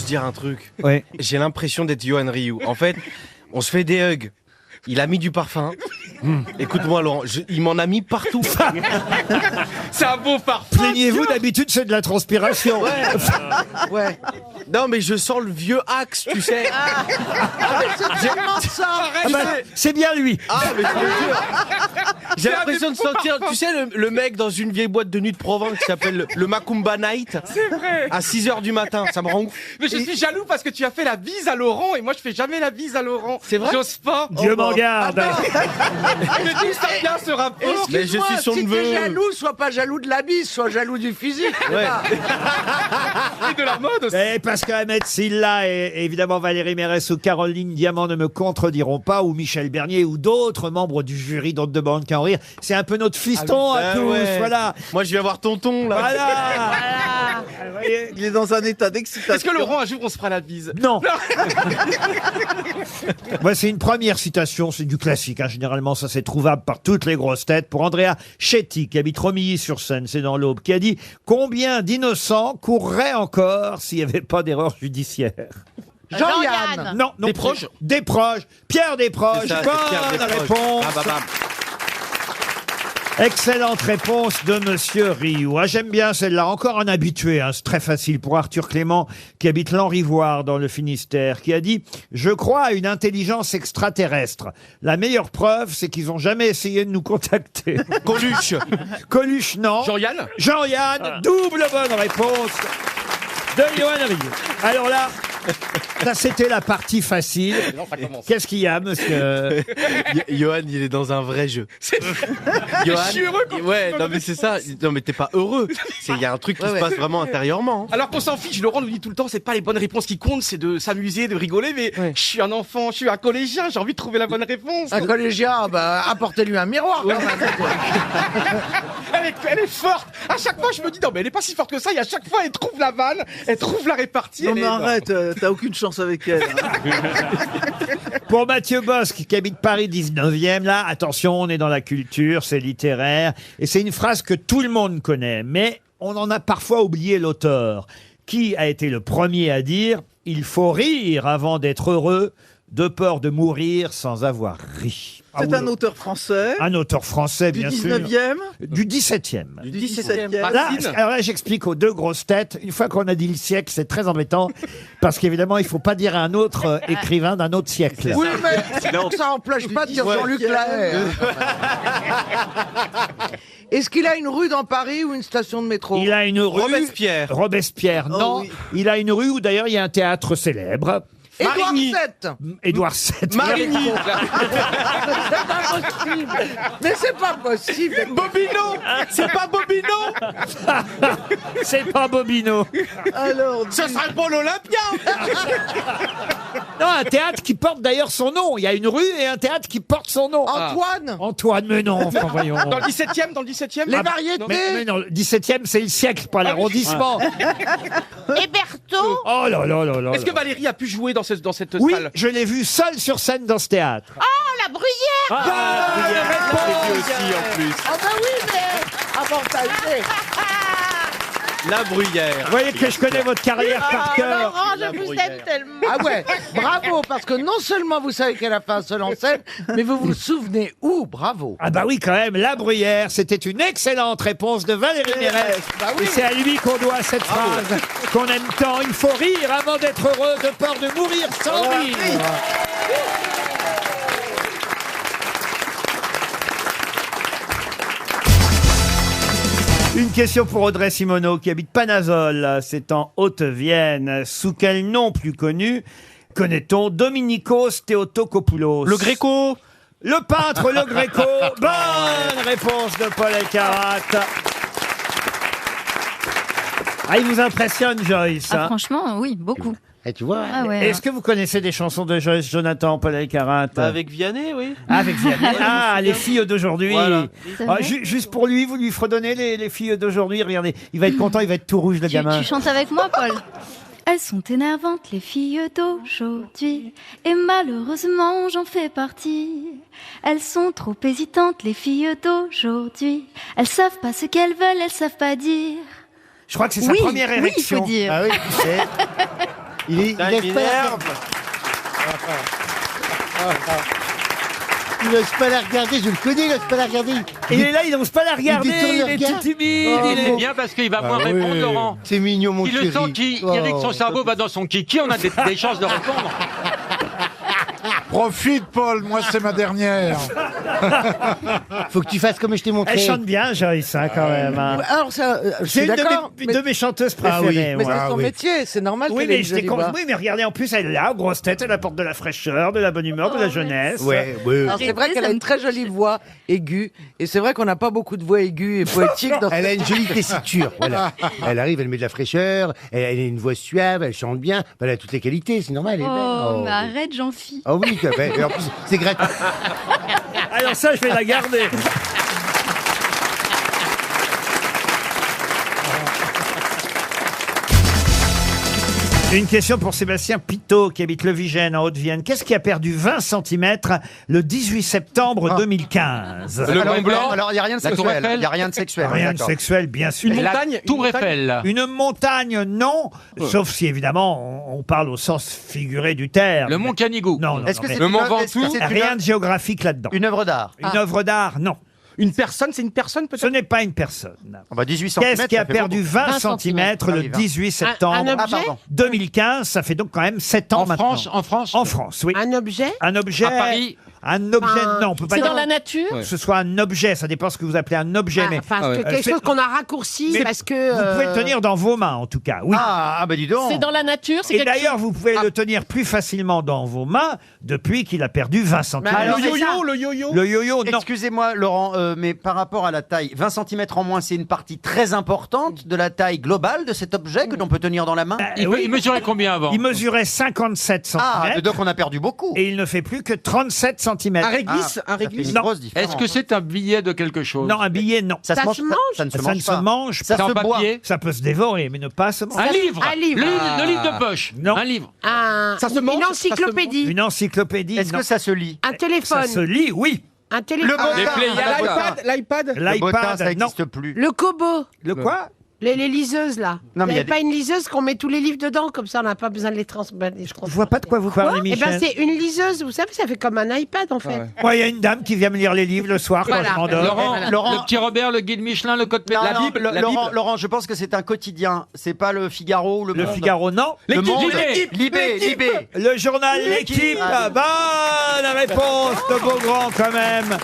juste dire un truc. Ouais. J'ai l'impression d'être Yohan Ryu. En fait, on se fait des hugs. Il a mis du parfum. Écoute-moi, Laurent, il m'en a mis partout. C'est un beau parfum. Plaignez-vous, d'habitude, c'est de la transpiration. Ouais. Non, mais je sens le vieux Axe, tu sais. Ah bah, c'est bien lui. Ah, mais je te jure. J'ai l'impression de sentir, tu sais, le mec dans une vieille boîte de nuit de Provence qui s'appelle le Macumba Night. C'est vrai. À 6h du matin, ça me rend ouf. Mais je suis jaloux parce que tu as fait la bise à Laurent et moi je fais jamais la bise à Laurent. C'est vrai. J'ose pas. Dieu m'en garde. Mais d'où ça vient ce rapport? Mais je suis son si neveu. t'es jaloux, sois pas jaloux de la bise, sois jaloux du physique. Ouais. Et de la mode aussi. Et parce qu'Ahmed Silla et évidemment Valérie Mérès ou Caroline Diamant ne me contrediront pas, ou Michel Bernier ou d'autres membres du jury dont ne demande qu'à en rire. C'est un peu notre fiston à Ah tous, ouais. voilà. Moi, je viens voir tonton, là. Voilà. Vous voyez. Il est dans un état d'excitation. Est-ce que Laurent, un jour, on se fera la bise? Non. Moi, c'est une première citation, c'est du classique. Hein. Généralement, ça c'est trouvable par toutes les grosses têtes. Pour Andrea Chetty, qui habite Romilly-sur-Seine, c'est dans l'Aube, qui a dit « Combien d'innocents courraient encore s'il n'y avait pas d'erreur judiciaire ?» Jean-Yann. Non, non. Desproges. Desproges. Pierre Desproges. C'est ça, Bonne c'est Pierre Desproges. réponse. Ah, bah, bah. Excellente réponse de Monsieur Rioux. Ah, j'aime bien celle-là. Encore un habitué, hein. C'est très facile pour Arthur Clément, qui habite l'Enrivoire dans le Finistère, qui a dit « Je crois à une intelligence extraterrestre. La meilleure preuve, c'est qu'ils ont jamais essayé de nous contacter. » Coluche. Coluche, non. Jean-Yann? Jean-Yann, double bonne réponse de Yohan Rioux. Alors là, ça c'était la partie facile. Non, ça commence. Qu'est-ce qu'il y a, monsieur Yohan, il est dans un vrai jeu. Yohan, Je suis heureux quand ouais, non mais c'est ça. Non mais t'es pas heureux. Il y a un truc qui se passe vraiment intérieurement. Alors qu'on s'en fiche, Laurent nous dit tout le temps, c'est pas les bonnes réponses qui comptent, c'est de s'amuser, de rigoler, mais je suis un enfant, je suis un collégien, j'ai envie de trouver la bonne réponse. Un collégien, bah, apportez-lui un miroir, quand même. Elle est forte. À chaque fois, je me dis, non, mais elle est pas si forte que ça, et à chaque fois, elle trouve la vanne, elle trouve la répartie. Non, elle mais est- arrête, t'as aucune chance avec elle. Pour Mathieu Bosque, qui habite Paris 19e, là, attention, on est dans la culture, c'est littéraire, et c'est une phrase que tout le monde connaît, mais on en a parfois oublié l'auteur. Qui a été le premier à dire « Il faut rire avant d'être heureux, de peur de mourir sans avoir ri ». C'est un auteur français. Un auteur français, Du bien sûr. 19e. Du 17e. Du 17e. Là, alors là, j'explique aux deux grosses têtes. Une fois qu'on a dit le siècle, c'est très embêtant parce qu'évidemment, il faut pas dire à un autre écrivain d'un autre siècle. Oui, mais ça empêche pas de dire Jean-Luc Lahaye. Est-ce qu'il a une rue dans Paris ou une station de métro? Il a une rue. Robespierre. Robespierre, non. oui. Il a une rue où d'ailleurs il y a un théâtre célèbre. Édouard Marigny. VII. Édouard VII. Marigny. C'est pas possible. Mais c'est pas possible. Bobino. C'est pas Bobino. C'est pas Bobino. Alors, Ce serait pas l'Olympia. Non, un théâtre qui porte d'ailleurs son nom. Il y a une rue et un théâtre qui porte son nom. Antoine. Antoine, mais non, enfin voyons. Dans le 17e, dans le 17e? Les Ah, variétés. Mais non, le 17e, c'est le siècle, pas l'arrondissement. Et Berthaud. Oh là là là là. Est-ce que Valérie a pu jouer dans cette Oui, salle? je l'ai vu seul sur scène dans ce théâtre. Oh, la bruyère. J'ai vu aussi en plus. Ah bah oui, mais avantagé. La Bruyère. Vous voyez que je connais votre carrière par cœur. Laurent, je vous aime tellement. Ah ouais, bravo, parce que non seulement vous savez qu'elle a fait un seul en scène, mais vous vous souvenez où? Bravo. Ah bah oui, quand même, La Bruyère, c'était une excellente réponse de Valérie Mérès. Et c'est à lui qu'on doit cette phrase qu'on aime tant. Il faut rire avant d'être heureux, de peur de mourir sans rire. Une question pour Audrey Simoneau qui habite Panazol, c'est en Haute-Vienne. Sous quel nom plus connu connaît-on Dominikos Theotokopoulos? Le Gréco. Le peintre, le Gréco. Bonne réponse de Paul Elkarat. Ah, il vous impressionne, Joyce. Ah, hein. franchement, oui, beaucoup. Et tu vois, Ah ouais. Est-ce que vous connaissez des chansons de Joyce Jonathan, Paul Elkarat? Avec Vianney, oui. Ah, avec Vianney. Ah, les filles d'aujourd'hui. Voilà. C'est Ah, vrai. juste pour lui, vous lui fredonnez les filles d'aujourd'hui. Regardez, il va être content, il va être tout rouge, le gamin. Tu chantes avec moi, Paul? Elles sont énervantes, les filles d'aujourd'hui, et malheureusement j'en fais partie. Elles sont trop hésitantes, les filles d'aujourd'hui. Elles savent pas ce qu'elles veulent, elles savent pas dire. Je crois que c'est sa Oui, première oui, érection. faut dire. Ah oui, Il laisse pas il n'ose pas la regarder, je le connais, il n'ose pas la regarder. Il est là, il n'ose pas la regarder, détourne le il est regard. tout timide. Oh, il Il est- est bien parce qu'il va moins répondre, Laurent. C'est mignon, mon Il chéri. le sent qu'il dirait que son cerveau va dans son kiki, on a des chances de répondre. Profite, Paul, moi c'est ma dernière. Faut que tu fasses comme je t'ai montré. Elle chante bien, Joyce, hein, quand même. hein. Alors, ça, je C'est suis une d'accord. de mes chanteuses préférées. Mais moi. c'est son métier, c'est normal Oui, qu'elle ait mais une je l'ai jolie voix. oui, mais regardez, en plus, elle est là, grosse tête, elle apporte de la fraîcheur, de la bonne humeur, de la jeunesse. Ouais, ouais. Alors, c'est vrai qu'elle a une très jolie voix aiguë, et c'est vrai qu'on n'a pas beaucoup de voix aiguës et poétiques dans Elle a une jolie tessiture, voilà. Elle arrive, elle met de la fraîcheur, elle a une voix suave, elle chante bien, elle a toutes les qualités, c'est normal, elle est belle. Oh, mais arrête, Jean-Phi. Ah oui, et en plus, c'est gratuit. Alors ça, je vais la garder. Une question pour Sébastien Pitot, qui habite Le Vigène, en Haute-Vienne. Qu'est-ce qui a perdu 20 cm le 18 septembre 2015? Le Mont Blanc, Alors, il n'y a rien de La Tour sexuel. Eiffel. Il n'y a rien de sexuel. Rien de d'accord. sexuel, bien sûr. Une la montagne, Tour une montagne. Eiffel. Une montagne, non. Sauf si, évidemment, on parle au sens figuré du terme. Le Mont Canigou. Non, non, Est-ce non, que mais c'est Le Mont une- est-ce que Ventoux. c'est rien de géographique là-dedans. une œuvre d'art? Une œuvre d'art, non. Une personne, c'est une personne Ce peut-être. n'est pas une personne. Ah bah 18 cm. Qu'est-ce qui a perdu 20 cm le Allez, 20. 18 septembre Ah, pardon. 2015? Ça fait donc quand même 7 ans En maintenant. France, en France. En France, oui. Un objet Un objet. À Paris. Un objet, non, on peut pas C'est dire dans la nature que ce soit un objet, ça dépend ce que vous appelez un objet, mais Enfin, Ah ouais. quelque c'est- chose qu'on a raccourci Mais parce que... vous pouvez le tenir dans vos mains, en tout cas, oui. Ah bah dis donc. C'est dans la nature c'est Et quelque d'ailleurs, chose- vous pouvez le tenir plus facilement dans vos mains depuis qu'il a perdu 20 cm. Bah, alors, Le c'est yo-yo, ça. le yo-yo. Le yo-yo, non. Excusez-moi Laurent, mais par rapport à la taille, 20 cm en moins, c'est une partie très importante de la taille globale de cet objet que l'on peut tenir dans la main. Il mesurait combien avant? Il mesurait 57 cm Ah, donc on a perdu beaucoup. et il ne fait plus que 37 cm. Un réglisse, un Ça fait réglisse. une Non. grosse différence. Est-ce que c'est un billet de quelque chose? Non, un billet, non. ça Ça se mange? se mange Ça ne se Ça mange ne se pas. mange Ça pas. C'est en se boit. papier? Ça peut se dévorer, mais ne pas se manger. Un livre. Un livre. Le livre de poche. Non. Un livre. Ça se mange, Une ça se encyclopédie. Une encyclopédie, Est-ce non. que ça se lit? Un Ça téléphone. se lit, oui. Un téléphone. Les Pléiades. L'iPad. Le bottin, ça L'iPad, non. n'existe plus. Le Kobo. Le quoi? Les liseuses, là. Non, Il mais n'y il y a avait pas une liseuse qu'on met tous les livres dedans, comme ça on n'a pas besoin de les transmettre. Je vois pas de quoi vous parlez, Eh Michel. ben c'est une liseuse, vous savez, ça fait comme un iPad en fait. Moi, il y a une dame qui vient me lire les livres le soir Voilà. quand je m'endors. Laurent, Laurent- le petit Robert, le guide Michelin, le code Non, pédale. non, Bible, la Laurent, Bible. Laurent, je pense que c'est un quotidien. C'est pas le Figaro ou le Le Monde. Figaro, non. Le L'équipe, Monde. l'équipe, Libé, Libé. Le journal L'équipe. Bonne réponse de Beaugrand, quand même.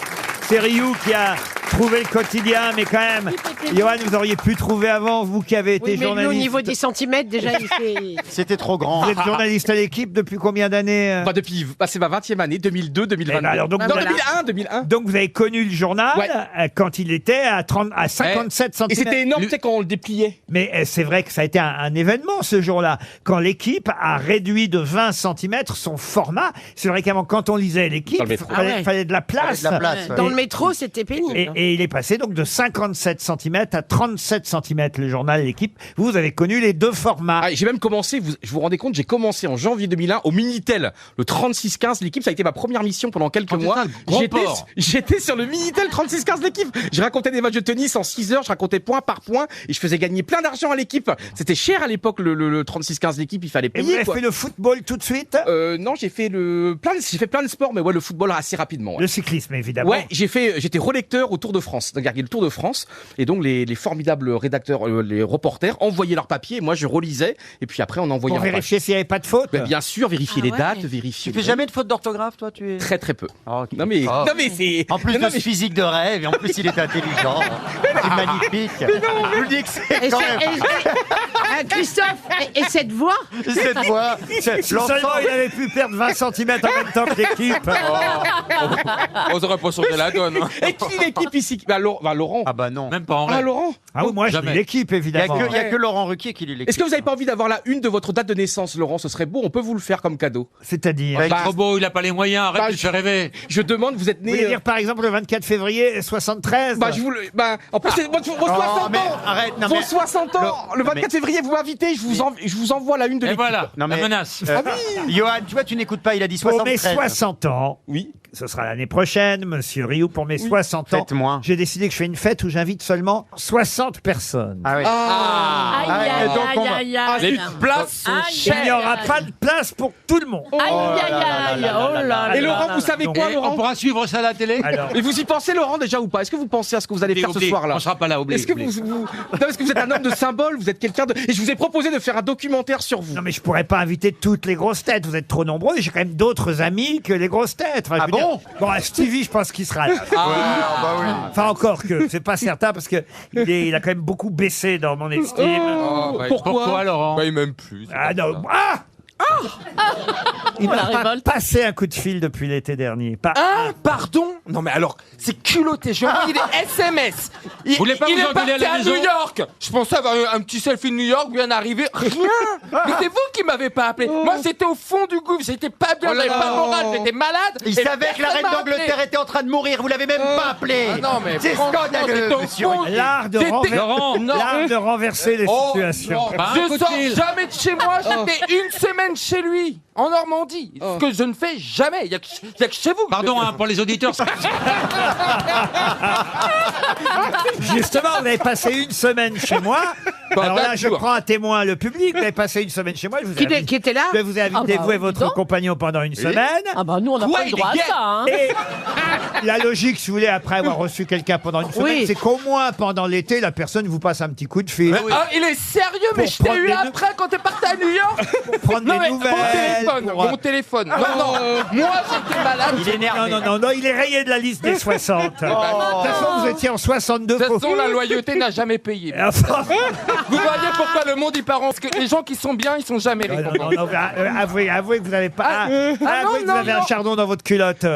C'est Rioux qui a trouvé le quotidien, mais quand même, Johan, vous auriez pu trouver avant, vous qui avez été Oui, mais lui, au journaliste. niveau des centimètres, déjà, il fait... C'était trop grand. Vous êtes journaliste à l'équipe depuis combien d'années Bah, depuis, bah, c'est ma 20e année, 2002, 2022. Eh ben alors, donc, non, voilà. 2001. Donc vous avez connu le journal Ouais. quand il était à 57 cm. Et c'était énorme, tu sais, quand on le dépliait. Mais c'est vrai que ça a été un événement ce jour-là, quand l'équipe a réduit de 20 cm son format. C'est vrai qu'avant, quand on lisait l'équipe, Dans il le métro. fallait, Ah ouais. fallait de la place. De la place, ouais. Dans le métro, c'était pénible. Et il est passé donc de 57 cm à 37 cm, le journal L'équipe. Vous avez connu les deux formats. Ah, j'ai même commencé, vous vous rendez compte, j'ai commencé en janvier 2001 au Minitel, le 3615 l'équipe, ça a été ma première mission pendant quelques mois. J'étais sur le Minitel 3615 l'équipe. Je racontais des matchs de tennis en 6 heures, je racontais point par point et je faisais gagner plein d'argent à l'équipe. C'était cher à l'époque le 3615 l'équipe, il fallait Et vous payer avez quoi. fait le football tout de suite Non, j'ai fait plein de sports, mais ouais, le football assez rapidement. Ouais. Le cyclisme, évidemment. Ouais, j'étais relecteur au Tour de France. Donc, il y a le Tour de France, et donc les formidables rédacteurs, les reporters envoyaient leurs papiers, et moi je relisais, et puis après on envoyait Pour un vérifier s'il n'y avait pas de faute. page. Bien sûr, vérifier les dates, vérifier. Tu fais jamais de faute d'orthographe, toi, tu es Très très peu. Oh, ok. Non mais, Oh. non mais c'est. En plus non, de ce physique de rêve, et en plus il est intelligent. C'est magnifique. Je vous le dis que c'est Et quand ça- même. Christophe, et cette voix Cette voix, Si seulement il avait pu perdre 20 cm en même temps que l'équipe. On aurait pas sauvé la donne. hein. Et qui l'équipe ici bah, Laurent. Ah bah non. Même pas en Ah, rêve. Laurent. Ah oui, moi je dis Jamais. l'équipe, Il y a évidemment. que, il y a que Laurent Ruquier qui lit l'équipe. Est-ce que vous n'avez pas envie d'avoir la une de votre date de naissance, Laurent? Ce serait beau, on peut vous le faire comme cadeau. C'est-à-dire. Ouais. C'est trop beau, il a pas les moyens, arrête Bah, de te faire rêver. Je demande, vous êtes Vous né. voulez dire par exemple le 24 février 73 Bah, je vous le. Bah, en plus, c'est vos 60 mais ans! arrête, non, Vos mais- 60 ans! Le non, 24 février, vous m'invitez, je vous envoie la une de Et l'équipe. voilà, Non, la mais- menace. Johan, tu vois, tu n'écoutes pas, il a dit Pour mes 73. 60 ans, Oui. ce sera l'année prochaine, monsieur Rioux, pour mes 60 ans, Faites-moi. j'ai décidé que je fais une fête où j'invite seulement 60 personnes. Ah oui. Ah, aïe, et donc, on va- aïe, aïe, Les aïe. places sont Aïe, Il chères. n'y aura aïe, pas de place pour tout le monde. Aïe, aïe, aïe, oh là là. Et Laurent, vous savez quoi, Et Laurent on pourra suivre ça à la télé. Alors, Et vous y pensez, Laurent, déjà ou pas? Est-ce que vous pensez à ce que vous allez faire ce Oublie, soir-là? on sera pas là, oublie. Est-ce que oublie. non, parce que vous êtes un homme de symbole, vous êtes quelqu'un de... Et je vous ai proposé de faire un documentaire sur vous. non mais je pourrais pas inviter toutes les grosses têtes, vous êtes trop nombreux, j'ai quand même d'autres amis que les grosses têtes. Enfin, je veux dire- Bon, Stevie, je pense qu'il sera là. Enfin, encore que, c'est pas certain parce que il a quand même beaucoup baissé dans mon estime. Pourquoi Laurent? il m'aime plus. Ah non, il m'a pas passé un coup de fil depuis l'été dernier. Pas Ah, pardon? Non mais alors, c'est culotté, j'ai envoyé des SMS. Vous voulez pas il vous est engueuler à parti la à maison? New York. Je pensais avoir un petit selfie de New York, bien arrivé, rien. Mais c'est vous qui m'avez pas appelé. Moi, c'était au fond du gouffre, j'étais pas bien, j'avais pas le moral, j'étais malade. Il et savait que la personne reine m'a appelé. d'Angleterre était en train de mourir, vous l'avez même pas appelé. Ah non, mais c'est franchement, scandaleux, c'était au monsieur. fond. l'art de, Laurent, l'art de renverser les Oh, situations. non, Pas un je coup de sors fil. jamais de chez moi, j'étais une semaine chez lui, en Normandie. Ce que je ne fais jamais, il y a que chez vous. Pardon hein, pour les auditeurs. Justement, vous avez passé une semaine chez moi. Alors là, quatre je jours. prends à témoin le public. Vous avez passé une semaine chez moi. Je vous ai Qui invité- était là? je vous ai invité, Ah bah, vous et dis votre donc. compagnon pendant une semaine. Ah bah nous, on n'a Quoi, pas le il est droit à gay ça. Hein. Et la logique, si vous voulez, après avoir reçu quelqu'un pendant une semaine, Oui. c'est qu'au moins pendant l'été, la personne vous passe un petit coup de fil. Ah, il est sérieux, mais Pour je t'ai prendre eu des après quand t'es parti à New York. Pour prendre Non des mais nouvelles. mon téléphone. Non, non, moi j'étais malade. Il est énervé. Non, il est rayé de la liste des 60. De toute façon, vous étiez en 62. De toute façon, la loyauté n'a jamais payé. Enfin, Vous voyez pourquoi le monde y part en... Parce que les gens qui sont bien, ils sont jamais non, récompensés. avouez que vous n'avez pas. avouez non, que vous non, avez un non. chardon dans votre culotte. Non.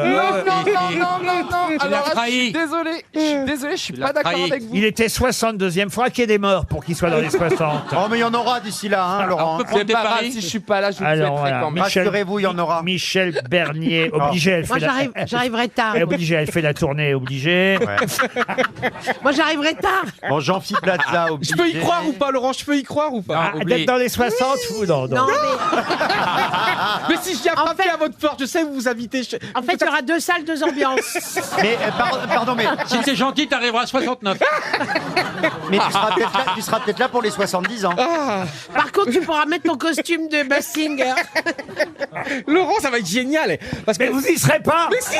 Alors là, je trahi. suis désolé. Je suis l'as pas d'accord trahi. avec vous. Il était 62e. Il faudra qu'il y ait des morts pour qu'il soit dans les 60. Oh, mais il y en aura d'ici là, hein, Laurent. On peut prendre C'est des pas grave, paris. si je suis pas là, je vous le Alors, souhaiterai voilà. quand même. Rassurez-vous, il y en aura. Michel Bernier, obligé. Elle Moi, fait la... j'arriverai tard. Elle est obligée, elle fait la tournée, obligée. Moi, j'arriverai tard. Bon, Jean-Philippe Plaza, Je peux y croire ou pas, Laurent? Je peux y croire ou pas? Ah, d'être dans les 60, vous, non. Non, mais Mais si je viens En frapper fait- à votre porte, je sais où vous invitez. en fait, il y aura 2 salles, 2 ambiances. Mais, pardon, mais Si t'es gentil, t'arriveras à 69. tu seras peut-être là pour les 70 ans. Par contre, tu pourras mettre ton costume de Bassinger. Laurent, ça va être génial. Parce que Mais vous y serez pas. Mais si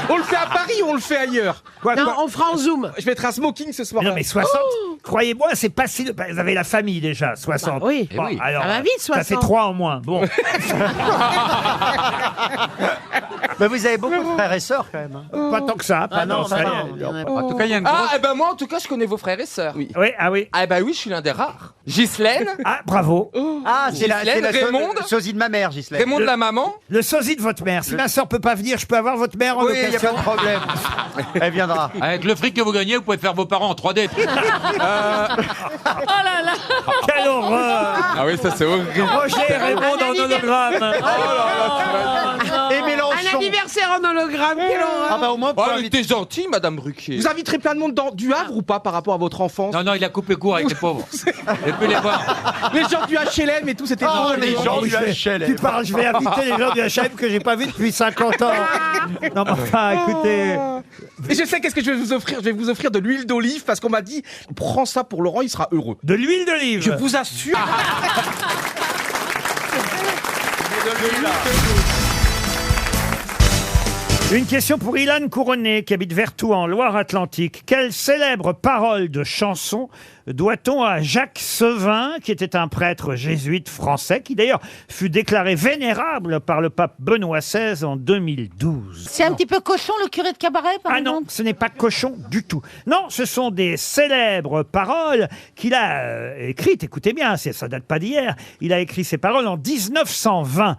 on le fait à Paris ou on le fait ailleurs? Quoi, Non, quoi on fera en zoom. Je mettrai un smoking ce soir. Mais non, mais 60, croyez-moi, c'est pas si... Vous avez la famille déjà, 60. Bah oui. Bon, Eh oui. alors, Ça va vite, Ça 60. fait 3 en moins. Bon. Mais vous avez beaucoup de frères et sœurs quand même. Hein. Pas tant que ça. Pas non, ça bah y est. non, il y en a pas. En tout cas, il y a une Ah, grosse... eh ben moi, en tout cas, je connais vos frères et sœurs. Oui. Oui, ah oui. Ah, bah oui, je suis l'un des rares. Ghislaine, Ah, bravo. Ah, c'est la Raymond. sosie de ma mère, Ghislaine. Raymond de la maman. Le sosie de votre mère. Si ma soeur peut pas venir, je peux avoir votre mère en Oui, il n'y a location. pas de problème. Elle viendra. Avec le fric que vous gagnez, vous pouvez faire vos parents en 3D. Quelle horreur. Ah oui, ça c'est horrible. Roger et Raymond en hologramme. Et Un Mélenchon. anniversaire en hologramme, quelle horreur. Ah bah au moins, Oh, pour elle était gentille, Madame Ruquier. Vous inviterez plein de monde du Havre ou pas par rapport à votre enfance? Non, il a coupé court avec les pauvres. Et puis les voir. Les gens du HLM et tout, c'était Oh, drôle. les gens Oui, du HLM. Tu parles, je vais inviter les gens du HM que j'ai pas vu depuis 50 ans. Non, mais enfin, écoutez. Et je sais qu'est-ce que je vais vous offrir. Je vais vous offrir de l'huile d'olive parce qu'on m'a dit prends ça pour Laurent, il sera heureux. De l'huile d'olive. Je vous assure. Une question pour Ilan Couronné, qui habite Vertou en Loire-Atlantique. Quelle célèbre parole de chanson doit-on à Jacques Sevin, qui était un prêtre jésuite français, qui d'ailleurs fut déclaré vénérable par le pape Benoît XVI en 2012? C'est un petit peu cochon, le curé de cabaret, par Ah non, exemple? ce n'est pas cochon du tout. Non, ce sont des célèbres paroles qu'il a écrites. Écoutez bien, ça date pas d'hier. Il a écrit ces paroles en 1920.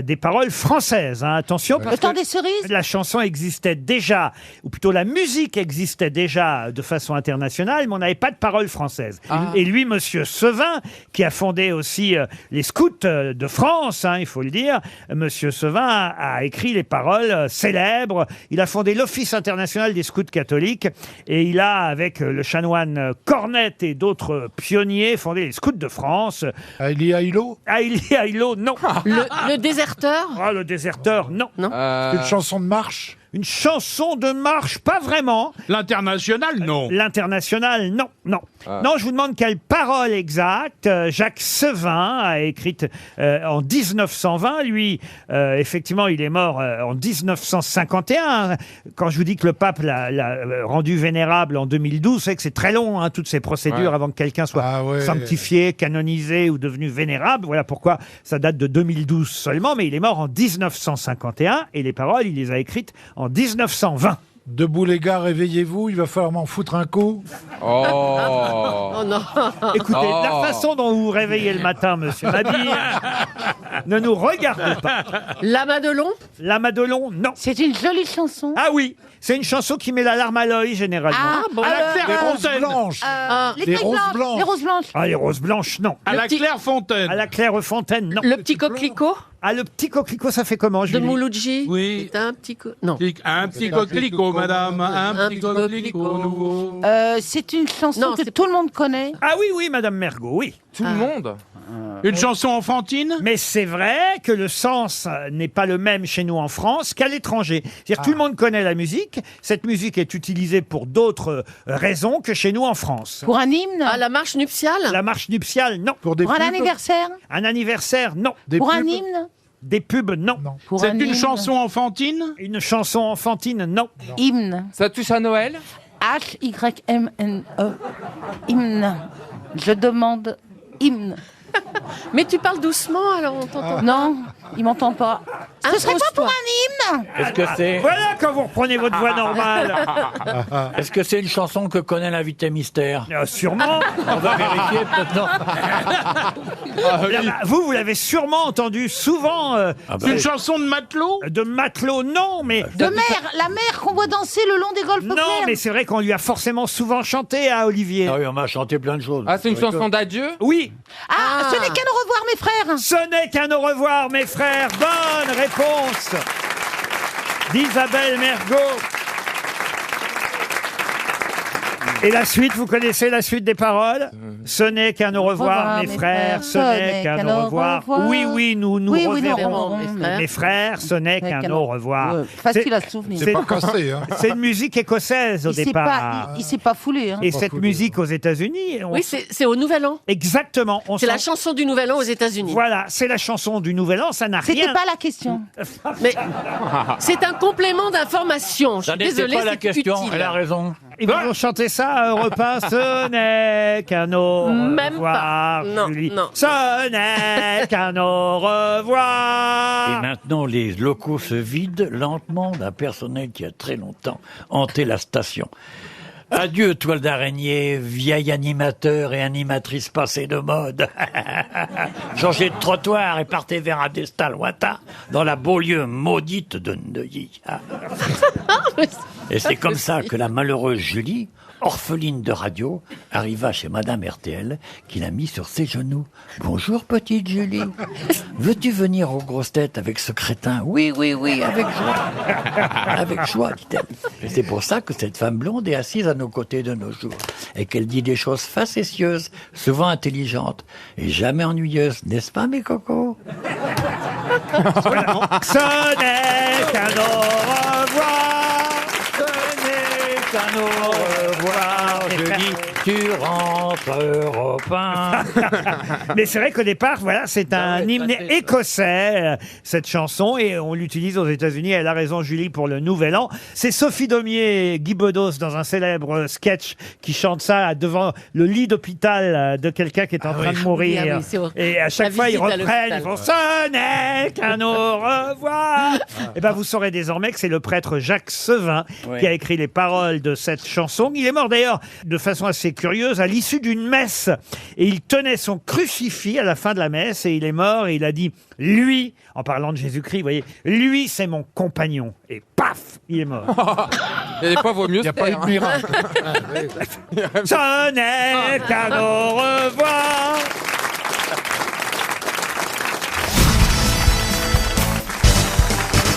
Des paroles françaises, hein, attention. Le temps des cerises? La chanson existait déjà, ou plutôt la musique existait déjà de façon internationale, mais on n'avait pas de paroles françaises. Et lui, monsieur Sevin, qui a fondé aussi les scouts de France, hein, il faut le dire, monsieur Sevin a écrit les paroles célèbres. Il a fondé l'Office international des scouts catholiques et il a, avec le chanoine Cornette et d'autres pionniers, fondé les scouts de France. Elie Aïlo. Elie Aïlo, non. Le déserteur? Ah, le déserteur, non. Une chanson de marche. Une chanson de marche, pas vraiment. L'international, non. L'international, non, non. Non, je vous demande quelle parole exacte. Jacques Sevin a écrite en 1920. Lui, effectivement, il est mort en 1951. Quand je vous dis que le pape l'a rendu vénérable en 2012, c'est que c'est très long, hein, toutes ces procédures avant que quelqu'un soit sanctifié, canonisé ou devenu vénérable. Voilà pourquoi ça date de 2012 seulement. Mais il est mort en 1951 et les paroles, il les a écrites en 1920. Debout les gars, réveillez-vous, il va falloir m'en foutre un coup. Oh non. Écoutez, la façon dont vous vous réveillez le matin, monsieur Mabille, ne nous regarde pas. La Madelon? La Madelon, non. C'est une jolie chanson. Ah oui, c'est une chanson qui met la larme à l'œil, généralement. Ah, bon. À la Claire Les Fontaine. Blanches. Les roses blanches. Les roses blanches. Ah, les roses blanches, non. À la Claire Fontaine. À la Claire Fontaine, non. Le petit coquelicot? Ah, le petit coquelicot, ça fait comment, De Julie? Mouloudji? Oui. C'est un petit non. Un petit coquelicot, madame. Un petit coquelicot nouveau. C'est une chanson Non, que c'est- tout le monde connaît. Ah oui, oui, Madame Mergo, oui. Tout le monde. Une chanson enfantine. Mais c'est vrai que le sens n'est pas le même chez nous en France qu'à l'étranger. C'est-à-dire tout le monde connaît la musique. Cette musique est utilisée pour d'autres raisons que chez nous en France. Pour un hymne. Ah, la marche nuptiale? La marche nuptiale, non. Pour des Pour un pubs. anniversaire. Un anniversaire, non. Des Pour un pubs. hymne. Des pubs, non. Pour C'est un une hymne. chanson enfantine. Une chanson enfantine, non. Hymne. Ça touche à Noël? H-Y-M-N-E. Hymne. Je demande hymne. Mais tu parles doucement, alors on t'entend. Non, il m'entend pas. Ce serait pas pour Impose-toi. un hymne. Est-ce que c'est Voilà quand vous reprenez votre voix normale. est-ce que c'est une chanson que connaît l'invité mystère? Sûrement. On va vérifier peut-être. Non. Vous l'avez sûrement entendu souvent. C'est une chanson de matelot. De matelot, non, mais... De mer, la mer qu'on voit danser le long des golfes Non, clairs. mais c'est vrai qu'on lui a forcément souvent chanté à Olivier. Ah oui, on m'a chanté plein de choses. Ah, c'est une chanson d'adieu? Oui. Ah, ce n'est qu'un au revoir, mes frères. Ce n'est qu'un au revoir, mes frères. Bonne réponse d'Isabelle Mergo. Et la suite, vous connaissez la suite des paroles? Ce n'est qu'un au revoir, mes frères. Ce n'est qu'un au revoir. Oui, oui, nous Oui, oui, nous reverrons. reverrons, Mes frères, ce n'est qu'un au revoir. Facile à se souvenir. C'est pas cassé, hein. C'est une musique écossaise au Il s'est départ. pas, il s'est pas foulé. Hein. Et cette musique aux États-Unis, Oui, c'est au Nouvel An. exactement. C'est la chanson du Nouvel An aux États-Unis. Voilà, c'est la chanson du Nouvel An. Ça n'a C'était rien. pas la question. Mais c'est un complément d'information. Je Ça suis n'était désolée, pas la c'est question. utile. Elle a raison. Ils vont chanter ça à Europe 1. Ce n'est qu'un au Même revoir, pas. Non, Julie. non. Ce n'est qu'un au revoir. Et maintenant, les locaux se vident lentement d'un personnel qui a très longtemps hanté la station. Adieu, toile d'araignée, vieil animateur et animatrice passée de mode. Changez de trottoir et partez vers un destin lointain dans la banlieue maudite de Neuilly. Et c'est comme ça que la malheureuse Julie, orpheline de radio, arriva chez Madame RTL, qui l'a mis sur ses genoux. « Bonjour, petite Julie. Veux-tu venir aux grosses têtes avec ce crétin ?»« Oui, oui, oui, avec joie. »« Avec joie, dit-elle. Et c'est pour ça que cette femme blonde est assise à nos côtés de nos jours, et qu'elle dit des choses facétieuses, souvent intelligentes, et jamais ennuyeuses. N'est-ce pas, mes cocos ?» Ce n'est qu'un au revoir. Ce n'est qu'un au revoir. Julie, tu rentres Europe 1. Mais c'est vrai qu'au départ, voilà, c'est un hymne écossais, cette chanson, et on l'utilise aux États-Unis. Elle a raison, Julie, pour le Nouvel An. C'est Sophie Daumier, Guy Bedos, dans un célèbre sketch, qui chante ça devant le lit d'hôpital de quelqu'un qui est en train de mourir. Oui, ah oui, c'est horrible. Et à chaque La fois, ils visite à reprennent, l'hôpital. ils font « Ce n'est qu'un au revoir ». Et ben, vous saurez désormais que c'est le prêtre Jacques Sevin qui a écrit les paroles de cette chanson. Il est mort d'ailleurs de façon assez curieuse à l'issue d'une messe. Et il tenait son crucifix à la fin de la messe et il est mort et il a dit « Lui », en parlant de Jésus-Christ, vous voyez, « Lui, c'est mon compagnon ». Et paf, il est mort. Et des fois, vaut mieux Il n'y a se pas eu taire, de hein. miracle. Ce n'est qu'un au revoir.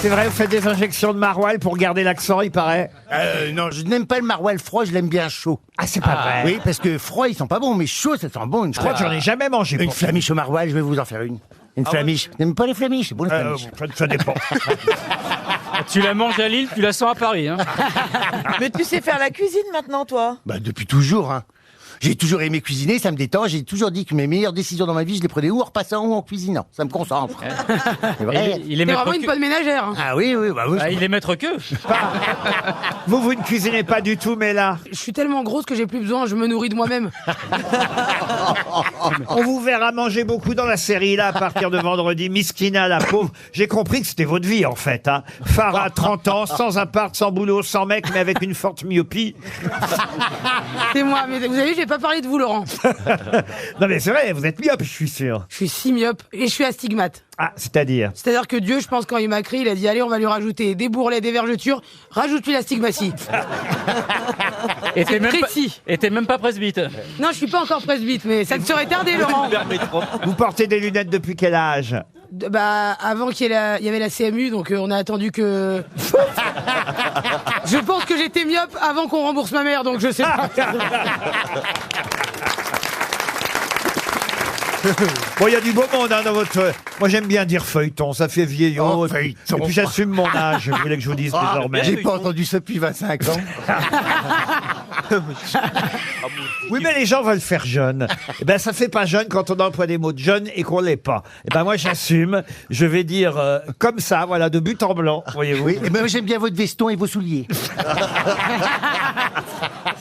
C'est vrai, vous faites des injections de maroilles pour garder l'accent, il paraît. Non, je n'aime pas le maroilles froid, je l'aime bien chaud. Ah, c'est pas vrai. Oui, parce que froid, ils sont pas bons, mais chaud, ça sent bon. Je crois que j'en ai jamais mangé. Une pour flamiche au maroilles, je vais vous en faire une. Une flamiche. Vous n'aimez pas les flamiches? C'est bon, les flamiches. ça dépend. Tu la manges à Lille, tu la sens à Paris. Hein. Mais tu sais faire la cuisine maintenant, toi? Bah, depuis toujours, hein. J'ai toujours aimé cuisiner, ça me détend. J'ai toujours dit que mes meilleures décisions dans ma vie, je les prenais ou en repassant ou en cuisinant. Ça me concentre. C'est vrai. Il est T'es vraiment maître une bonne ménagère. Hein. Ah oui, oui, bah oui. Ah, il est maître que. Vous ne cuisinez pas du tout, mais là. Je suis tellement grosse que j'ai plus besoin, je me nourris de moi-même. On vous verra manger beaucoup dans la série, là, à partir de vendredi. Miskina, la pauvre. J'ai compris que c'était votre vie, en fait. Hein. Farah, 30 ans, sans appart, sans boulot, sans mec, mais avec une forte myopie. C'est moi, mais vous avez vu, j'ai pas parlé de vous, Laurent. Non, mais c'est vrai, vous êtes myope, je suis sûr. Je suis si myope et je suis astigmate. Ah, c'est-à-dire? C'est-à-dire que Dieu, je pense, quand il m'a créé, il a dit allez, on va lui rajouter des bourrelets, des vergetures, rajoute-lui l'astigmatie. Et t'es même, précis. même pas presbyte. Non, je suis pas encore presbyte, mais ça ne serait tardé, Laurent. Vous portez des lunettes depuis quel âge? Bah, avant qu'il y avait la CMU, donc on a attendu que... Je pense que j'étais myope avant qu'on rembourse ma mère, donc je sais pas. Bon, il y a du beau monde hein, dans votre... Moi, j'aime bien dire feuilleton, ça fait vieillot. Oh, feuilleton. Et puis j'assume mon âge, vous voulez que je vous dise désormais. J'ai pas entendu ça depuis 25 ans. Oui, mais les gens veulent faire jeune. Eh ben, ça fait pas jeune quand on emploie des mots de jeune et qu'on l'est pas. Eh ben, moi, j'assume. Je vais dire comme ça, voilà, de but en blanc, voyez-vous. Oui, et ben, j'aime bien votre veston et vos souliers.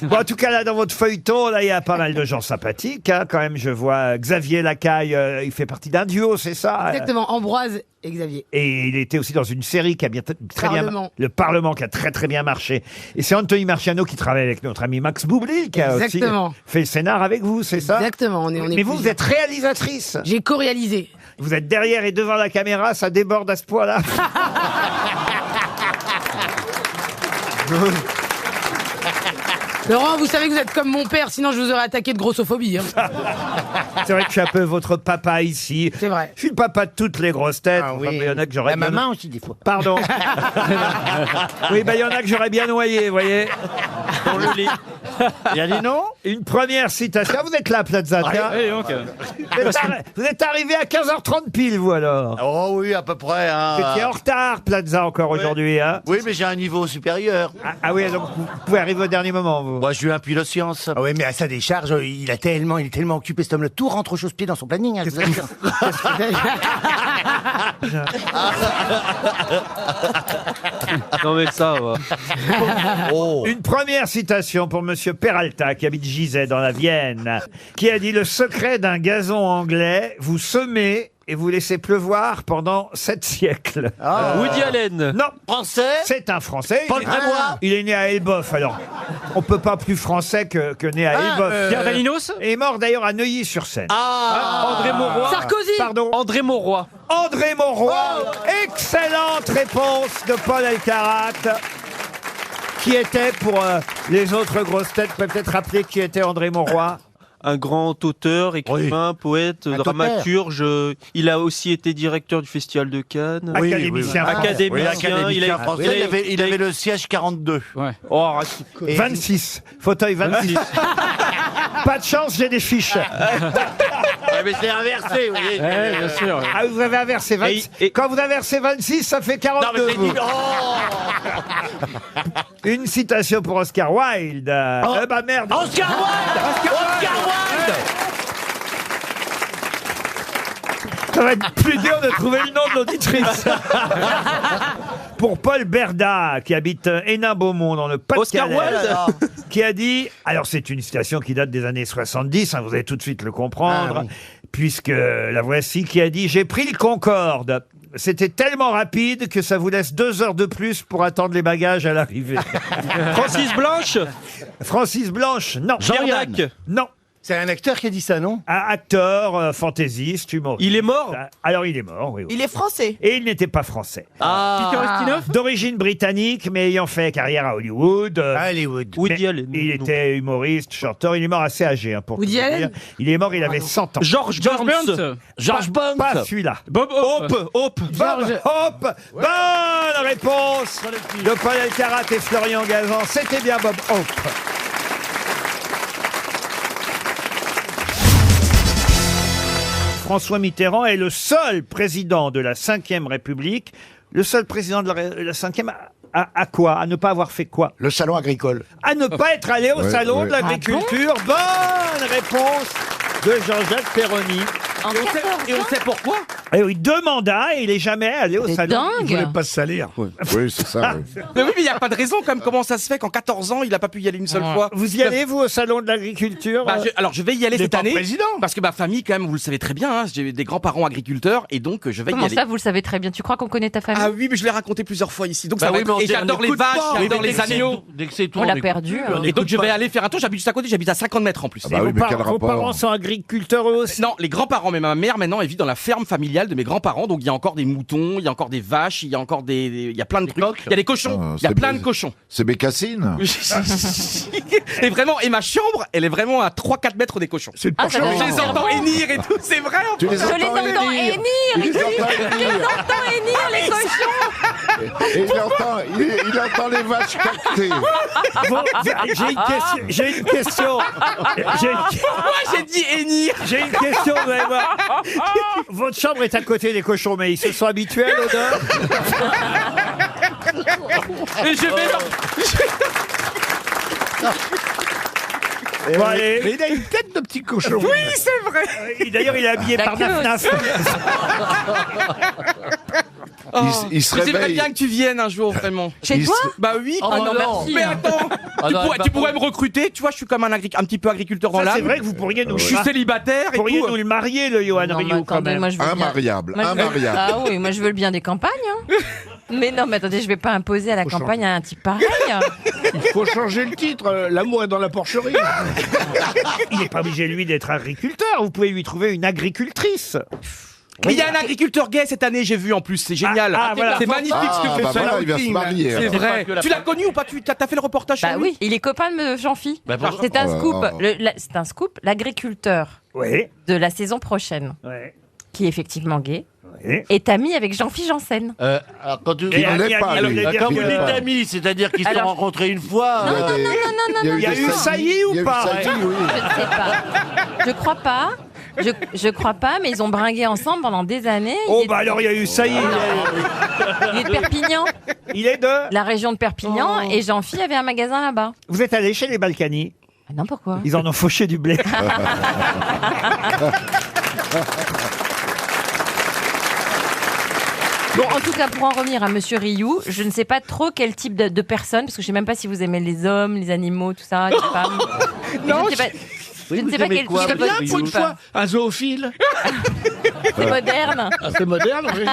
Bon, en tout cas, là, dans votre feuilleton, là, il y a pas mal de gens sympathiques, hein, quand même. Je vois Xavier Lacaille, il fait partie d'un duo, c'est ça? Exactement, Ambroise et Xavier. Et il était aussi dans une série qui a très bien... Parlement. Le Parlement, qui a très très bien marché. Et c'est Anthony Marciano qui travaille avec notre ami Max Boublil, qui a aussi fait le scénar avec vous, c'est ça? Exactement, on est Mais vous êtes réalisatrice. J'ai co-réalisé. Vous êtes derrière et devant la caméra, ça déborde à ce point-là. Laurent, vous savez que vous êtes comme mon père, sinon je vous aurais attaqué de grossophobie. Hein. C'est vrai que je suis un peu votre papa ici. C'est vrai. Je suis le papa de toutes les grosses têtes. Ah, Enfin, oui. il y en a que j'aurais La bien... maman aussi, des fois. Pardon. Oui, il y en a que j'aurais bien noyé, vous voyez. Dans le lit. Il y a des noms. Une première citation. Vous êtes là, Plaza. Tiens. Allez, donc. Vous êtes arrivé à 15h30 pile, vous, alors. Oh oui, à peu près. Hein. Vous étiez en retard, Plaza, encore aujourd'hui. Hein. Oui, mais j'ai un niveau supérieur. Ah oui, donc vous pouvez arriver au dernier moment, vous. Moi, je suis un pilote science. Ah oui, mais à sa décharge, il est tellement occupé, cet homme-là. Tout rentre au chausse-pied dans son planning. Hein, je vous assure. Non mais ça va. Une première citation pour Monsieur Peralta, qui habite Gizeh dans la Vienne, qui a dit: le secret d'un gazon anglais, vous semez et vous laissez pleuvoir pendant 7 siècles. Woody Allen. Non. Français. C'est un Français. Paul Grégoire. Il est né à Elbeuf, alors. On peut pas plus français que né à Elbeuf. Pierre Daninos. Et est mort d'ailleurs à Neuilly-sur-Seine. André Mauroy. Sarkozy. Pardon. André Mauroy. André Mauroy. Excellente réponse de Paul Alcarat. Qui était, pour les autres grosses têtes, peut-être rappeler qui était André Mauroy? Un grand auteur, écrivain, poète, dramaturge. Il a aussi été directeur du Festival de Cannes. Académicien français. Académicien. Il avait le siège 42. Ouais. Oh, arrête. 26. Fauteuil 26. Pas de chance, j'ai des fiches. Mais c'est inversé, vous voyez. Ouais, bien sûr. Ah, vous avez inversé 26. Quand vous avez versé 26, ça fait 42. Non, mais c'est vous. Une citation pour Oscar Wilde. Bah merde. Oscar Wilde. Oscar Wilde. Ça va être plus dur de trouver le nom de l'auditrice. Pour Paul Berda, qui habite Hénin-Beaumont dans le Pas-de-Calais. Oscar Wilde. Qui a dit, alors c'est une citation qui date des années 70, hein, vous allez tout de suite le comprendre, puisque la voici, qui a dit: j'ai pris le Concorde. C'était tellement rapide que ça vous laisse 2 heures de plus pour attendre les bagages à l'arrivée. Francis Blanche. Francis Blanche, non. Jean-Yann. Non. C'est un acteur qui a dit ça, non? Un acteur, fantaisiste, humoriste. Il est mort. Alors il est mort, oui. Il est français. Et il n'était pas français. Peter Ustinov. D'origine britannique, mais ayant fait carrière à Hollywood. Hollywood. Woody Allen. Il était humoriste, chanteur. Il est mort assez âgé, hein, pour Woody tout vous Allen dire. Il est mort, il avait 100 ans. George Burns. George Burns. Pas celui-là. Bob Hope. Hope. Bob Hope. Bonne réponse de Paul Alcarat et Florian Gazan. C'était bien Bob Hope. François Mitterrand est le seul président de la Ve République, Le seul président de la 5e à quoi? À ne pas avoir fait quoi? Le salon agricole. À ne pas être allé au Ouais, salon ouais. de l'agriculture. Bonne réponse de Jean-Jacques Perroni. Et on sait pourquoi? Eh oui, 2 mandats et il est jamais allé au salon. Il voulait pas se salir. Oui, c'est ça. oui. Mais oui, mais il n'y a pas de raison quand même. Comment ça se fait qu'en 14 ans, il n'a pas pu y aller une seule fois? Vous y allez, vous, au salon de l'agriculture? Alors, je vais y aller Il est cette pas année. président. Parce que ma famille, quand même, vous le savez très bien, hein, j'ai des grands-parents agriculteurs et donc je vais y Comment aller. ça, vous le savez très bien? Tu crois qu'on connaît ta famille? Ah oui, mais je l'ai raconté plusieurs fois ici. Donc Bah ça va oui, être- mais on Et dit- j'adore on les écoute vaches, pas. j'adore Oui, mais les agneaux. Dès que c'est tout, On l'a écoute perdu. plus, Et donc je vais aller faire un tour. J'habite juste à côté, j'habite à 50 mètres en plus. Ah bah oui, mais quel Vos rapport parents sont agriculteurs eux aussi? Non, les grands-parents, mais ma mère maintenant elle vit dans la ferme familiale de mes grands-parents, donc il y a encore des moutons, il y a encore des vaches, il y a encore il y a plein de trucs. Il y a des cochons, Ah, il y a c'est plein bien. de cochons. C'est Bécassine. Et vraiment, et ma chambre, elle est vraiment à 3-4 mètres des cochons. C'est le Ah, ça doit Je les faire entends bon. hennir et tout, c'est vrai. Tu les Je les entends hennir. Il les entend Je les hennir. entends hennir, les cochons. Et il entend les vaches cacter. J'ai une question. Moi j'ai dit hennir. J'ai une question, vous allez voir. Votre chambre est à côté des cochons, mais ils se sont habitués à l'odeur? Et je vais Bon, allez. Mais il a une tête de petit cochon. Oui, c'est vrai. D'ailleurs, il est habillé La par queue Naf Naf. Il se J'aimerais réveille. bien que tu viennes un jour, vraiment. Chez Il toi? se- Bah oui. Oh non, merci. Mais attends, Ah non, tu pourrais me recruter. Tu vois, je suis comme un petit peu agriculteur dans Ça, l'âme. c'est vrai que vous pourriez nous Je suis célibataire et pourriez tout. nous le marier, le Johan Non, mais Rioux, quand attendez, même. moi je veux bien. Invariable, Moi, je veux- invariable. Ah oui, moi je veux le bien des campagnes. hein. Mais non, mais attendez, je vais pas imposer à la campagne un type pareil. Il faut changer le titre. L'amour est dans la porcherie. Il n'est pas obligé, lui, d'être agriculteur. Vous pouvez lui trouver une agricultrice. Mais il y a un agriculteur gay cette année, j'ai vu en plus, c'est génial. Ah, voilà. C'est magnifique ce que Ah, fait bah ça. voilà, il va se marier. C'est alors. vrai. Tu l'as connu ou pas? T'as fait le reportage Bah sur lui? oui, il est copain de Jean-Phi. Bah, bonjour. C'est un Oh là scoop. là. C'est un scoop. L'agriculteur Oui. de la saison prochaine, Ouais. qui est effectivement gay, Oui. est ami avec Jean-Phi Janssen. Alors, quand tu... Et Il ne l'est pas, alors, lui. il a dit Quand vous que- dites amis, c'est-à-dire qu'ils se sont Alors- rencontrés une fois. Il y a eu saillie ou pas? Je ne sais pas. Je crois pas. Je crois pas, mais ils ont bringué ensemble pendant des années. Oh, bah alors il y a eu saillie. Il est de Perpignan, Il est de... la région de Perpignan, et Jean-Phi avait un magasin là-bas. Vous êtes allé chez les Balkany? Ah non, pourquoi? Ils en ont fauché du blé. Bon, en tout cas, pour en revenir à Monsieur Rioux, je ne sais pas trop quel type de personne, parce que je sais même pas si vous aimez les hommes, les animaux, tout ça, les femmes. Non, je ne sais pas, je ne sais pas quel type C'est de bien type. pour une fois, un zoophile. C'est moderne. Ah, c'est moderne, oui.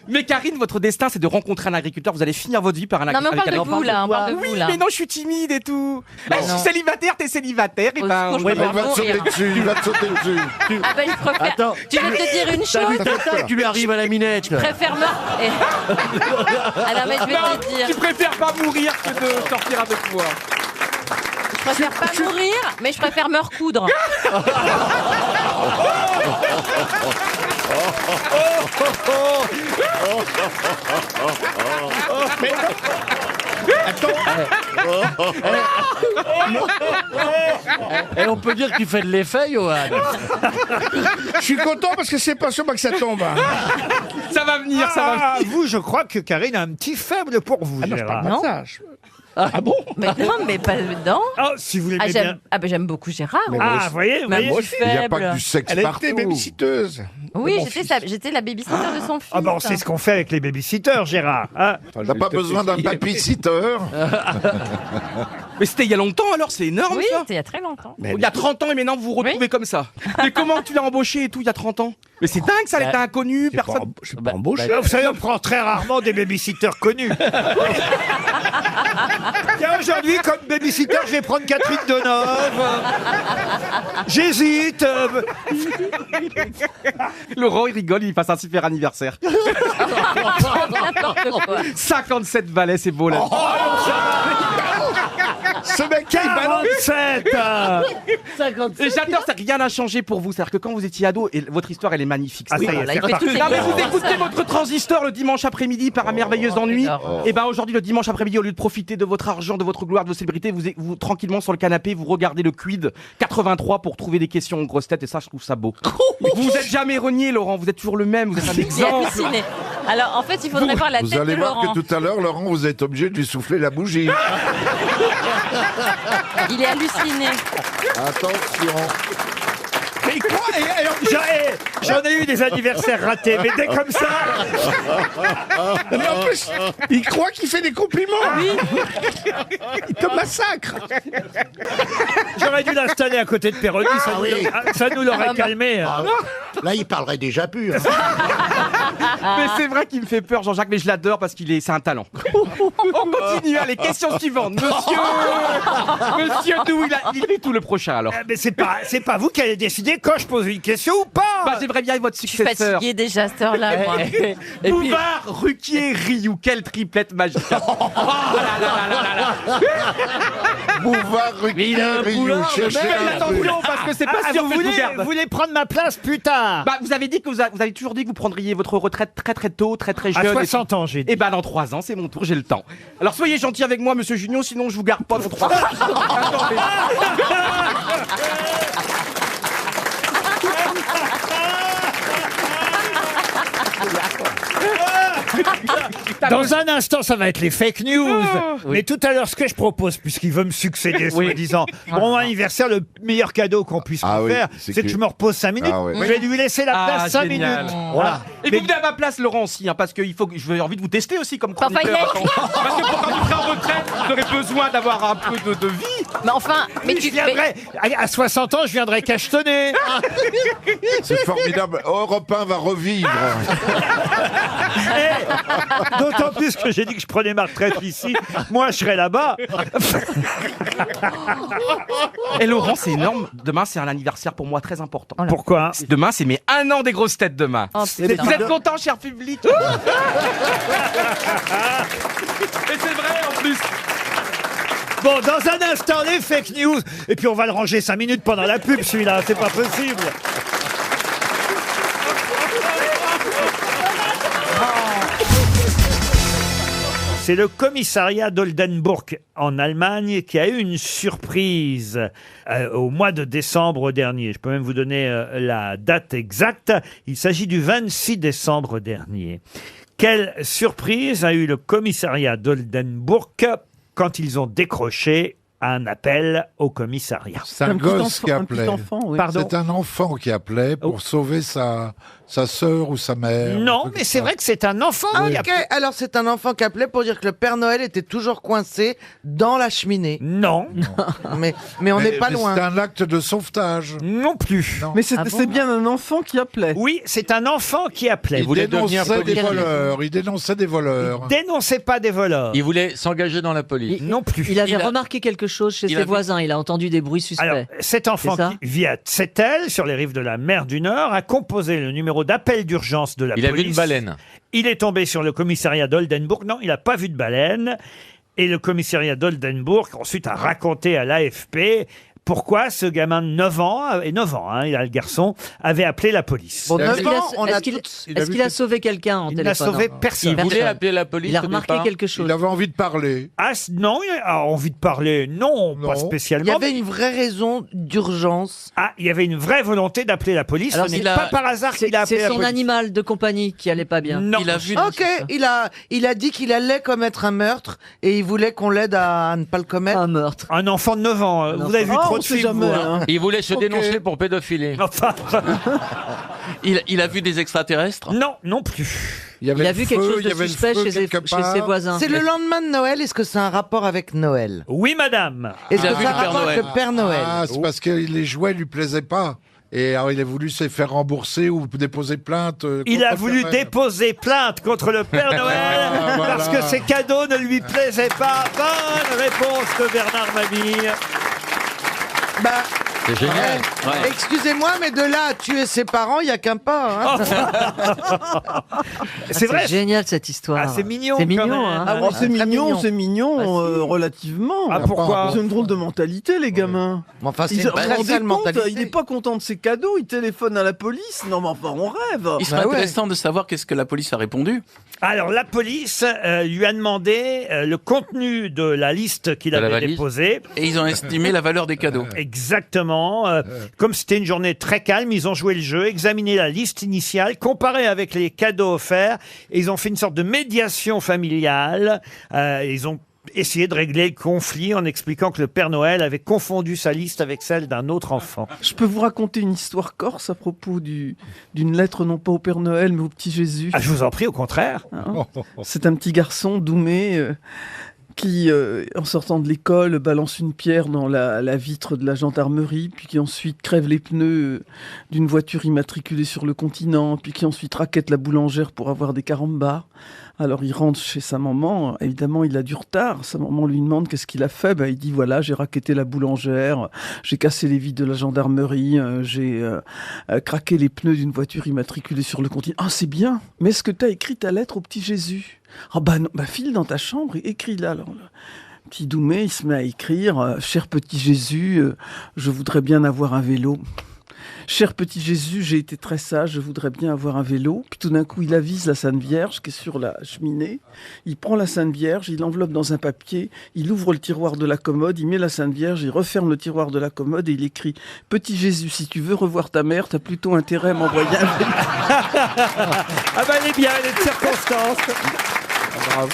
Mais Karine, votre destin, c'est de rencontrer un agriculteur. Vous allez finir votre vie par un Non, mais on agriculteur. parle de vous, là. On parle de Oui, vous, là. mais non, je suis timide et tout. Bah je suis non. célibataire, t'es célibataire. Et Au ben, secours, je ouais, peux bah, pas Il va te sauter mourir. dessus, il va te sauter dessus. Ah ben, je préfère. Attends. Tu veux te dire une T'as chose? vu Tata, tu lui arrives à la minette. Je préfère Alors, mais je vais non, te dire. tu préfères pas mourir que de sortir avec moi. Je préfère pas mourir, mais je préfère me recoudre. Et on peut dire que tu fais de l'effet, Johan. Je suis content parce que c'est pas sûr que ça tombe. hein. Ça va venir, ça va Ah, venir. vous, je crois que Karine a un petit faible pour vous, Gérard. Non. Ah bon? Mais non, mais pas dedans. Oh, si vous l'aimez Ah, bien. j'aime beaucoup Gérard. Ah, vous voyez, Mais moi, vous je suis Il n'y a pas faible. que du sexe Elle a partout. été babysitteuse. Oui, Mon j'étais la babysitter de son fils. Ah ben, c'est ce qu'on fait avec les babysitters, Gérard. hein. T'as pas besoin d'un babysitter. Mais c'était il y a longtemps alors, c'est énorme Oui, ça. c'était il y a très longtemps. Il y a 30 ans et maintenant vous vous retrouvez comme ça. Mais comment tu l'as embauché et tout il y a 30 ans? Mais c'est dingue ça, elle était inconnue, personne. Je suis pas embauché. Vous savez, on prend très rarement des babysitters connus. Tiens, aujourd'hui, comme babysitter, je vais prendre Catherine Deneuve. J'hésite. Laurent il rigole, il passe un super anniversaire. N'importe quoi. 57 balais, c'est beau là. Ce mec qui 47. Et j'adore ça, rien n'a changé pour vous. C'est-à-dire que quand vous étiez ado, et votre histoire elle est magnifique. Ah, ça y est, voilà, c'est il fait reparti. toutes les Non mais vous couleurs. écoutez votre transistor le dimanche après-midi par un merveilleuse ennui. Et ben aujourd'hui le dimanche après-midi, au lieu de profiter de votre argent, de votre gloire, de vos célébrités, vous tranquillement sur le canapé, vous regardez le Quid 83 pour trouver des questions aux grosses têtes et ça je trouve ça beau. Vous vous êtes jamais renié Laurent, vous êtes toujours le même, vous êtes un J'ai exemple. halluciné. Alors, en fait, il faudrait voir la Vous tête allez de voir Laurent. que tout à l'heure, Laurent, vous êtes obligé de lui souffler la bougie. Il est halluciné. Attention. Mais il croit, et alors, j'en ai eu des anniversaires ratés, mais dès comme ça. Mais en plus, il croit qu'il fait des compliments. Il te massacre. J'aurais dû l'installer à côté de Péroni, ça nous l'aurait calmé. Ah, là, il parlerait déjà plus. Mais c'est vrai qu'il me fait peur, Jean-Jacques, mais je l'adore parce c'est un talent. On continue, allez, question suivante. Monsieur Doux, il est tout le prochain alors. Mais c'est pas vous qui allez décider quand je pose une question ou pas. Bah, j'aimerais bien votre Je suis successeur. fatiguée déjà à cette heure-là, moi. Bouvard, Ruquier, Rioux, quelle triplette magique. Oh là là là là là là. Bouvard, Ruquier, Rioux, cherchez un peu. Attention, parce que c'est pas sûr vous que je vous voulez, garde. vous voulez prendre ma place plus tard? Bah, vous avez dit que vous avez toujours dit que vous prendriez votre retraite très très tôt, très très jeune. À 60 ans, j'ai dit. Et bah, dans 3 ans, c'est mon tour, j'ai le temps. Alors, soyez gentil avec moi, monsieur Junio, sinon je vous garde pas dans 3 ans. Attendez. Dans un instant, ça va être les fake news. Mais tout à l'heure, ce que je propose, puisqu'il veut me succéder, soi-disant, pour mon anniversaire, le meilleur cadeau qu'on puisse me faire, c'est que je me repose 5 minutes. Je vais lui laisser la place 5 génial. minutes. Voilà. Et vous venez à ma place, Laurent, aussi, hein, parce que j'ai envie de vous tester aussi comme Enfin, chroniqueur. il est- Parce que quand vous serez en retraite, vous aurez besoin d'avoir un peu de vie. Mais enfin, mais Je viendrai, à 60 ans, je viendrai cachetonner. C'est formidable. Europe 1 va revivre. D'autant plus que j'ai dit que je prenais ma retraite ici. Moi, je serais là-bas. Et Laurent, c'est énorme. Demain, c'est un anniversaire pour moi très important. Pourquoi? Demain, c'est mes 1 an des grosses têtes demain. Oh, Vous êtes contents, cher public? Et c'est vrai, en plus. Bon, dans un instant, les fake news. Et puis, on va le ranger 5 minutes pendant la pub, celui-là. C'est pas possible. C'est le commissariat d'Oldenburg en Allemagne qui a eu une surprise au mois de décembre dernier. Je peux même vous donner la date exacte. Il s'agit du 26 décembre dernier. Quelle surprise a eu le commissariat d'Oldenburg quand ils ont décroché un appel au commissariat? C'est un gosse qui appelait. Pardon? C'est un enfant qui appelait pour sauver sa sœur ou sa mère. Non, mais c'est vrai que c'est un enfant qui Ok, alors c'est un enfant qui appelait pour dire que le Père Noël était toujours coincé dans la cheminée. Non. mais on n'est pas loin. C'est un acte de sauvetage. Non plus. Mais c'est bien un enfant qui appelait. Oui, c'est un enfant qui appelait. Il dénonçait des voleurs. Il dénonçait des voleurs. Dénoncez pas des voleurs. Il voulait s'engager dans la police. Non plus. Il avait remarqué quelque chose chez ses voisins. Il a entendu des bruits suspects. Alors, cet enfant C'est ça qui vit à Tsettel, sur les rives de la mer du Nord, a composé le numéro d'appel d'urgence de la Il a police. vu une baleine. Il est tombé sur le commissariat d'Oldenburg. Non, il n'a pas vu de baleine. Et le commissariat d'Oldenburg, ensuite, a raconté à l'AFP pourquoi ce gamin de 9 ans, et 9 ans, il a le garçon, avait appelé la police. Bon, 9 ans, on a Est-ce qu'il a sauvé quelqu'un en Il téléphone? n'a sauvé personne. Il voulait appeler la police. Il a au remarqué départ. quelque chose. Il avait envie de parler. Ah, non, il a envie de parler. Non, pas spécialement. Il y avait une vraie raison d'urgence. Ah, il y avait une vraie volonté d'appeler la police. Alors, Ce n'est il a- pas par hasard qu'il a appelé C'est la son police. animal de compagnie qui allait pas bien. Non. Il a vu. Ok, il a dit qu'il allait commettre un meurtre et il voulait qu'on l'aide à ne pas le commettre. Un meurtre. Un enfant de 9 ans. Vous avez vu trop de films, vous, hein. Il voulait se dénoncer pour pédophilie. Enfin, Il a vu des extraterrestres. non, non plus. Il a vu quelque chose de suspect chez ses voisins. C'est le lendemain de Noël, est-ce que c'est un rapport avec Noël? Oui, madame. Est-ce Il a que vu c'est un le Père rapport avec Noël. le Père Noël? Ah, c'est parce que les jouets lui plaisaient pas. Et alors, il a voulu se faire rembourser ou déposer plainte. Il contre a le voulu Père Noël. déposer plainte contre le Père Noël Ah, voilà. parce que ses cadeaux ne lui plaisaient pas. Bonne réponse de Bernard Mabille. Bah, C'est génial. Ouais. excusez-moi, mais de là à tuer ses parents, il n'y a qu'un pas. Hein. C'est vrai. Génial cette histoire. Ah, c'est mignon. C'est quand mignon, même. hein. Ah oui, c'est très mignon, mignon. c'est mignon, Bah, relativement. Ah, pourquoi Ils ont une drôle de mentalité, les gamins. Mais enfin, c'est Ils une vous très rendez sale compte, mentalité. il n'est pas content de ses cadeaux, il téléphone à la police. Non, mais enfin, on rêve. Il serait Bah ouais. intéressant de savoir qu'est-ce que la police a répondu. Alors, la police lui a demandé le contenu de la liste qu'il De la avait valise. déposée. Et ils ont estimé la valeur des cadeaux. Exactement. évidemment, comme c'était une journée très calme, ils ont joué le jeu, examiné la liste initiale, comparé avec les cadeaux offerts, et ils ont fait une sorte de médiation familiale. Ils ont essayé de régler le conflit en expliquant que le Père Noël avait confondu sa liste avec celle d'un autre enfant. Je peux vous raconter une histoire corse à propos d'une lettre non pas au Père Noël mais au petit Jésus. Ah, je vous en prie, au contraire. C'est un petit garçon, Doumé, qui, en sortant de l'école, balance une pierre dans la vitre de la gendarmerie, puis qui ensuite crève les pneus d'une voiture immatriculée sur le continent, puis qui ensuite raquette la boulangère pour avoir des carambars. Alors il rentre chez sa maman, évidemment il a du retard, sa maman lui demande qu'est-ce qu'il a fait, il dit voilà j'ai raquetté la boulangère, j'ai cassé les vitres de la gendarmerie, j'ai craqué les pneus d'une voiture immatriculée sur le continent. Ah c'est bien, mais est-ce que tu as écrit ta lettre au petit Jésus? Ah non, file dans ta chambre et écris-la. Alors, le petit Doumé il se met à écrire, cher petit Jésus, je voudrais bien avoir un vélo. Cher petit Jésus, j'ai été très sage, je voudrais bien avoir un vélo. Puis tout d'un coup, il avise la Sainte Vierge qui est sur la cheminée. Il prend la Sainte Vierge, il l'enveloppe dans un papier, il ouvre le tiroir de la commode, il met la Sainte Vierge, il referme le tiroir de la commode et il écrit « Petit Jésus, si tu veux revoir ta mère, t'as plutôt intérêt à m'envoyer un vélo. » Ah elle est bien, elle est de circonstance. Bravo.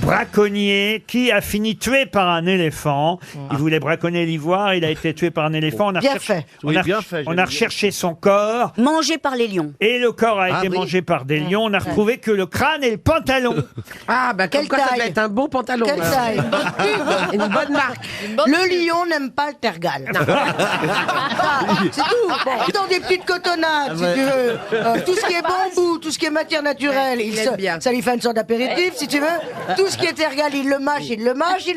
Braconnier qui a fini tué par un éléphant. Il voulait braconner l'ivoire, il a été tué par un éléphant. On a Bien recherché- fait. On Oui, a, bien fait, on j'aime a bien. recherché son corps. Mangé par les lions. Et le corps a été oui. mangé par des lions. On a retrouvé que le crâne et le pantalon. Ah, bah, comme Quelle quoi, ça taille doit être un bon pantalon. Quelle alors. taille Une bonne marque. Le lion n'aime pas le tergal. C'est tout. Bon. Dans des petites cotonnades, si tu veux. Tout ce qui est bambou, tout ce qui est matière naturelle, Il aime bien. ça lui fait une sorte d'apéritif, si tu veux. Tout ce qui est tergal, il le mâche, il le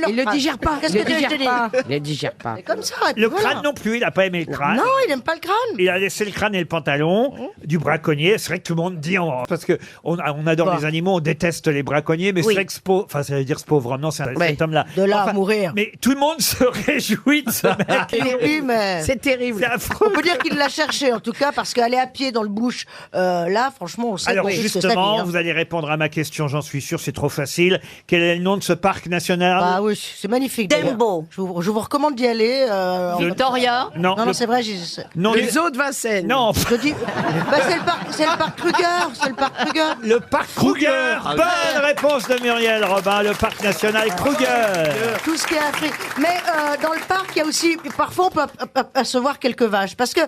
Il le digère pas. Qu'est-ce Il que le tu veux que je te digère dise pas. Il le digère pas. C'est comme ça. et puis Le voilà. crâne non plus, il n'a pas aimé le crâne. Non, il n'aime pas le crâne. Il a laissé le crâne et le pantalon du braconnier. C'est vrai que tout le monde dit, parce que on adore les animaux, on déteste les braconniers, mais Oui. c'est vrai que ça veut dire ce pauvre homme, non, c'est cet homme-là. De là à mourir. Mais tout le monde se réjouit de ce mec. Oui, mais C'est terrible. C'est affreux. on peut dire qu'il l'a cherché en tout cas parce qu'aller à pied dans le bush, là, franchement, on sait Alors que c'est sa vie, justement, hein. vous allez répondre à ma question, j'en suis sûr, c'est trop facile. Quel est le nom de ce parc national? Ah oui, c'est magnifique. d'ailleurs. Dembo. Je vous recommande d'y aller. Victoria. Non, Non, le- c'est vrai. non, Les eaux de Vincennes. non, Je dis, c'est le parc Kruger. C'est le parc Kruger. le parc Kruger. Bonne réponse de Muriel Robin, le parc national Kruger. Tout ce qui est Afrique. Mais dans le parc, il y a aussi, parfois, on peut apercevoir quelques vaches. Parce que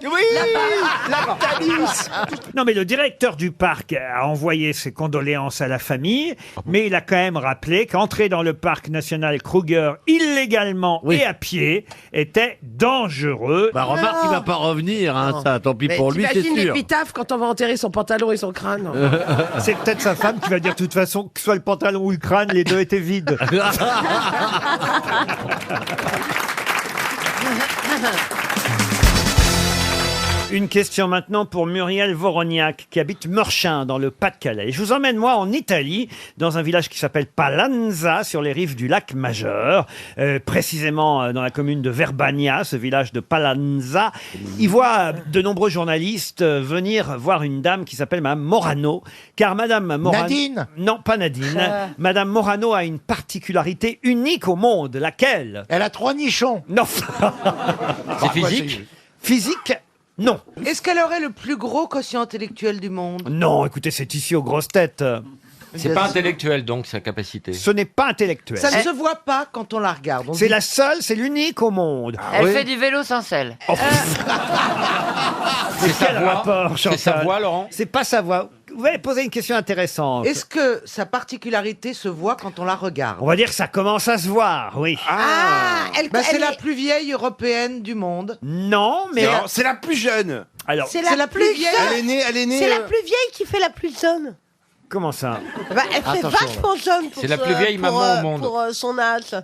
Non, mais le directeur du parc a envoyé ses condoléances à la famille, mais il a quand même rappelé qu'entrer dans le parc national Kruger illégalement et à pied était dangereux. Bah remarque, il va pas revenir, hein, ça, tant pis Mais pour lui, c'est t'imagines sûr. l'épitaphe quand on va enterrer son pantalon et son crâne. C'est peut-être sa femme qui va dire de toute façon que ce soit le pantalon ou le crâne, les deux étaient vides. Une question maintenant pour Muriel Voroniak, qui habite Meurchin, dans le Pas-de-Calais. Je vous emmène, moi, en Italie, dans un village qui s'appelle Palanza, sur les rives du lac Majeur, précisément dans la commune de Verbania, ce village de Palanza. Il voit de nombreux journalistes venir voir une dame qui s'appelle Madame Morano, car Madame Morano... Nadine Non, pas Nadine. Madame Morano a une particularité unique au monde. Laquelle? Elle a 3 nichons. Non. C'est physique? Physique? Non. Est-ce qu'elle aurait le plus gros quotient intellectuel du monde? Non, écoutez, c'est ici aux grosses têtes. C'est pas intellectuel, donc, sa capacité. Ce n'est pas intellectuel. Ça ne se voit pas quand on la regarde. On C'est dit- la seule, c'est l'unique au monde. Elle fait du vélo sans selle. C'est quel rapport, C'est sa Chantal? voix, Laurent? C'est pas sa voix. Vous avez posé une question intéressante. Est-ce que sa particularité se voit quand on la regarde? On va dire que ça commence à se voir, oui. C'est la plus vieille européenne du monde. Non, mais... Non, c'est la plus jeune. Alors, C'est la plus vieille. Elle est née. C'est la plus vieille qui fait la plus jeune. comment ça? Elle fait vachement jeune pour, C'est la plus vieille maman au monde. pour son âge.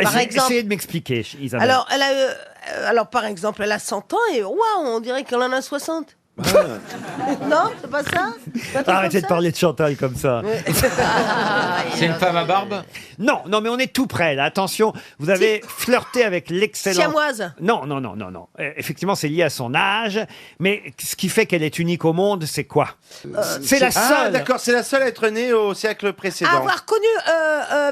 Par exemple, Essayez de m'expliquer, Isabelle. alors, alors, par exemple, elle a 100 ans et waouh, on dirait qu'elle en a 60. Non, c'est pas ça? C'est pas un truc Arrêtez comme de ça parler de Chantal comme ça. C'est une femme à barbe? Non, non, mais on est tout près, là. Attention, vous avez flirté avec l'excellent... Siamoise. Non. Effectivement, c'est lié à son âge, mais ce qui fait qu'elle est unique au monde, c'est quoi? C'est la seule. Ah, d'accord, c'est la seule à être née au siècle précédent. Avoir connu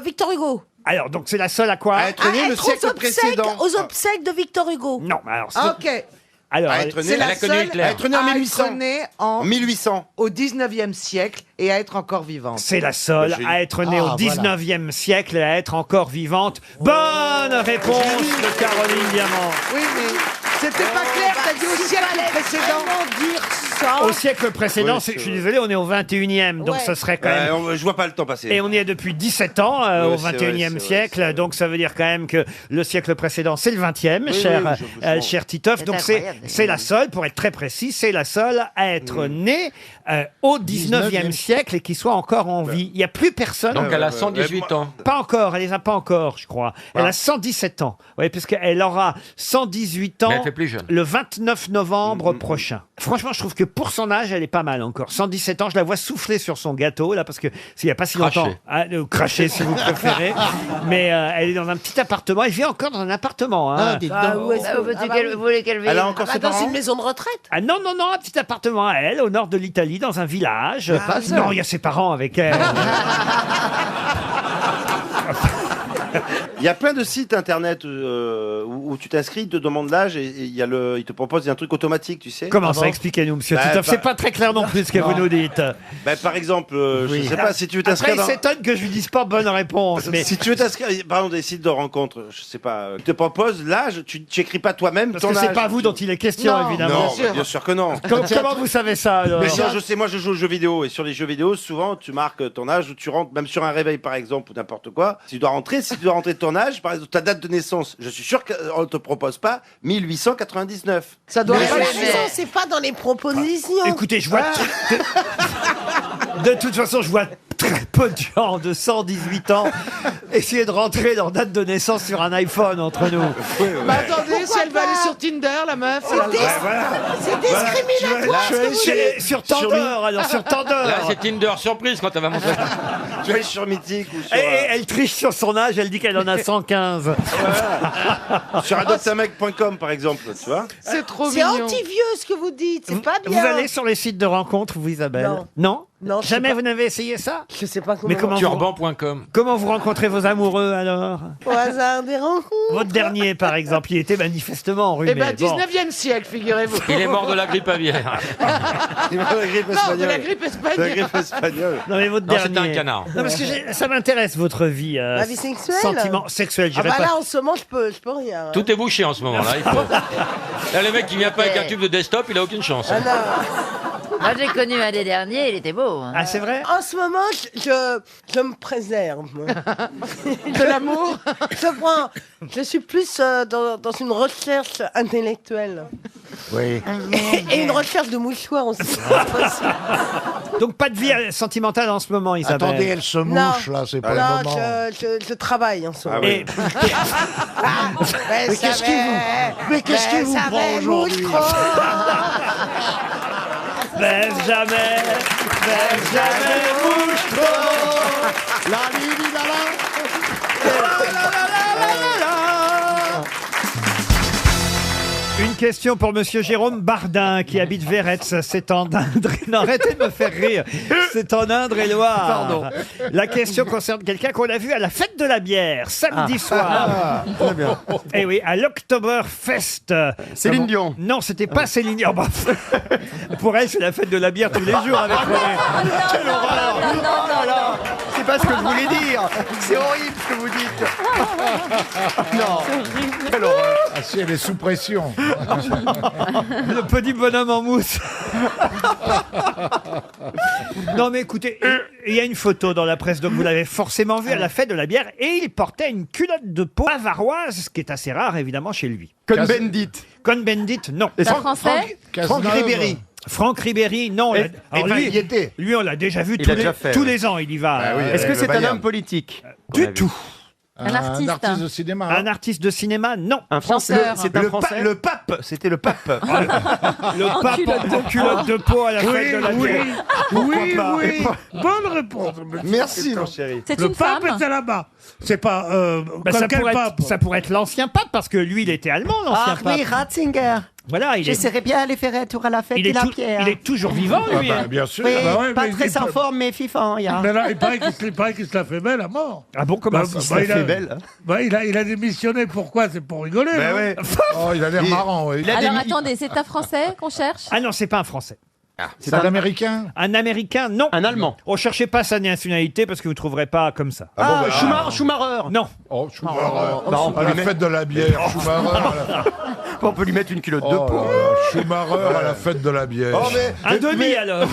Victor Hugo. Alors, donc c'est la seule à quoi? À être né le siècle précédent. Aux obsèques de Victor Hugo. Non, alors... Ah, ok. Alors, À être né, C'est la seule À être né en à 1800. être née En 1800. au 19e siècle et à être encore vivante. c'est la seule à être née au 19e siècle et à être encore vivante. Bonne réponse de Caroline Diamant. Oui, mais c'était pas clair, t'as dit au siècle précédent. Dire ça. Au siècle précédent, Oui, je suis désolé, on est au 21e, donc Ouais. ce serait quand même... Je vois pas le temps passer. Et on y est depuis 17 ans au c'est 21e vrai, siècle, c'est vrai. donc ça veut dire quand même que le siècle précédent, c'est le 20e, Oui, cher, oui, je- cher Titoff. C'est Donc incroyable. c'est la seule, pour être très précis, c'est la seule à être née au 19e siècle et qui soit encore en vie. Il n'y a plus personne. Donc elle a 118 ans. Pas encore, elle les a pas encore, je crois. Elle a 117 ans. Oui, puisqu'elle aura 118 ans Mais elle fait plus jeune. le 29 novembre prochain. Franchement, je trouve que pour son âge, elle est pas mal encore. 117 ans, je la vois souffler sur son gâteau, là, parce que s'il n'y a pas si Cracher. longtemps... Ah, cracher, si vous préférez. Mais elle est dans un petit appartement. Elle vit encore dans un appartement. Hein. Où est-ce que- Vous voulez qu'elle Elle a encore ses dans parents. une maison de retraite. Ah non, non, non, un petit appartement à elle, au nord de l'Italie, dans un village. Non, il y a ses parents avec elle. Il y a plein de sites internet où tu t'inscris, ils te demandent l'âge et ils te proposent un truc automatique, tu sais. Comment ça? Expliquez-nous, monsieur Bah, Titoff. bah- C'est pas très clair non plus ce que vous nous dites. Bah, par exemple, je sais pas si tu veux Après, t'inscrire il s'étonne que je lui dise pas bonne réponse. Mais... Si tu veux t'inscrire, par exemple, des sites de rencontres, je sais pas, ils te proposent l'âge, tu écris pas toi-même Parce ton que âge. c'est pas vous dont il est question, Non, évidemment. Non, bien sûr que non. Comment vous savez ça, alors? Mais je sais, moi je joue aux jeux vidéo et sur les jeux vidéo, souvent tu marques ton âge ou tu rentres, même sur un réveil par exemple ou n'importe quoi. Si tu dois rentrer ton âge, par exemple ta date de naissance, je suis sûr qu'on te propose pas 1899. Ça doit Mais pas la être raison, c'est pas dans les propositions. Écoutez, je vois... De toute façon, je vois très peu de gens de 118 ans essayer de rentrer leur date de naissance sur un iPhone entre nous. Bah attendez, si elle va aller sur Tinder, la meuf. elle a le droit. C'est discriminatoire. Je vais aller sur Tinder, alors sur Tinder. Là, c'est Tinder surprise quand elle va montrer. Tu vas aller sur Mythique ou sur, Et elle triche sur son âge, elle dit qu'elle en a 115. sur adoptamec.com par exemple, tu vois. C'est trop C'est mignon. anti-vieux ce que vous dites, c'est pas bien. Vous allez sur les sites de rencontres, vous, Isabelle? Non. Non, Non, je sais jamais pas. vous n'avez essayé ça? Je sais pas comment. Mais comment vous, Turban.com. comment vous rencontrez vos amoureux, alors? Au hasard des rencontres. Votre dernier, par exemple, il était manifestement enrhumé. Eh ben, Bon. 19e siècle, figurez-vous. Il est mort de la grippe aviaire. Il va la grippe Non, de espagnole. la grippe La espagnole. grippe espagnole. Non, mais votre Non, c'était dernier. un canard. Non, parce que ça m'intéresse, votre vie. La vie sexuelle. Sentiment sexuel, Ah j'irai bah pas. là, en ce moment, je peux rien. hein. Tout est bouché en ce moment là. Là, le mec qui vient pas avec un tube de desktop, il a aucune chance. Ah non. Moi, j'ai connu un des derniers, il était beau. hein. Ah, c'est vrai? En ce moment, je me préserve. moi. De l'amour. Je suis plus dans une recherche intellectuelle. Oui. Et une recherche de mouchoirs aussi. Donc, pas de vie sentimentale en ce moment, Isabelle. Attendez, elle se mouche, là, c'est pas le Non, moment. je travaille en ce moment. Et- Mais qu'est-ce qui vous prend aujourd'hui? Baisse jamais, bouge trop. La Lili, la Une question pour monsieur Jérôme Bardin qui habite Véretz, c'est en Indre. Non, arrêtez de me faire rire. C'est en Indre-et-Loire. Pardon. La question concerne quelqu'un qu'on a vu à la fête de la bière samedi soir. Très bien. Eh oui, à l'Oktoberfest. Céline Dion. Non, c'était pas Céline Dion. Bah, pour elle, c'est la fête de la bière tous les jours avec René. Quelle horreur! Non. C'est pas ce que je voulais dire. C'est horrible ce que vous dites. Non. Quelle horreur. Ah si, elle est sous pression. Le petit bonhomme en mousse. Non mais écoutez, il y a une photo dans la presse, donc vous l'avez forcément vu à la fête de la bière, et il portait une culotte de peau bavaroise, ce qui est assez rare évidemment chez lui. Cohn-Bendit. Cohn-Bendit, non. C'est français? Franck Ribéry. Franck Ribéry, non. Alors enfin, lui, il y était. lui, on l'a déjà vu Il tous, l'a les, déjà fait, tous oui. les ans, il y va. Ah oui, Est-ce que le c'est un Bayern. homme politique? Du tout. Un artiste. de cinéma. Un artiste de cinéma, non. Un Français? C'est un Le, Français? le pape pape, c'était le pape. Le pape en culotte de peau à la fête de la bière. Oui, pas oui. Bonne réponse. Merci, mon chéri. C'est Le une pape femme. était là-bas. C'est pas Bah, ça, quel pourrait pape. ça pourrait être l'ancien pape, parce que lui, il était allemand, l'ancien Ah pape. oui, Ratzinger. Voilà, il est, bien aller faire un tour à la fête il est, il est toujours vivant, lui. hein. Bien sûr. Oui, Bah ouais, pas mais très il peut- en forme, mais fifant. Mais là, il paraît qu'il se la fait belle à mort. Ah bon, comment ça Ça fait belle. Il a démissionné. Pourquoi? C'est pour rigoler. Ben non ouais. Oh, il a l'air marrant, oui. Alors attendez, c'est un Français qu'on cherche? Ah non, c'est pas un Français. C'est un Américain. Un Américain, non. Un Allemand. On cherchez pas sa nationalité parce que vous trouverez pas comme ça. Schumacher. Non. Oh, Schumacher. À la fête de la bière, Schumacher. On peut lui mettre une culotte de Oh peau. là là, Schumacher à la fête de la bière. Oh, Un demi alors.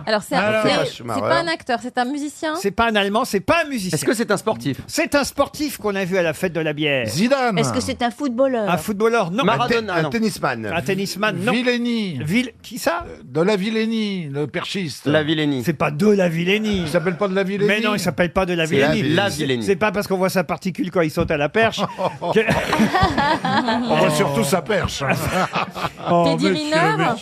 Alors c'est Alors, c'est pas un acteur, c'est un musicien. C'est pas un Allemand, c'est pas un musicien. Est-ce que c'est un sportif? C'est un sportif qu'on a vu à la fête de la bière. Zidane. Est-ce que c'est un footballeur? Un footballeur, non. Maradona, Un non. tennisman. Un tennisman, non. Villény. Qui ça? De la Villény, le perchiste. La Villény. C'est pas de la Villény. Il s'appelle pas de la Villény. Mais non, il s'appelle pas de la C'est la Villény. Villény. La Villény. C'est pas parce qu'on voit sa particule quand il saute à la perche. que- On voit surtout sa perche. Teddy Riner.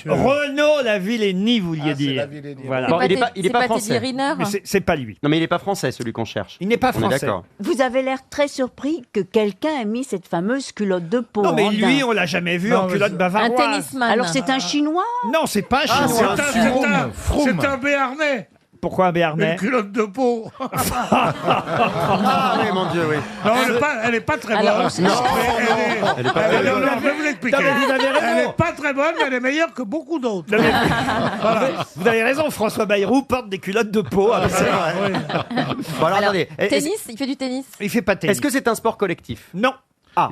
Renaud la Villény, vous vouliez Ah, c'est dire. la Villény. Voilà. Bon, il est pas Teddy français. Riner. Mais c'est pas lui. Non, mais il est pas français, celui qu'on cherche. Il n'est pas On est français. d'accord. Vous avez l'air très surpris que quelqu'un ait mis cette fameuse culotte de peau. Non, mais en lui, daim. on l'a jamais vu Non, en mais culotte c'est- Un bavaroise. tennisman. Alors c'est un Chinois? Non, c'est pas un Ah, chinois. Froome. C'est un Béarnais. Pourquoi un Une béarnais? culotte de peau. Ah oui, mon Dieu, oui. Non, elle est pas très bonne. Alors, Mais elle est pas très bonne. Je vais vous l'expliquer. Non, mais vous avez raison. Elle est pas très bonne, mais elle est meilleure que beaucoup d'autres. Non, mais- Vous avez raison, François Bayrou porte des culottes de peau. Ah, c'est vrai. Bon, alors, Alors, attendez. tennis, il fait du tennis. Il fait pas de tennis. Est-ce que c'est un sport collectif? Non.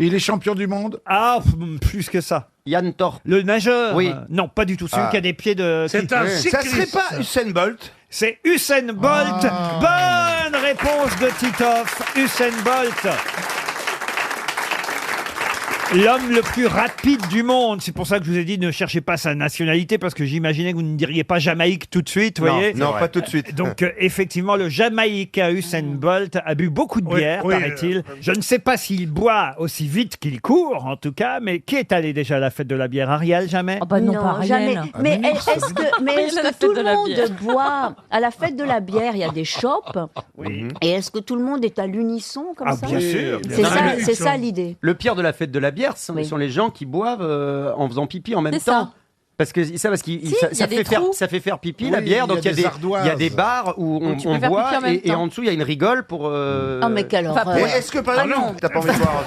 Il est champion du monde. Ah, plus que ça. Yann Thor. Le nageur. Oui. Non, pas du tout. Celui Ah. qui a des pieds de. C'est un Ça serait cycliste. pas Usain Bolt? C'est Usain Bolt. Bonne réponse de Titoff. Usain Bolt. L'homme le plus rapide du monde. C'est pour ça que je vous ai dit ne cherchez pas sa nationalité parce que j'imaginais que vous ne diriez pas Jamaïque tout de suite, vous voyez. Non, pas tout de suite. Donc effectivement, le Jamaïcain Usain Bolt a bu beaucoup de Oui, bière, oui, paraît-il. Je ne sais pas s'il boit aussi vite qu'il court, en tout cas, mais qui est allé déjà à la fête de la bière? Ariel, jamais? Oh bah non, pas jamais. Ariel. Mais est-ce Ariel à la que tout fête de le la monde bière. boit à la fête de la bière? Il y a des shops. Oui. Et est-ce que tout le monde est à l'unisson comme Ah, ça? bien sûr. C'est Non, ça, mais- c'est ça l'idée. Le pire de la fête de la bière, ce Oui. sont les gens qui boivent en faisant pipi en même C'est temps. ça. Parce que Si, il y ça a des fait faire, trous. ça fait faire pipi Oui, la bière, il y a donc il y a des des, ardoises. il y a des bars où on, tu peux on faire boit pipi en même et temps. en dessous il y a une rigole pour. Oh mais quelle Enfin, horreur. Et est-ce que par exemple, t'as pas envie de boire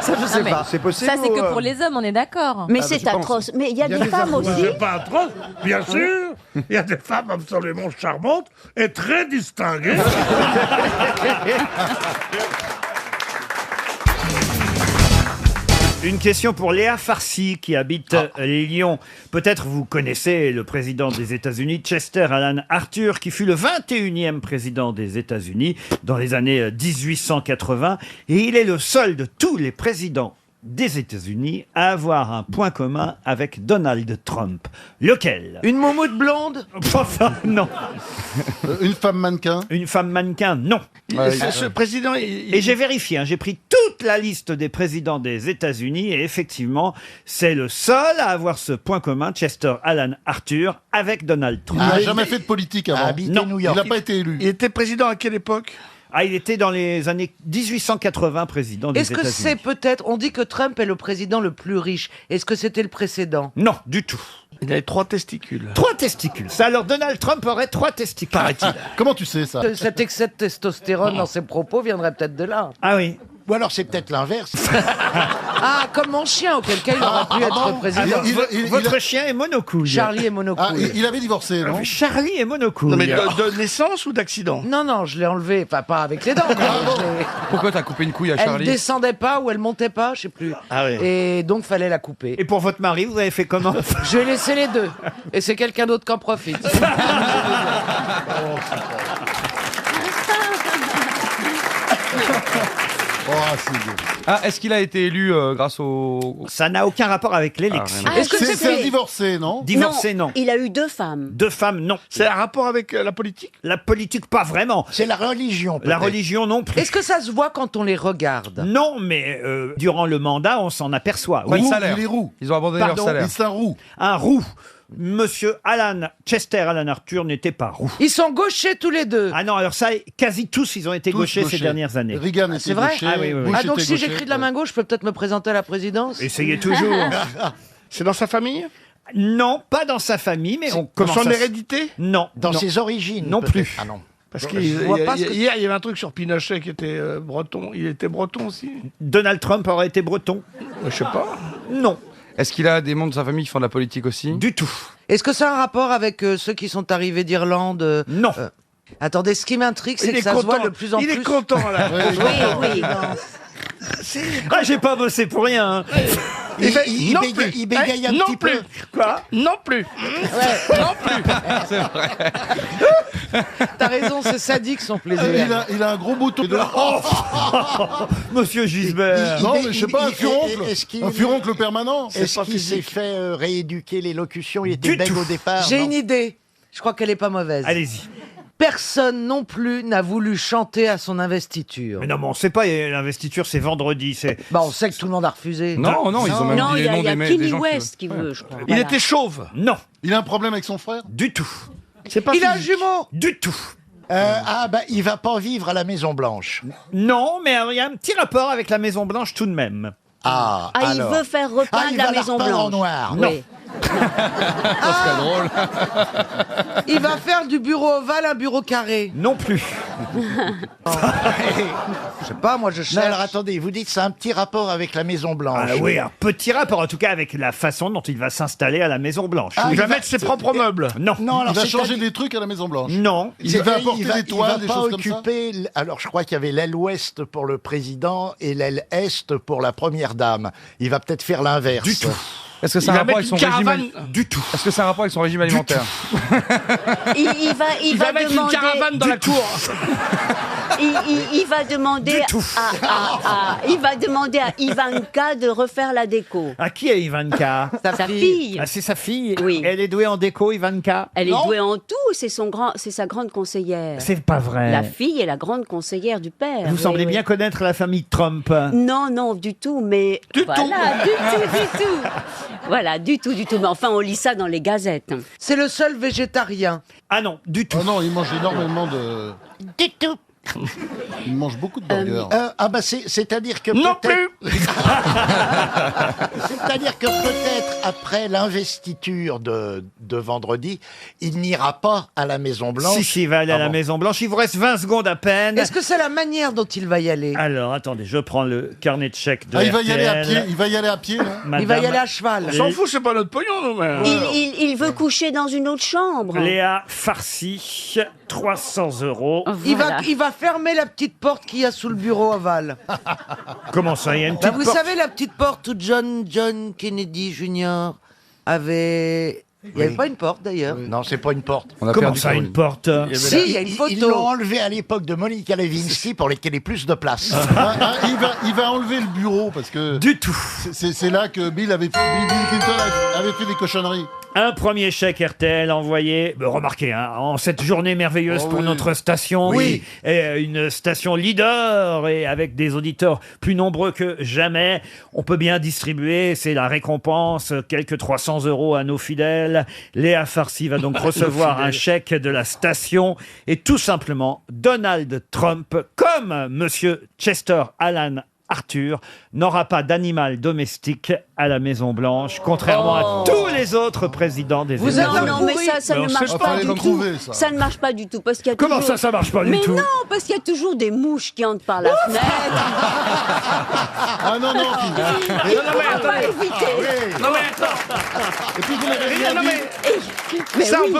Ça je sais mais pas. C'est possible Ça, c'est ou, que pour les hommes, on est d'accord. Mais Ah, bah, c'est je pense. atroce. Mais il y a des des femmes ardoises. aussi. C'est pas atroce, bien sûr. Il y a des femmes absolument charmantes et très distinguées. Une question pour Léa Farsi qui habite Lyon. Peut-être vous connaissez le président des États-Unis, Chester Alan Arthur, qui fut le 21e président des États-Unis dans les années 1880. Et il est le seul de tous les présidents des États-Unis à avoir un point commun avec Donald Trump. Lequel? Une moumoute blonde? Enfin, non. Une femme mannequin. Une femme mannequin, non. Ce président, Et j'ai vérifié, hein, j'ai pris toute la liste des présidents des États-Unis et effectivement, c'est le seul à avoir ce point commun, Chester Alan Arthur, avec Donald Trump. Il n'a jamais fait de politique avant. Non. New York. Il n'a pas été élu. il était président à quelle époque? Ah, il était dans les années 1880 président des Est-ce États-Unis. que c'est peut-être... On dit que Trump est le président le plus riche. Est-ce que c'était le précédent? Non, du tout. Il avait 3 testicules. 3 testicules. Ça, alors Donald Trump aurait 3 testicules. Paraît-il. Comment tu sais ça? Cet excès de testostérone dans ses propos viendrait peut-être de là. Ah oui. Ou alors c'est peut-être l'inverse. Ah, comme mon chien, auquel cas il aurait pu être président. Votre chien est monocouille. Charlie est monocouille. il avait divorcé, non? Charlie est monocouille. Non, mais de naissance ou d'accident? Non, non, je l'ai enlevé. Enfin, pas avec les dents. mais je l'ai- Pourquoi t'as coupé une couille à Elle Charlie? descendait pas ou elle montait pas, je sais plus. Ah oui. Et donc, fallait la couper. Et pour votre mari, vous avez fait comment? Je vais laisser les deux. Et c'est quelqu'un d'autre qui en profite. Oh, c'est bien. Ah, est-ce qu'il a été élu grâce au... Ça n'a aucun rapport avec l'élection. Est-ce que c'est un divorcé, non? Divorcé, non. Il a eu 2 femmes. 2 femmes, non. C'est un rapport avec la politique? La politique, pas vraiment. C'est la religion, La peut-être. religion, non plus. Est-ce que ça se voit quand on les regarde? Non, mais durant le mandat, on s'en aperçoit. Pas de Oui. salaire. Il est roux. Ils ont abandonné leur Pardon, salaire. C'est un roux. Un roux. Monsieur Chester Alan Arthur n'était pas roux. Ils sont gauchers tous les deux. Ah non, alors ça, quasi tous, ils ont été Tous gauchers ces gauchers. dernières années. Reagan était C'est vrai? gaucher, Ah oui, oui, oui. Bush Ah donc était si gaucher, j'écris de la ouais. main gauche, je peux peut-être me présenter à la présidence? Essayez toujours. C'est dans sa famille? Non, pas dans sa famille, mais on Dans commence son à... hérédité? Non. Dans non. ses origines. Non peut-être. plus. Ah non. Parce Je vois pas ce que hier, il y avait un truc sur Pinochet qui était breton. Il était breton aussi? Donald Trump aurait été breton? Je sais pas. Non. Est-ce qu'il a des membres de sa famille qui font de la politique aussi? Du tout. Est-ce que ça a un rapport avec ceux qui sont arrivés d'Irlande? Non. Attendez, ce qui m'intrigue, c'est Il que est ça se voit content. de plus en Il plus. est content, là. Oui. Ah, j'ai pas bossé pour rien. hein. Non bégaye- plus. il bégaye un non petit plus. peu. Quoi? Non plus. Non plus. C'est vrai. T'as raison, c'est sadique son plaisir. Il a un gros bouton. Monsieur Gisbert. Non, mais je sais pas, un furoncle. Est-ce qu'il- Un furoncle permanent. Est-ce qu'il s'est fait rééduquer l'élocution? Il était Du bègue tout. au départ. J'ai non une idée. Je crois qu'elle est pas mauvaise. Allez-y. Personne non plus n'a voulu chanter à son investiture. Mais non, mais on sait pas, l'investiture, c'est vendredi. C'est... Bah, on sait que tout le monde a refusé. Non, non, ils ont même Non, dit il les y a, noms il y a des Kenny gens West qui veut, je crois. Il Voilà. était chauve. Non, Il a un problème avec son frère? du tout. C'est pas Il a un physique. jumeau. Du tout. Il va pas vivre à la Maison Blanche. Non, mais il y a un petit rapport avec la Maison Blanche tout de même. Ah, Ah, il alors. veut faire repeindre il la va la Maison repeindre en Blanche. noir. Non. Oui. Ça serait drôle. Il va faire du bureau ovale un bureau carré. Non plus. Je sais pas, moi je Non, cherche. alors attendez, vous dites que c'est un petit rapport avec la Maison Blanche. Ah oui, un petit rapport en tout cas avec la façon dont il va s'installer à la Maison Blanche. Ah, Il va mettre ses propres meubles. Non. Non, alors Il va c'est changer des trucs à la Maison Blanche. Non. Il va apporter des toiles, des il va pas choses comme ça. occuper. Alors, je crois qu'il y avait l'aile ouest pour le président et l'aile est pour la première dame. Il va peut-être faire l'inverse. Du tout. Est-ce que Il ça a un va rapport mettre avec son une régime caravane. Du tout. Est-ce que ça a un rapport avec son régime alimentaire? Il va mettre une demander. caravane dans la cour. Il va demander il va demander à Ivanka de refaire la déco. À qui est Ivanka? Sa fille. Ah, c'est sa fille. Oui. Elle est douée en déco, Ivanka. Elle Non. est douée en tout, c'est sa grande conseillère. C'est pas vrai. La fille est la grande conseillère du père. Vous oui, semblez oui. bien connaître la famille Trump. Non, non, du tout, mais... Du tout. Voilà, du tout. Mais enfin, on lit ça dans les gazettes. C'est le seul végétarien. Ah non, du tout. Oh non, il mange énormément de... Du tout. Il mange beaucoup de burgers. C'est-à-dire que Non peut-être... plus. C'est-à-dire que peut-être après l'investiture de vendredi, il n'ira pas à la Maison Blanche. Si, il va aller à la Maison Blanche. Il vous reste 20 secondes à peine. Est-ce que c'est la manière dont il va y aller? Alors, attendez, je prends le carnet de chèques de Ah, il va y aller à RTL. pied. Il va y aller à pied, là. Il va y aller à cheval. On s'en fout, c'est pas notre pognon, nous. Mais... Il veut coucher dans une autre chambre. Léa Farcy, 300 €. Voilà. Il va fermer la petite porte qu'il y a sous le bureau ovale. Comment ça, il y a une Bah, petite vous porte. savez la petite porte où John Kennedy Jr. avait... Il n'y avait pas une porte d'ailleurs. Non, c'est pas une porte. On a Comment perdu ça, Caroline. une porte? Si, il y a une Ils l'ont photo. enlevé à l'époque de Monica Lewinsky pour lesquels il y ait plus de place. Il va enlever le bureau parce que Du tout. c'est là que Bill Clinton avait fait des cochonneries. Un premier chèque RTL envoyé, remarquez, hein, en cette journée merveilleuse Oh pour oui. notre station, Oui. et une station leader et avec des auditeurs plus nombreux que jamais, on peut bien distribuer, c'est la récompense, quelques 300 € à nos fidèles. Léa Farcy va donc recevoir un chèque de la station et tout simplement Donald Trump, comme Monsieur Chester Alan Arthur, n'aura pas d'animal domestique à la Maison Blanche, contrairement à tous les autres présidents des Vous États-Unis. êtes Non, mais ça ne marche pas du tout. Ça ne marche pas du tout parce qu'il y a Comment toujours... ça marche pas du mais tout? non, parce qu'il y a toujours des mouches qui entrent par la fenêtre. Ah non, non. Il faut pas éviter. Non mais attends. Et puis vous n'avez rien Non, dit. mais ça, oui.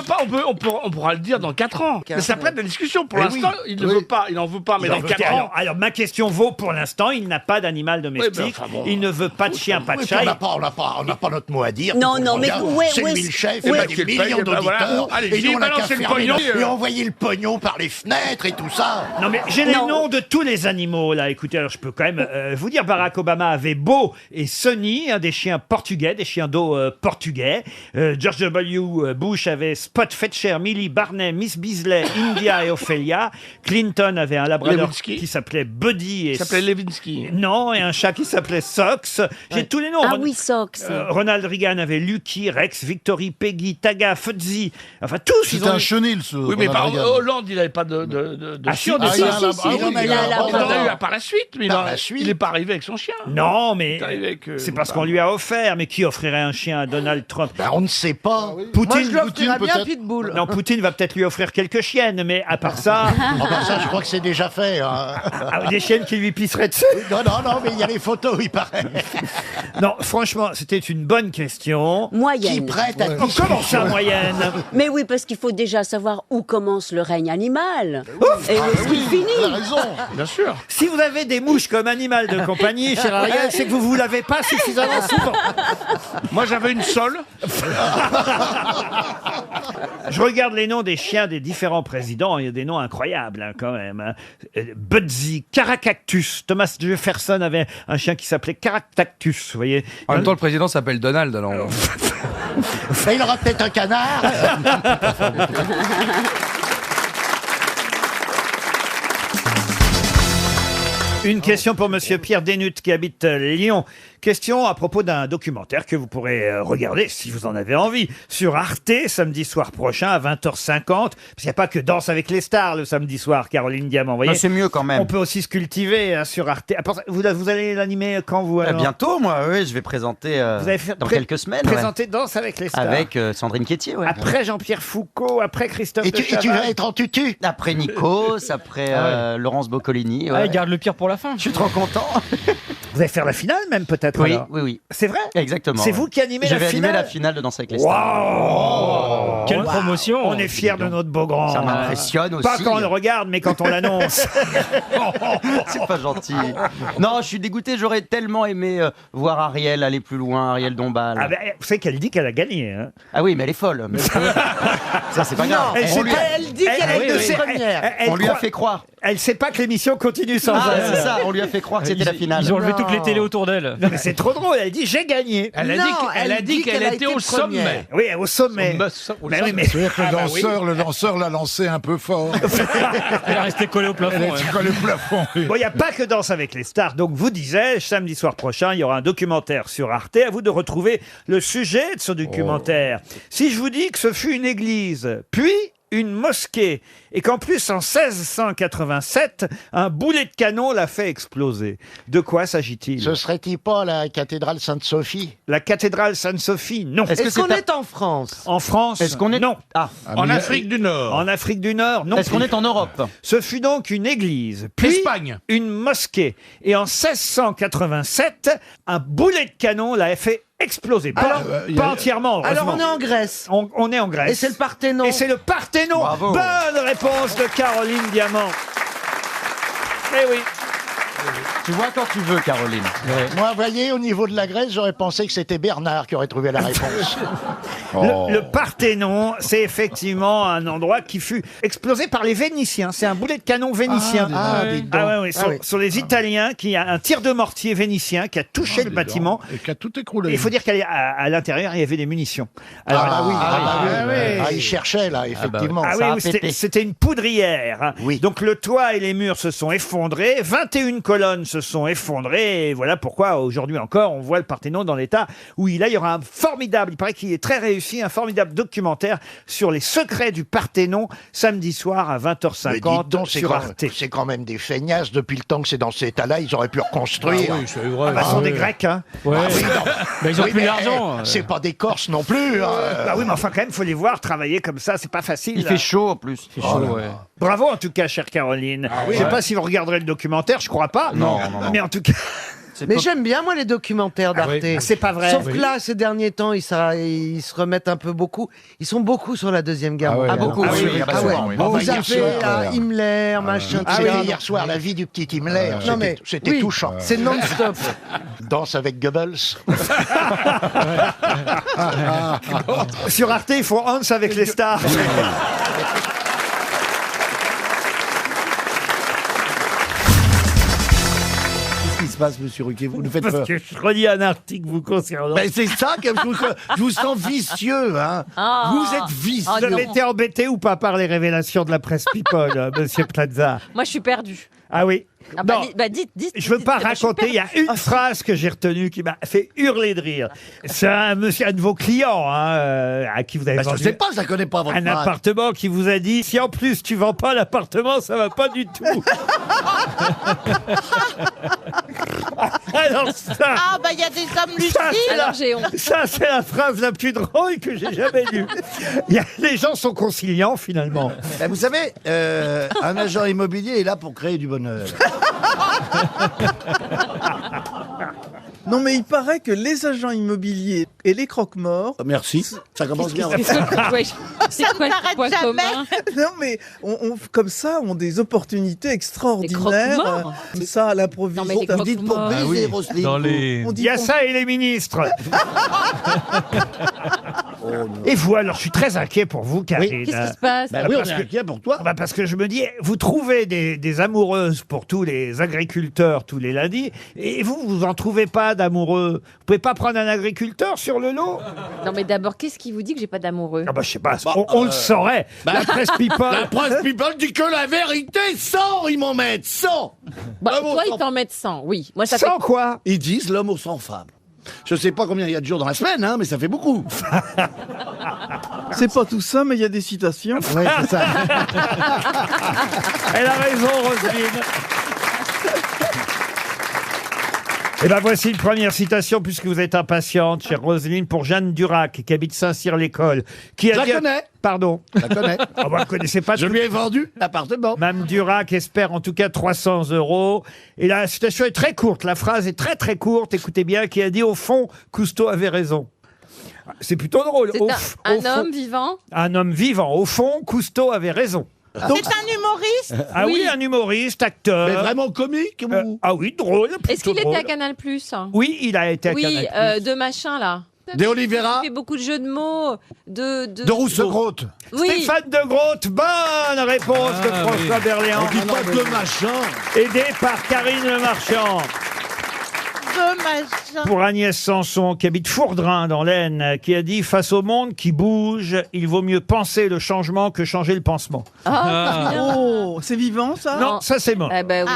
on pourra le dire dans 4 ans. Mais ça prête la discussion. Pour Eh l'instant, il ne veut pas, il n'en veut pas. Mais dans 4 ans. Alors, ma question vaut pour l'instant, il n'a pas d'animal domestique, Oui, mais enfin bon. il ne veut pas de chien, pas de chat, On n'a pas notre mot à dire. Non, non, mais c'est lui le chef, il a des millions d'auditeurs. Et nous, on a qu'à fermer et envoyer le pognon par les fenêtres et tout ça. Non mais j'ai les noms de tous les animaux là. Écoutez, alors je peux quand même vous dire, Barack Obama avait Beau et Sonny, des chiens portugais, des chiens d'eau portugais. George W. Bush avait Spot, Fetcher, Millie, Barney, Miss Beasley, India et Ophelia. Clinton avait un labrador qui s'appelait Buddy. Il s'appelait Levinsky. Non, et un chat qui s'appelait Sox. J'ai tous les noms. Ah oui, Sox. Ronald Reagan avait Lucky, Rex, Victory, Peggy, Taga, Fuzzy. Enfin tous. C'était un chenil, ce. Oui, mais par Hollande, il n'avait pas de chien. Il en a eu par la suite, mais il n'est pas arrivé avec son chien. Non, mais c'est parce qu'on lui a offert. Mais qui offrirait un chien à Donald Trump? On ne sait pas. Poutine, Moi, je lui offrirais bien Pitbull. Non, Poutine va peut-être lui offrir quelques chiennes, mais à part ça... je crois que c'est déjà fait. Des chiennes qui lui pisseraient dessus? Non, mais il y a les photos, il paraît. Non, franchement, c'était une bonne question. Moyenne. Qui prête à Comment ça, moyenne? Mais oui, parce qu'il faut déjà savoir où commence le règne animal. Et où est-ce qu'il finit? Vous avez raison. Bien sûr. Si vous avez des mouches comme animal de compagnie, cher Ariel, c'est que vous vous lavez pas suffisamment souvent. Moi, j'avais une sole. Je regarde les noms des chiens des différents présidents. Il y a des noms incroyables, quand même. Budsy, Caracactus. Thomas Jefferson avait un chien qui s'appelait Caractactus. Vous voyez. En même temps, le président s'appelle Donald, alors. Il aura peut-être un canard. Une question pour Monsieur Pierre Desnut qui habite Lyon. Question à propos d'un documentaire que vous pourrez regarder, si vous en avez envie, sur Arte, samedi soir prochain à 20h50. Parce qu'il n'y a pas que Danse avec les stars le samedi soir, Caroline Diamant. Vous voyez, c'est mieux quand même. On peut aussi se cultiver sur Arte. Vous allez l'animer quand vous bientôt, moi, oui, je vais présenter vous allez faire dans quelques semaines. Présenter Danse avec les stars. Avec Sandrine Quétier, ouais. Après Jean-Pierre Foucault, après Christophe Et tu vas être en tutu. Après Nikos, après Laurence Boccolini. Ouais. Il garde le pire pour la fin. Je suis trop content. Vous allez faire la finale même peut-être? Oui, alors. oui. C'est vrai? Exactement. C'est vous qui animez la finale? Je vais animer la finale de Danse avec les stars. Wow. Quelle promotion! On est fiers de notre beau grand. Ça m'impressionne aussi. Pas quand on le regarde, mais quand on l'annonce. C'est pas gentil. Non, je suis dégoûté. J'aurais tellement aimé voir Ariel aller plus loin, Ariel Dombal. Ah ben, vous savez qu'elle dit qu'elle a gagné. Hein. Ah oui, mais elle est folle. Ça, c'est pas grave. Elle dit qu'elle a été première. On lui a fait croire. Elle sait pas que l'émission continue sans elle. C'est ça, on lui a fait croire que c'était la finale. Ils ont enlevé toutes les télés autour d'elle. Non, mais c'est trop drôle. Elle dit j'ai gagné. Elle a dit qu'elle était au sommet. Oui, au sommet. C'est-à-dire que le danseur l'a lancé un peu fort. Elle est restée collée au plafond. Elle est collée au plafond. Oui. Bon, il n'y a pas que Danse avec les stars. Donc, vous disais, samedi soir prochain, il y aura un documentaire sur Arte. À vous de retrouver le sujet de ce documentaire. Si je vous dis que ce fut une église, puis une mosquée, et qu'en plus, en 1687, un boulet de canon l'a fait exploser. De quoi s'agit-il? Ce serait-il pas la cathédrale Sainte-Sophie? La cathédrale Sainte-Sophie, non. Est-ce qu'on est en France? En France, est-ce qu'on est... Non. En Afrique du Nord. En Afrique du Nord, non. Est-ce qu'on est en Europe? Ce fut donc une église, puis Espagne. Une mosquée. Et en 1687, un boulet de canon l'a fait exploser. Pas entièrement, heureusement. Alors on est en Grèce. On est en Grèce. Et c'est le Parthénon. Et c'est le Parthénon. Bravo. Bonne réponse de Caroline Diamant. Eh oui. Tu vois quand tu veux, Caroline. Moi, vous voyez, au niveau de la Grèce, j'aurais pensé que c'était Bernard qui aurait trouvé la réponse. Le Parthénon, c'est effectivement un endroit qui fut explosé par les Vénitiens. C'est un boulet de canon vénitien. Sur les Italiens, qui a un tir de mortier vénitien qui a touché le bâtiment. Et qui a tout écroulé. Il faut dire qu'à l'intérieur, il y avait des munitions. Alors, il cherchait, là, effectivement. C'était une poudrière. Hein. Oui. Donc le toit et les murs se sont effondrés. 21 colonnes se sont effondrées. Et voilà pourquoi, aujourd'hui encore, on voit le Parthénon dans l'état où il est. Il y aura un formidable, il paraît qu'il est très réussi, un formidable documentaire sur les secrets du Parthénon, samedi soir à 20h50 sur Arte. C'est quand même des feignasses. Depuis le temps que c'est dans cet état-là, ils auraient pu reconstruire. Ah oui, c'est vrai. Ce sont des Grecs, hein. Ouais. Mais ils ont plus d'argent. C'est pas des Corses non plus. Hein. Bah oui, mais enfin, quand même, faut les voir travailler comme ça, c'est pas facile. Il fait chaud en plus. C'est chaud, ouais. Bravo en tout cas, chère Caroline. Je sais pas si vous regarderez le documentaire, je crois pas. Non. Mais en tout cas... Mais j'aime bien, moi, les documentaires d'Arte. Ah, c'est pas vrai. Sauf Oui. que là, ces derniers temps, ils se remettent un peu beaucoup. Ils sont beaucoup sur la Deuxième Guerre mondiale. beaucoup. Vous avez là, Himmler, machin, Ah etc. oui, hier soir, la vie du petit Himmler, Non, mais c'était oui, touchant. c'est non-stop. Danse avec Goebbels. Sur Arte, ils font Hans avec les stars. Qu'est-ce qui se passe, monsieur Ruquier? Vous nous faites Parce peur. que je relis un article vous concernant. Ben, c'est ça que je vous sens vicieux, hein. Ah. Vous êtes vicieux. Ah, Vous avez non. été embêté ou pas par les révélations de la presse People, monsieur Plaza? Moi, je suis perdue. Ah oui. Ah bah, Non. dites. Je veux pas dites, je suis raconter, il y a une phrase que j'ai retenue qui m'a fait hurler de rire. C'est un monsieur, un de vos clients, hein, à qui vous avez Ben, je vendu sais pas, ça connaît pas votre un phrase. appartement, qui vous a dit, si en plus tu vends pas l'appartement, ça va pas du tout. Alors ça, Ah, bah, il y a des hommes lucides. Alors, j'ai honte. ça c'est la phrase la plus drôle que j'ai jamais lue. Les gens sont conciliants finalement. Ben, vous savez, un agent immobilier est là pour créer du bonheur. Non, mais il paraît que les agents immobiliers et les croque-morts. Merci, ça commence bien. C'est quoi le point commun? Non, mais comme ça, ont des opportunités extraordinaires. croque-morts C'est ça, à l'improviste. Non, mais les Vous dites pour croque-morts. baiser, Roselyne. Dans les... On dit Il y a pour- ça et les ministres. Et vous, alors, je suis très inquiet pour vous, Karine. Qu'est-ce qui se passe? Ben oui, on Parce est que- inquiet pour toi. Bah parce que je me dis, vous trouvez des amoureuses pour tous les agriculteurs tous les lundis, et vous en trouvez pas d'amoureux. Vous pouvez pas prendre un agriculteur sur le lot? Non, mais d'abord, qu'est-ce qui vous dit que j'ai pas d'amoureux? Ah bah je sais pas, on le saurait. La presse People. La presse People dit que la vérité, 100, ils m'en mettent 100. Bah, L'homme aux toi, 100. ils t'en mettent 100, oui. Moi, ça fait... Sans quoi? Ils disent l'homme aux 100 femmes. Je sais pas combien il y a de jours dans la semaine, hein, mais ça fait beaucoup. C'est pas tout ça, mais il y a des citations. Ouais, c'est ça. Elle a raison, Roselyne. Et ben voici une première citation, puisque vous êtes impatiente, chère Roselyne, pour Jeanne Durac, qui habite Saint-Cyr-l'École. Qui a Je la dit- connais. Pardon. Je la connais. Ah bah, vous connaissez pas. Je lui ai vendu l'appartement. Mme Durac espère en tout cas 300 €. Et la citation est très courte, la phrase est très très courte, écoutez bien, qui a dit, au fond, Cousteau avait raison. C'est plutôt drôle. C'est Au un fond- homme vivant? Un homme vivant. Au fond, Cousteau avait raison. C'est un humoriste. Ah oui, un humoriste, acteur. Mais vraiment comique ou... Ah oui, drôle. Est-ce plutôt qu'il était drôle. à Canal+. Oui, il a été à Oui, Canal+. de machin, là. De Oliveira. Il fait beaucoup de jeux de mots. De Rousse-Grotte. Oui. Stéphane de Grotte, bonne réponse de François Berléand. On dit pas que le machin. Aidé par Karine Le Marchand. De machin. Pour Agnès Sanson, qui habite Fourdrin dans l'Aisne, qui a dit, face au monde qui bouge, il vaut mieux penser le changement que changer le pansement. Ah, c'est bien. Oh, c'est vivant, ça? Non, ça c'est mort. Eh ben oui.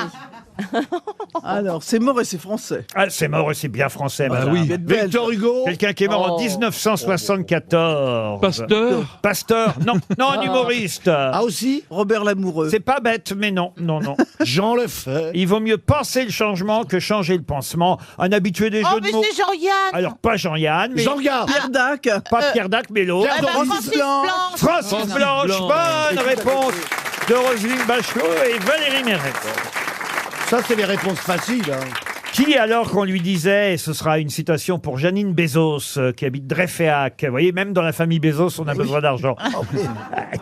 Alors, c'est mort et c'est français. Ah, c'est mort et c'est bien français, madame. oui. Victor Hugo. Quelqu'un qui est mort en Oh. 1974. Pasteur. Pasteur, non, non, un humoriste. Ah aussi. Robert Lamoureux. C'est pas bête, mais non, non, non. Jean Lefebvre. Il vaut mieux penser le changement que changer le pansement. Un habitué des Oh, jeux mais de mots. c'est Jean-Yann. Alors, pas Jean-Yann, mais Jean Gard. Pierre Dac. pas Pierre Dac, mais l'autre. Eh ben, Francis Blanche. Francis Blanche, bonne réponse de Roselyne Bachelot et Valérie Mérès. Ça, c'est les réponses faciles. Hein. Qui, alors qu'on lui disait, et ce sera une citation pour Janine Bezos, qui habite Dreyféac, vous voyez, même dans la famille Bezos, on a besoin d'argent.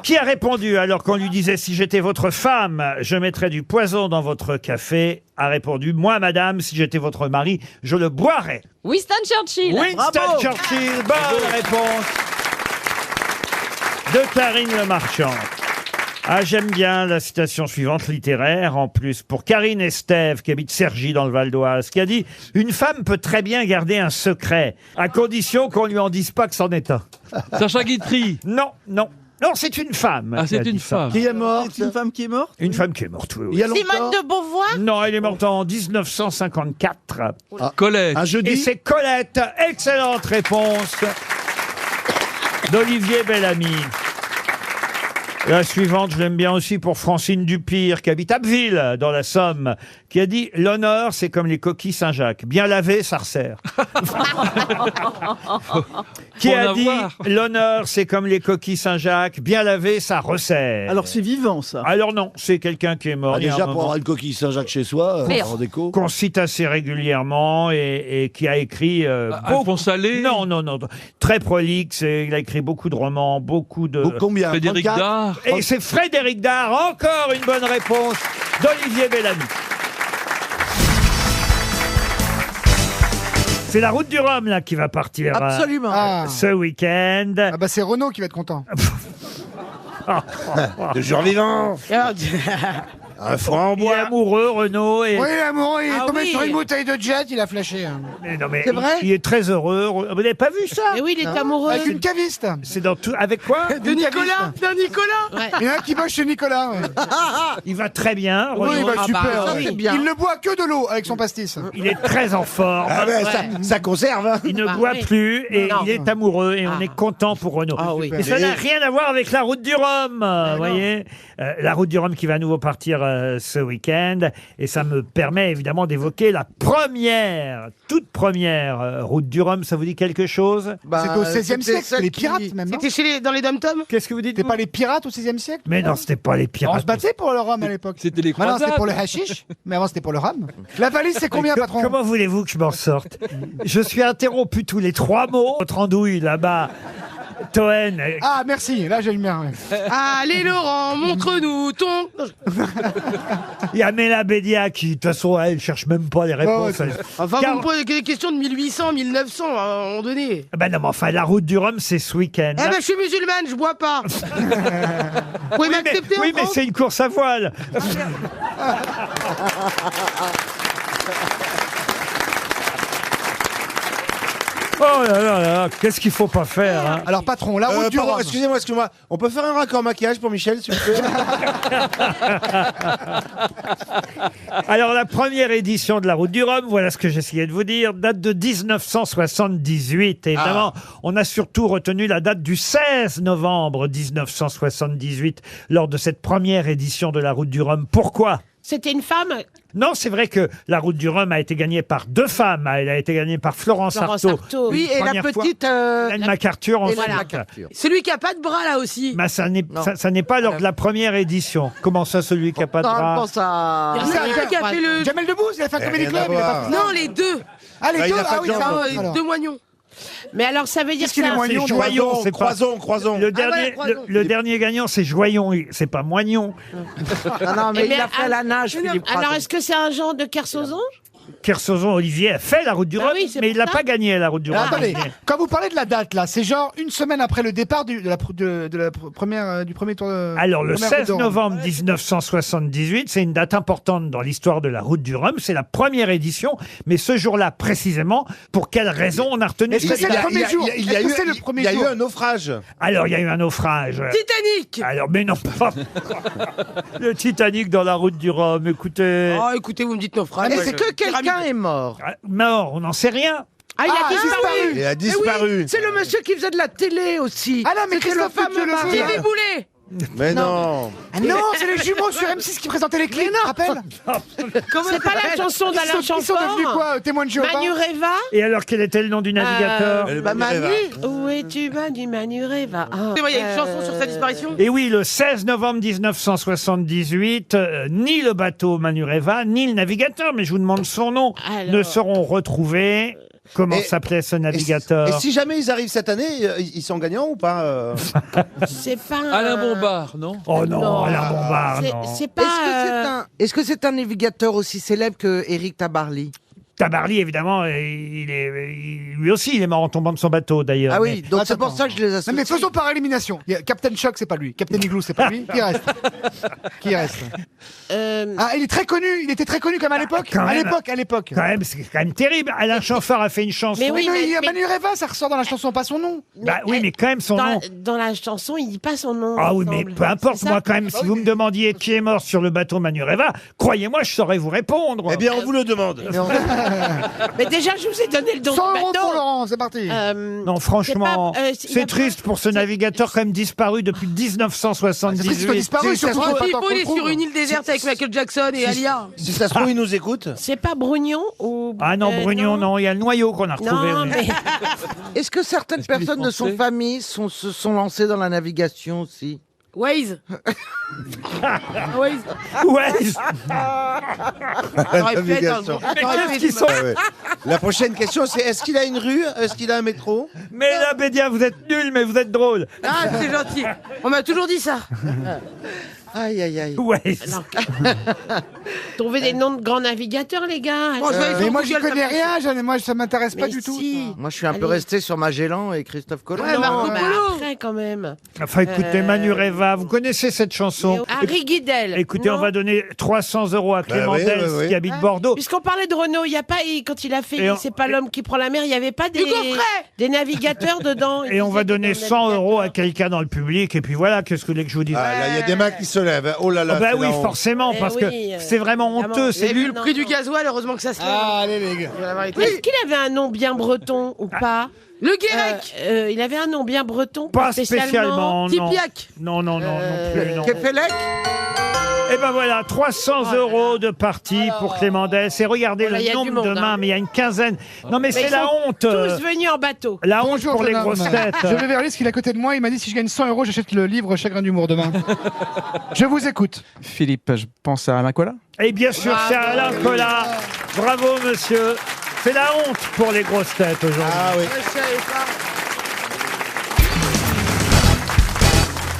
Qui a répondu, alors qu'on lui disait, si j'étais votre femme, je mettrais du poison dans votre café, a répondu, moi, madame, si j'étais votre mari, je le boirais. Winston Churchill. Winston Bravo. Churchill, bonne réponse de Karine Le Marchand. Ah, j'aime bien la citation suivante, littéraire, en plus, pour Karine Estève, qui habite Cergy dans le Val d'Oise, qui a dit « Une femme peut très bien garder un secret, à condition qu'on lui en dise pas que c'en est un. » Sacha Guitry. Non, non. Non, c'est une femme. Ah, qui c'est a dit une ça. femme. Qui est mort? C'est une femme qui est morte? Une femme qui est morte, oui, oui. Il y a Simone longtemps. de Beauvoir. Non, elle est morte en 1954. Colette. Un jeudi. Et c'est Colette. Excellente réponse d'Olivier Bellamy. La suivante, je l'aime bien aussi pour Francine Dupire, qui habite Abbeville, dans la Somme, qui a dit « L'honneur, c'est comme les coquilles Saint-Jacques. Bien lavé, ça resserre. » Qui a dit « L'honneur, c'est comme les coquilles Saint-Jacques. Bien lavé, ça resserre. » Alors c'est vivant ça. Alors non, c'est quelqu'un qui est mort. Ah, il y a un déjà, pour moment. avoir une coquille Saint-Jacques chez soi, en déco. Qu'on cite assez régulièrement et qui a écrit Alphonse Allais. Non, très prolixe. Il a écrit beaucoup de romans, beaucoup de. Combien Frédéric 34? Dard. Et c'est Frédéric Dard. Encore une bonne réponse d'Olivier Bellamy. C'est la route du Rhum là qui va partir Absolument. ce week-end. Ah bah c'est Renaud qui va être content. De jour vivant. Un franc en Il est bois. amoureux, Renaud. Et... Oui, l'amour, il est Ah tombé oui. sur une bouteille de jet, il a flashé. Mais non, mais C'est vrai il est très heureux. Vous n'avez pas vu ça? Et oui, il est amoureux. Avec une caviste. C'est dans tout. Avec quoi? De Nicolas. Il y en a un qui bosse chez Nicolas. Ouais. Il va très bien. Oui, Renaud. il va super. ça, ouais. c'est bien. Il ne boit que de l'eau avec son pastis. Il est très en forme. Ah ben, ça conserve. Hein. Il ne Bah boit oui. plus et Non. il est amoureux et on est content pour Renaud. Ah oui. Et ça n'a rien à voir avec la route du Rhum, vous voyez. La route du Rhum qui va à nouveau partir ce week-end. Et ça me permet évidemment d'évoquer la toute première route du Rhum. Ça vous dit quelque chose? C'était au XVIe siècle, les pirates même. non C'était dans les dom-toms. Qu'est-ce que vous dites? C'était pas les pirates au XVIe siècle? Mais non, c'était pas les On pirates. se battait pour le rhum à l'époque. C'était les Maintenant, c'était croisades. pour le hashish, mais avant, c'était pour le rhum. La valise, c'est combien, patron? Comment voulez-vous que je m'en sorte? Je suis interrompu tous les 3 mots. Votre andouille là-bas. Toen. Ah, merci, là, j'ai le mien. Ouais. Allez Laurent, montre-nous ton. Il y a Mela Bédia qui, de toute façon, elle cherche même pas les réponses. ouais. Enfin, Car- vous me posez des questions de 1800, 1900 à un moment donné. Ben non, mais enfin, la route du Rhum, c'est ce week-end. Eh ben, je suis musulmane, je bois pas. Vous pouvez m'accepter en oui, mais France c'est une course à voile. Oh là là là, qu'est-ce qu'il faut pas faire, hein. Alors, patron, la route du Pardon, rhum. excusez-moi. On peut faire un raccord maquillage pour Michel, s'il vous plaît? Alors, la première édition de la route du Rhum, voilà ce que j'essayais de vous dire, date de 1978. Et évidemment, on a surtout retenu la date du 16 novembre 1978 lors de cette première édition de la route du Rhum. Pourquoi? C'était une femme. Non, c'est vrai que la route du Rhum a été gagnée par 2 femmes. Elle a été gagnée par Florence Artaud. Oui, et la Première fois. petite. Hélène MacArthur ensuite. Celui qui a pas de bras là aussi. Bah, ça n'est pas lors de la première édition. Comment ça, celui qui n'a pas de bras? Il y en a un qui a fait le. Jamel Debbouze, il a fait un comédie rien club. à il a voir. pas- Non, les deux. Ah, les Bah, il deux. a pas Ah de oui, jambes. ça. alors. Deux moignons. Mais alors, ça veut dire Qu'est-ce qu'il est ça. moignon, C'est Joyon, c'est pas... Croison. Le dernier, Croison. le dernier gagnant, c'est Joyon, c'est pas Moignon. Non, mais il a fait la nage, Philippe. Alors, est-ce que c'est un genre de Kersozon? Kersozon Olivier a fait la route du Ah Rhum, oui, c'est mais pour il l'a ça. pas gagné la route du Alors, Rhum. attendez, quand vous parlez de la date là, c'est genre une semaine après le départ du premier tour de. Alors, le première 16 route de Rome. novembre 1978, c'est une date importante dans l'histoire de la route du Rhum. C'est la première édition, mais ce jour-là, précisément, pour quelle raison on a retenu Est-ce que c'est le premier jour Il y a Est-ce que c'est le premier il y a eu jour un naufrage. Alors, il y a eu un naufrage. Titanic. Alors, mais non, pas le Titanic dans la route du Rhum, écoutez. Oh, écoutez, vous me dites naufrage. Est-ce que quelqu'un est mort? Mort, on n'en sait rien. Ah, il a disparu. Il a Eh disparu. oui, c'est le monsieur qui faisait de la télé aussi. Ah non, mais C'était le Christophe fameux Lefebvre, mari. là. Philippe Boulet. Mais non. Ah non, c'est les jumeaux sur M6 qui présentaient les clips, tu te rappelles? C'est pas la chanson d'Alain Ils sont devenus Chamfort. quoi, témoins de Jéhovah? Manu Reva. Et alors, quel était le nom du navigateur Bah, Manu. Où es-tu, Manu Reva? Il y a une chanson sur sa disparition. Et oui, le 16 novembre 1978, ni le bateau Manureva, ni le navigateur, mais je vous demande son nom, Alors. ne seront retrouvés. Comment Et- s'appelait ce navigateur Et si jamais ils arrivent cette année, ils sont gagnants ou pas C'est pas un... Alain Bombard, non? Oh non, Alain Bombard, non. C'est pas... Est-ce que c'est un navigateur aussi célèbre que Éric Tabarly? Tabarly, évidemment, lui aussi, il est mort en tombant de son bateau, d'ailleurs. Ah oui, Mais- donc c'est pour ça que je les associe. Non mais faisons par élimination. Il y a Captain Shock, c'est pas lui. Captain Igloo, c'est pas lui. Qui reste? Qui reste? Ah, il est très connu. Il était très connu comme à l'époque. quand À même. l'époque, à l'époque. Quand même, c'est quand même terrible. Alain Chamfort a fait une chanson. Mais oui, Mais mais- Manu Reva, ça ressort dans la chanson, pas son nom. Bah oui, mais quand même son nom. Dans la chanson, il dit pas son nom. Ah il oui, me mais semble. peu importe, C'est ça moi quand même, si vous me demandiez qui est mort sur le bateau Manureva, croyez-moi, je saurais vous répondre. Eh bien, on vous le demande. Mais déjà, je vous ai donné le don 100 du euros bateau. pour Laurent, c'est parti. Non, franchement, c'est pas- il y c'est a triste pour ce navigateur quand même disparu depuis 1978. C'est triste qu'il soit disparu, surtout S'il pas tant faut, qu'on il est le trouve. sur une île déserte avec Michael Jackson et Alia. Si ça se trouve, il nous écoute. C'est pas Brugnon ou... Ah non, Brugnon, non, il y a le noyau qu'on a retrouvé. Non, oui. mais... Est-ce que certaines Est-ce qu'il est personnes de son français famille se sont lancées dans la navigation aussi Waze. Waze. Waze. J'aurais pu être un gros- j'aurais pu être- La prochaine question, c'est est-ce qu'il a une rue? Est-ce qu'il a un métro? Mais là, Bédia, vous êtes nul, mais vous êtes drôle. Ah, c'est gentil. On m'a toujours dit ça. Aïe, aïe, aïe. Waze. Trouvez des noms de grands navigateurs, les gars. Mais moi, j'y connais rien, moi, ça m'intéresse pas du tout. Moi, je suis un peu resté sur Magellan et Christophe Colomb. Ouais, Marco Polo. Après, quand même. Enfin, écoutez, Manureva, vous connaissez cette chanson? Harry Guidel. Écoutez, on va donner 300 € à Clément oui, Dels, oui, oui. qui habite Bordeaux. Puisqu'on parlait de Renault, il y a pas, quand il a fait Et on- C'est pas l'homme qui prend la mer, il n'y avait pas des navigateurs dedans. Et on va donner 100 € à quelqu'un dans le public, et puis voilà, qu'est-ce que vous voulez que je vous dise? Ah, là, il y a des mains qui se lèvent. Oh là là. Ah bah c'est oui, la honte. forcément, Eh parce oui, que c'est vraiment honteux. Vous avez C'est vu lui le prix du gasoil, heureusement que ça se lève. Ah, allez, les gars. Est-ce qu'il avait un nom bien breton ou pas? Le Guérec. Il avait un nom bien breton. Pas spécialement, non. Tipiac. Non, non, non, non plus, non. Kefelec Et ben voilà, 300 € de partie pour Clément Dels. Et regardez Voilà, il y le a du nombre de monde, mains, hein. mais il y a une quinzaine. Non, mais Mais c'est ils la sont honte. Tous venus en bateau. La honte Bonjour, pour les jeune homme. grosses têtes. Je vais vers lui, parce qu'il est à côté de moi. Il m'a dit si je gagne 100 €, j'achète le livre Chagrin d'humour demain. Je vous écoute. Philippe, je pense à Makola. Et bien sûr, c'est Alain Collat. Bravo, monsieur. C'est la honte pour les grosses têtes aujourd'hui. Ah oui.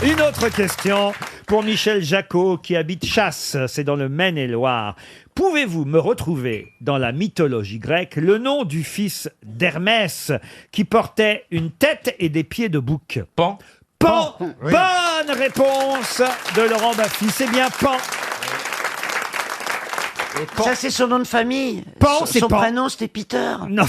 Une autre question pour Michel Jacot qui habite Chasse, c'est dans le Maine-et-Loire. Pouvez-vous me retrouver dans la mythologie grecque le nom du fils d'Hermès qui portait une tête et des pieds de bouc? Pan. Pan. Oui. Bonne réponse de Laurent Baffy. C'est bien Pan. Ça, c'est son nom de famille. Pan, c'est son Pan. prénom, c'était Peter. Non.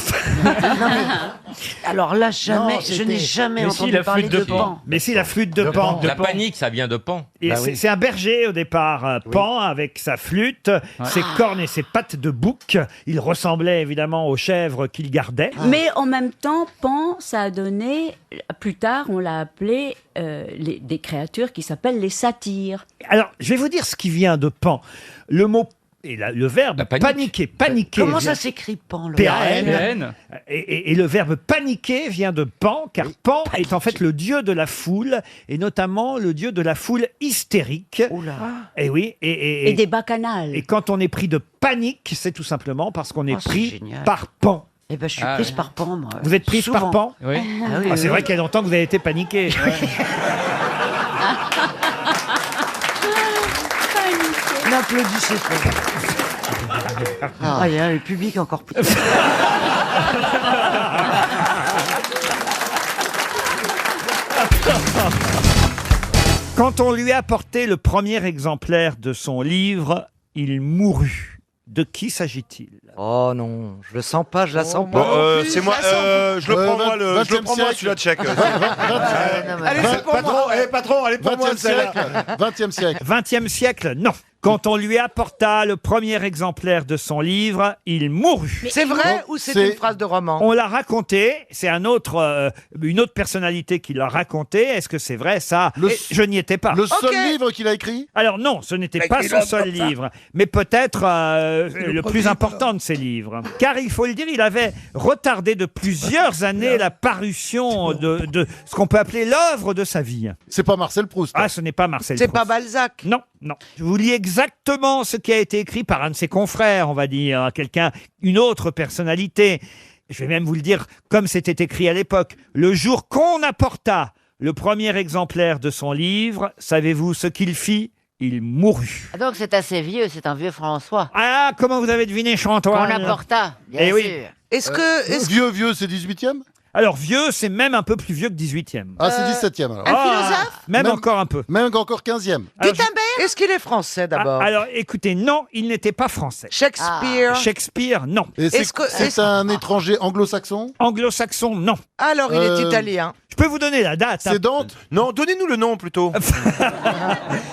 Alors là, jamais, Non, je n'ai jamais Mais si, entendu la parler flûte de de Pan. Pan. Mais si, la flûte de Pan. La panique, ça vient de Pan. Et c'est un berger au départ, Pan, avec sa flûte, ses cornes et ses pattes de bouc. Il ressemblait évidemment aux chèvres qu'il gardait. Mais en même temps, Pan, ça a donné, plus tard, on l'a appelé des créatures qui s'appellent les satyres. Alors, je vais vous dire ce qui vient de Pan. Le mot et le verbe paniquer. Comment vient- ça s'écrit Pan? P-A-N. Et le verbe paniquer vient de Pan, car Pan est en fait le dieu de la foule, et notamment le dieu de la foule hystérique. Et oui, Et des bacchanales. Et quand on est pris de panique, c'est tout simplement parce qu'on est Oh, c'est pris génial. par Pan. Eh ben, je suis Ah, prise ouais. par Pan, moi. Vous êtes prise Souvent. par Pan? Oui. Ah oui, Ah, c'est oui, vrai oui. qu'il y a longtemps que vous avez été paniqué. N'applaudissez pas. Ah, il y a le public encore plus. Quand on lui a apporté le premier exemplaire de son livre, il mourut. De qui s'agit-il? Oh non, je le sens pas, je la sens Bon, pas. c'est moi, je le prends moi, je le prends moi celui-là tchèque. Allez, c'est pour Patron, moi. patron, allez pour moi 20e celle-là. siècle. 20e siècle. 20e siècle, non. Quand on lui apporta le premier exemplaire de son livre, il mourut. C'est vrai ou c'est une phrase de roman? On l'a raconté, c'est une autre personnalité qui l'a raconté. Est-ce que c'est vrai ça? Je n'y étais pas. Le seul livre qu'il a écrit? Alors non, ce n'était pas son seul livre, mais peut-être le plus important de ses livres. Car il faut le dire, il avait retardé de plusieurs années la parution de ce qu'on peut appeler l'œuvre de sa vie. C'est pas Marcel Proust. Ah, ce n'est pas Marcel C'est Proust. pas Balzac? Non, non. Je vous lis exactement ce qui a été écrit par un de ses confrères, on va dire, une autre personnalité. Je vais même vous le dire comme c'était écrit à l'époque. Le jour qu'on apporta le premier exemplaire de son livre, savez-vous ce qu'il fit? Il mourut. Donc c'est assez vieux, c'est un vieux François. Ah, comment vous avez deviné, Chantoine? Qu'on apporta, bien Eh sûr. oui. Est-ce que... Vieux, c'est 18e? Alors, vieux, c'est même un peu plus vieux que 18e. Ah, c'est 17e alors. Un philosophe? Même encore un peu. Même encore 15e. Alors, Est-ce qu'il est français d'abord? alors, écoutez, non, il n'était pas français. Shakespeare? Shakespeare, non. Et Est-ce que- c'est un étranger anglo-saxon? Anglo-saxon, non. Alors il est italien. Je peux vous donner la date. C'est Dante. Non, donnez-nous le nom plutôt.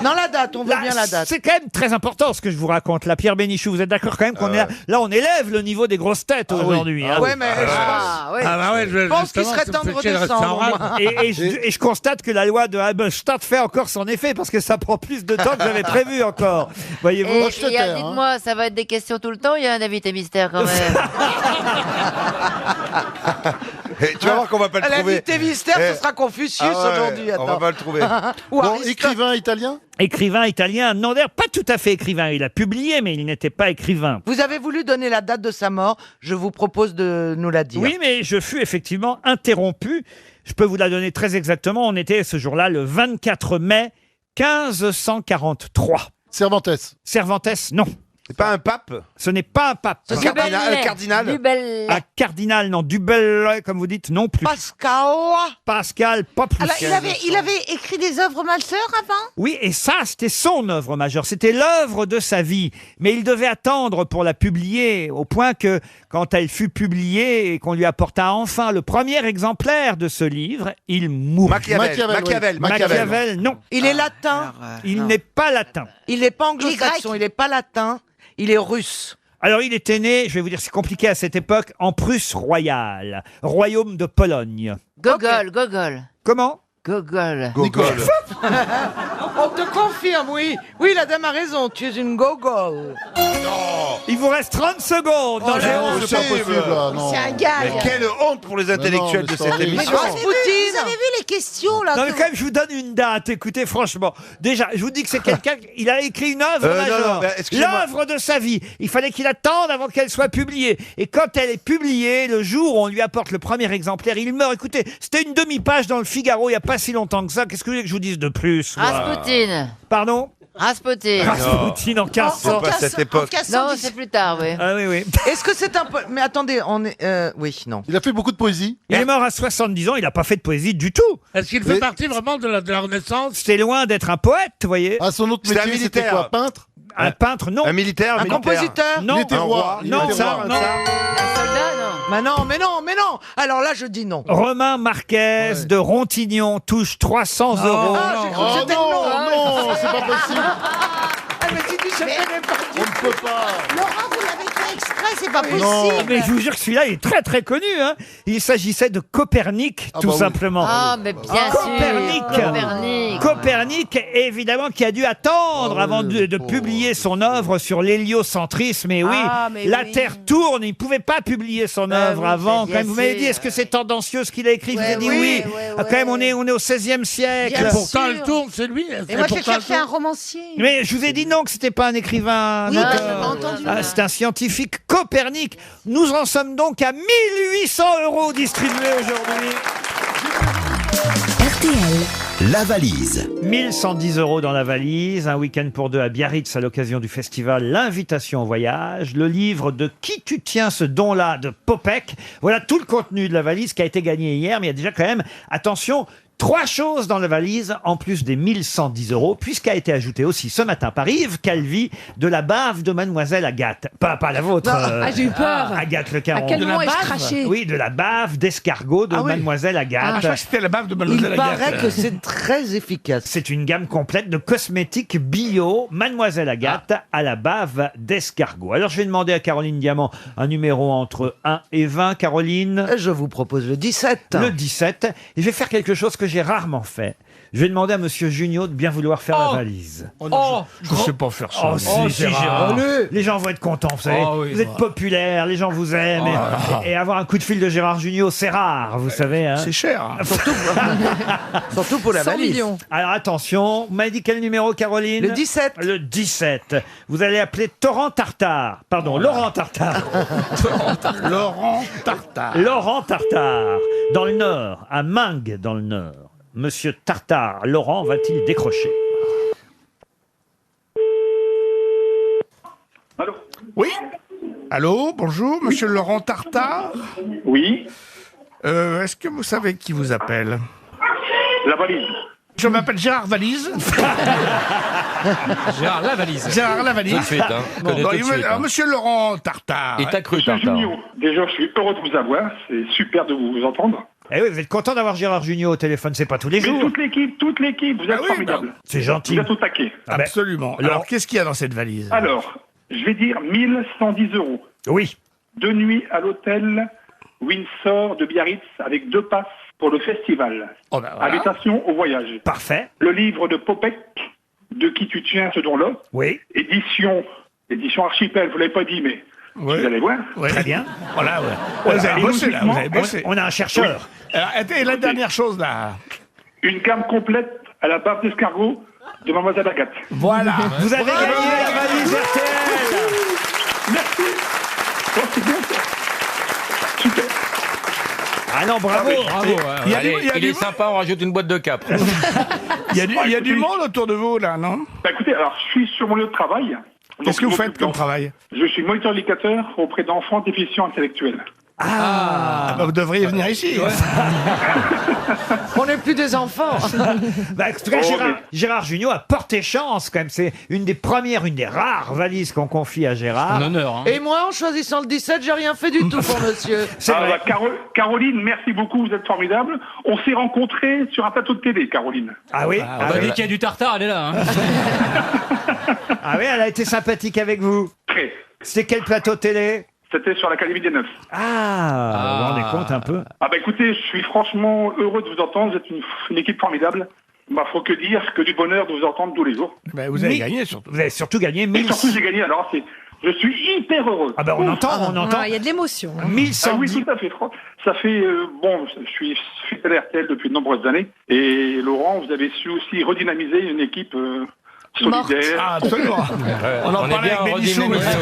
Non, la date, on veut Là, bien la date. C'est quand même très important ce que je vous raconte. Là, Pierre Bénichou, vous êtes d'accord quand même qu'on est là, on élève le niveau des grosses têtes aujourd'hui. hein. Ouais, mais je pense qu'il serait temps de redescendre. Et je constate que la loi de Halberstadt fait encore son effet parce que ça prend plus de temps que j'avais prévu encore. Voyez-vous. Et dites-moi, ça va être des questions tout le temps, il y a un invité mystère quand même. Tu vas voir qu'on va pas le trouver. L'invité mystère, ce sera Confucius aujourd'hui. On va pas le trouver. Ou Bon, Aristote. écrivain italien? Écrivain italien, non d'ailleurs pas tout à fait écrivain. Il a publié, mais il n'était pas écrivain. Vous avez voulu donner la date de sa mort. Je vous propose de nous la dire. Oui, mais je fus effectivement interrompu. Je peux vous la donner très exactement. On était ce jour-là le 24 mai 1543. Cervantes. Cervantes, non. C'est pas un pape? Ce n'est pas un pape. Un cardinal? Un cardinal, non. Dubel, comme vous dites, non plus. Pascal, pas plus. Alors, il avait écrit des œuvres majeures avant? Oui, et ça, c'était son œuvre majeure. C'était l'œuvre de sa vie. Mais il devait attendre pour la publier, au point que, quand elle fut publiée et qu'on lui apporta enfin le premier exemplaire de ce livre, il mourut. Machiavel, non. Il est latin? Il n'est pas latin. Il n'est pas anglo-saxon, il n'est pas latin, il est russe. Alors, il était né, je vais vous dire, c'est compliqué à cette époque, en Prusse royale, royaume de Pologne. Gogol. Comment? Gogol. On te confirme, oui. Oui, la dame a raison, tu es une gogol. Il vous reste 30 secondes. Oh là, c'est pas possible, là, non. C'est un gag. Mais quelle honte pour les intellectuels de cette émission. Vous avez vu les questions, là? Non, mais quand même, je vous donne une date. Écoutez, franchement. Déjà, je vous dis que c'est quelqu'un, il a écrit une œuvre majeure. L'œuvre de sa vie. Il fallait qu'il attende avant qu'elle soit publiée. Et quand elle est publiée, le jour où on lui apporte le premier exemplaire, il meurt. Écoutez, c'était une demi-page dans le Figaro il n'y a pas si longtemps que ça. Qu'est-ce que vous voulez que je vous dise de plus? Rasputin. Pardon? Rasputin. Rasputin en casse. C'est pas cette époque. Non, c'est plus tard, oui. Ah oui, oui. Est-ce que c'est un peu... Mais attendez, on est... Oui, non. Il a fait beaucoup de poésie. Il est mort à 70 ans, il n'a pas fait de poésie du tout. Est-ce qu'il fait partie vraiment de la Renaissance? C'est loin d'être un poète, vous voyez. Ah, son autre métier, c'était quoi? Peintre? Un peintre, non. Un militaire? Un compositeur? Non. Il était roi. Non, ça, non. Un soldat, non. Mais non. Alors là, je dis non. Romain Marquez de Rontignon touche 300 euros. Ah, j'ai cru que c'était non, non. non, c'est pas possible. Ah, mais tu dis, je connais pas. On ne peut pas. Laurent, vous l'avez fait exprès, c'est pas Non. possible. Mais je vous jure que celui-là est très très connu. Hein. Il s'agissait de Copernic, tout simplement. Ah, mais bien sûr. Copernic, évidemment, qui a dû attendre avant de publier son œuvre sur l'héliocentrisme. Et oui, la Terre tourne. Il ne pouvait pas publier son œuvre avant. Quand même, vous m'avez dit, est-ce que c'est tendancieux ce qu'il a écrit? Je vous ai dit oui. Quand même, on est au XVIe siècle. Et pourtant, elle tourne, c'est lui. Et moi, j'ai cherché un romancier. Mais je vous ai dit non, que c'était pas un écrivain. Oui, j'avais entendu. C'est un scientifique, Copernic. Nous en sommes donc à 1800 euros distribués aujourd'hui. RTL. La valise. 1110 euros dans la valise, un week-end pour deux à Biarritz à l'occasion du festival L'Invitation au voyage, le livre de Qui tu tiens ce don-là de Popek. Voilà tout le contenu de la valise qui a été gagné hier, mais il y a déjà quand même, attention, 3 choses dans la valise, en plus des 1110 euros, puisqu'a été ajouté aussi ce matin par Yves Calvi de la bave de Mademoiselle Agathe. Pas la vôtre. J'ai eu peur. Agathe Le Caron. À quel moment ai-je craché? Oui, de la bave d'escargot de Mademoiselle Agathe. Je crois que c'était la bave de Mademoiselle Il Agathe. paraît que c'est très efficace. C'est une gamme complète de cosmétiques bio, Mademoiselle Agathe à la bave d'escargot. Alors je vais demander à Caroline Diamant un numéro entre 1 et 20. Caroline? Je vous propose le 17. Le 17. Et je vais faire quelque chose que j'ai rarement fait. Je vais demander à Monsieur Junio de bien vouloir faire la valise. Je ne sais pas faire ça. Oh, si, Gérard. Les gens vont être contents, vous savez. Vous êtes populaire, les gens vous aiment. Et avoir un coup de fil de Gérard Junio, c'est rare, vous savez. Hein. C'est cher. Surtout pour la 100 valise. millions. Alors attention, vous m'avez dit quel numéro, Caroline? Le 17. Le 17. Vous allez appeler Laurent Tartare. Laurent Tartare. Laurent Tartare. Dans le Nord, à Mingue, dans le Nord. Monsieur Tartare, Laurent, va-t-il décrocher? Allô? Oui. Allô, bonjour, monsieur Laurent Tartare. Oui, Est-ce que vous savez qui vous appelle? la valise. Je m'appelle Gérard Valise. Gérard Lavalise. Gérard Lavalise. Tout de suite, hein. Connais tout de suite, hein. Monsieur Laurent Tartare. Et t'as cru, Monsieur Tartare. Junio, déjà, je suis heureux de vous avoir. C'est super de vous entendre. Eh oui, vous êtes content d'avoir Gérard Jugnot au téléphone, c'est pas tous les Mais jours. toute l'équipe, vous êtes formidable. C'est gentil. Vous êtes au taquet. Ah ben, Absolument. Alors, qu'est-ce qu'il y a dans cette valise? Alors, je vais dire 1110 €. Oui. 2 nuits à l'hôtel Windsor de Biarritz avec 2 passes pour le festival. Oh ben voilà. Invitation au voyage. Parfait. Le livre de Popek, De qui tu tiens ce don-là. Oui. Édition Archipel, vous l'avez pas dit, mais vous allez voir. Oui. Très bien. Voilà, ouais. Vous avez bossé, là. Vous avez bossé. On a un chercheur. Alors, et la dernière chose, là. Une gamme complète à la base d'escargot de Mademoiselle Agathe. Voilà. Vous avez gagné la valise RTL. Merci. Oh, c'est bien ça. Super. Ah non, bravo. Il est sympa, on rajoute une boîte de cap. Il y a du monde autour de vous, là, non? Bah, écoutez, alors, je suis sur mon lieu de travail. Qu'est-ce que vous faites comme travail? Je suis moniteur éducateur auprès d'enfants déficients intellectuels. Ah, bah, vous devriez venir ici. On n'est plus des enfants. Bah, en tout cas, Gérard Jugnot a porté chance quand même. C'est une des rares valises qu'on confie à Gérard. Un honneur. Hein. Et moi, en choisissant le 17, j'ai rien fait du tout pour monsieur. Bah, Caroline, merci beaucoup, vous êtes formidable. On s'est rencontrés sur un plateau de télé, Caroline. Ah oui. Dès qu'il y a du tartare, elle est là. Hein. Ah oui, elle a été sympathique avec vous. Très. C'est quel plateau télé? C'était sur l'Académie des Neufs. Vous vous rendez compte un peu? Ah bah écoutez, je suis franchement heureux de vous entendre. Vous êtes une équipe formidable. Bah faut que dire que du bonheur de vous entendre tous les jours. Ben, vous avez gagné surtout. Vous avez surtout gagné Et 1000. surtout j'ai gagné. Alors je suis hyper heureux. Ah ben on entend. Il y a de l'émotion. Ah 1110. oui, tout à fait. Ça fait je suis fidèle à RTL depuis de nombreuses années. Et Laurent, vous avez su aussi redynamiser une équipe solidaire. Ah, absolument. On en parlait avec Bénichou aujourd'hui.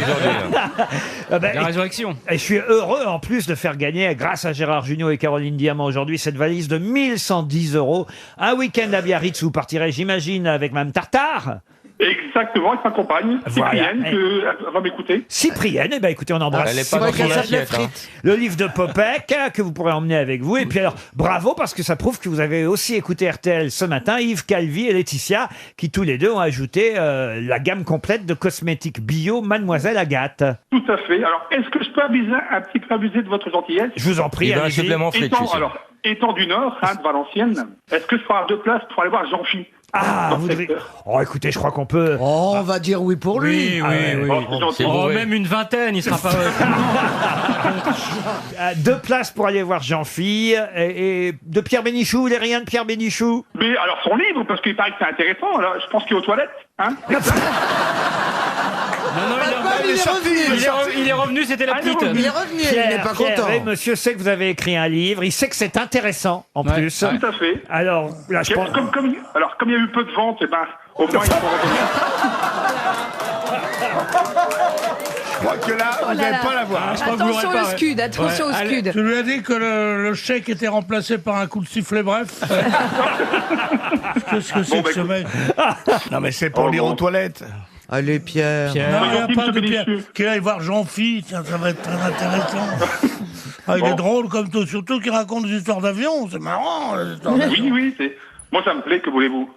La résurrection. Et je suis heureux en plus de faire gagner, grâce à Gérard Jugnot et Caroline Diamant aujourd'hui, cette valise de 1110 €. Un week-end à Biarritz où vous partirez, j'imagine, avec Mme Tartare. Exactement, avec ma compagne, Cyprienne, Voilà. elle va m'écouter. Cyprienne, eh ben écoutez, on embrasse Elle est pas dans Cyprienne. son assiette, hein. Le livre de Popek que vous pourrez emmener avec vous. Et puis alors, bravo parce que ça prouve que vous avez aussi écouté RTL ce matin, Yves Calvi et Laetitia, qui tous les deux ont ajouté la gamme complète de cosmétiques bio Mademoiselle Agathe. Tout à fait. Alors, est-ce que je peux un petit peu abuser de votre gentillesse? Je vous en prie, Il y a un allez-y. supplément fléchu. Étant du Nord, de Valenciennes, est-ce que je peux avoir 2 places pour aller voir Jean-Phi? Ah, vous devez... Oh, écoutez, je crois qu'on peut... Oh, on va dire oui pour lui. Oui. C'est bourré. Même une vingtaine, il sera pas. 2 places pour aller voir Jean-Phi et de Pierre Bénichou. Vous voulez rien de Pierre Bénichou? Mais alors son livre, parce qu'il paraît que c'est intéressant, alors, je pense qu'il est aux toilettes, hein? Il est revenu, c'était la petite. Il est revenu, il n'est pas content. Oui, monsieur sait que vous avez écrit un livre, il sait que c'est intéressant en plus. Tout à fait. Alors, là, je pense... Comme il y a eu peu de ventes, eh ben, au moins il faut revenir. Je crois que là, vous n'allez pas la voir. Attention au scud, attention au scud. Tu lui as dit que le chèque était remplacé par un coup de sifflet bref. Qu'est-ce que c'est que ce mec? Non, mais c'est pour lire aux toilettes. Allez, Pierre. Non, il n'y a pas de Pierre. Qu'il aille voir Jean-Phi, ça va être très intéressant. Ah, il est drôle comme tout, surtout qu'il raconte des histoires d'avion, c'est marrant. Les histoires d'avion. Oui, moi ça me plaît, que voulez-vous?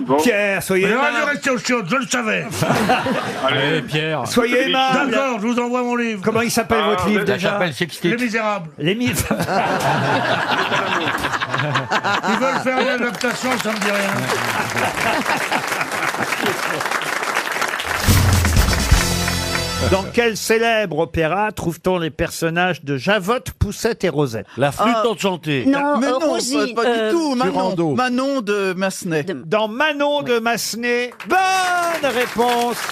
Bon. Pierre, soyez Mais là, aimable. je restais au chiottes, je le savais. Allez, Pierre. Soyez aimable. D'accord, je vous envoie mon livre. Comment il s'appelle votre livre La déjà? chapelle Sixtite. Les Misérables. Les Misérables. Ils veulent faire une adaptation, ça me dit rien. Dans quel célèbre opéra trouve-t-on les personnages de Javotte, Poussette et Rosette? La flûte enchantée. Non, Mais non, Rosine, pas du tout. Turando. Manon de Massenet. Dans Manon de Massenet. Bonne réponse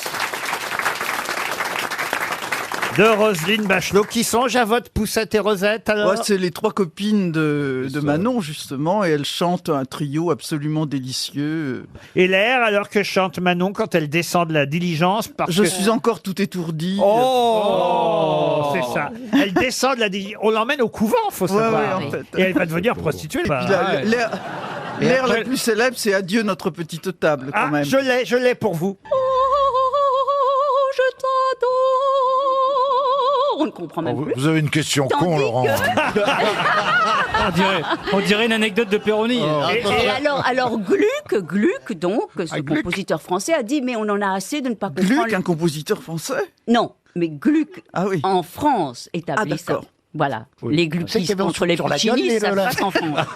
de Roselyne Bachelot. Qui sont Javotte, Poussette et Rosette alors? Ouais, c'est les 3 copines de Manon, justement, et elles chantent un trio absolument délicieux. Et l'air alors que chante Manon quand elle descend de la diligence parce Je que... suis encore tout étourdi. Oh, c'est ça. Elle descend de la diligence. On l'emmène au couvent, faut savoir. ouais, en fait. Et elle va devenir prostituée. Et Bah, puis l'air après- la plus célèbre, c'est Adieu notre petite table, quand ah, même. je l'ai pour vous. Je t'adore. On ne comprend même plus. Vous avez une question con, Tandis Laurent. On dirait une anecdote de Péroni. Et alors Gluck, donc, ce compositeur français, a dit mais on en a assez de ne pas comprendre. Gluck, un compositeur français? Non, mais Gluck Ah oui. en France établit ça. d'accord. Voilà. Oui. Les Tu sais gluckis qu'il y avait un contre les sur la gueule, puccinis, les ça Lola. va s'enfondre.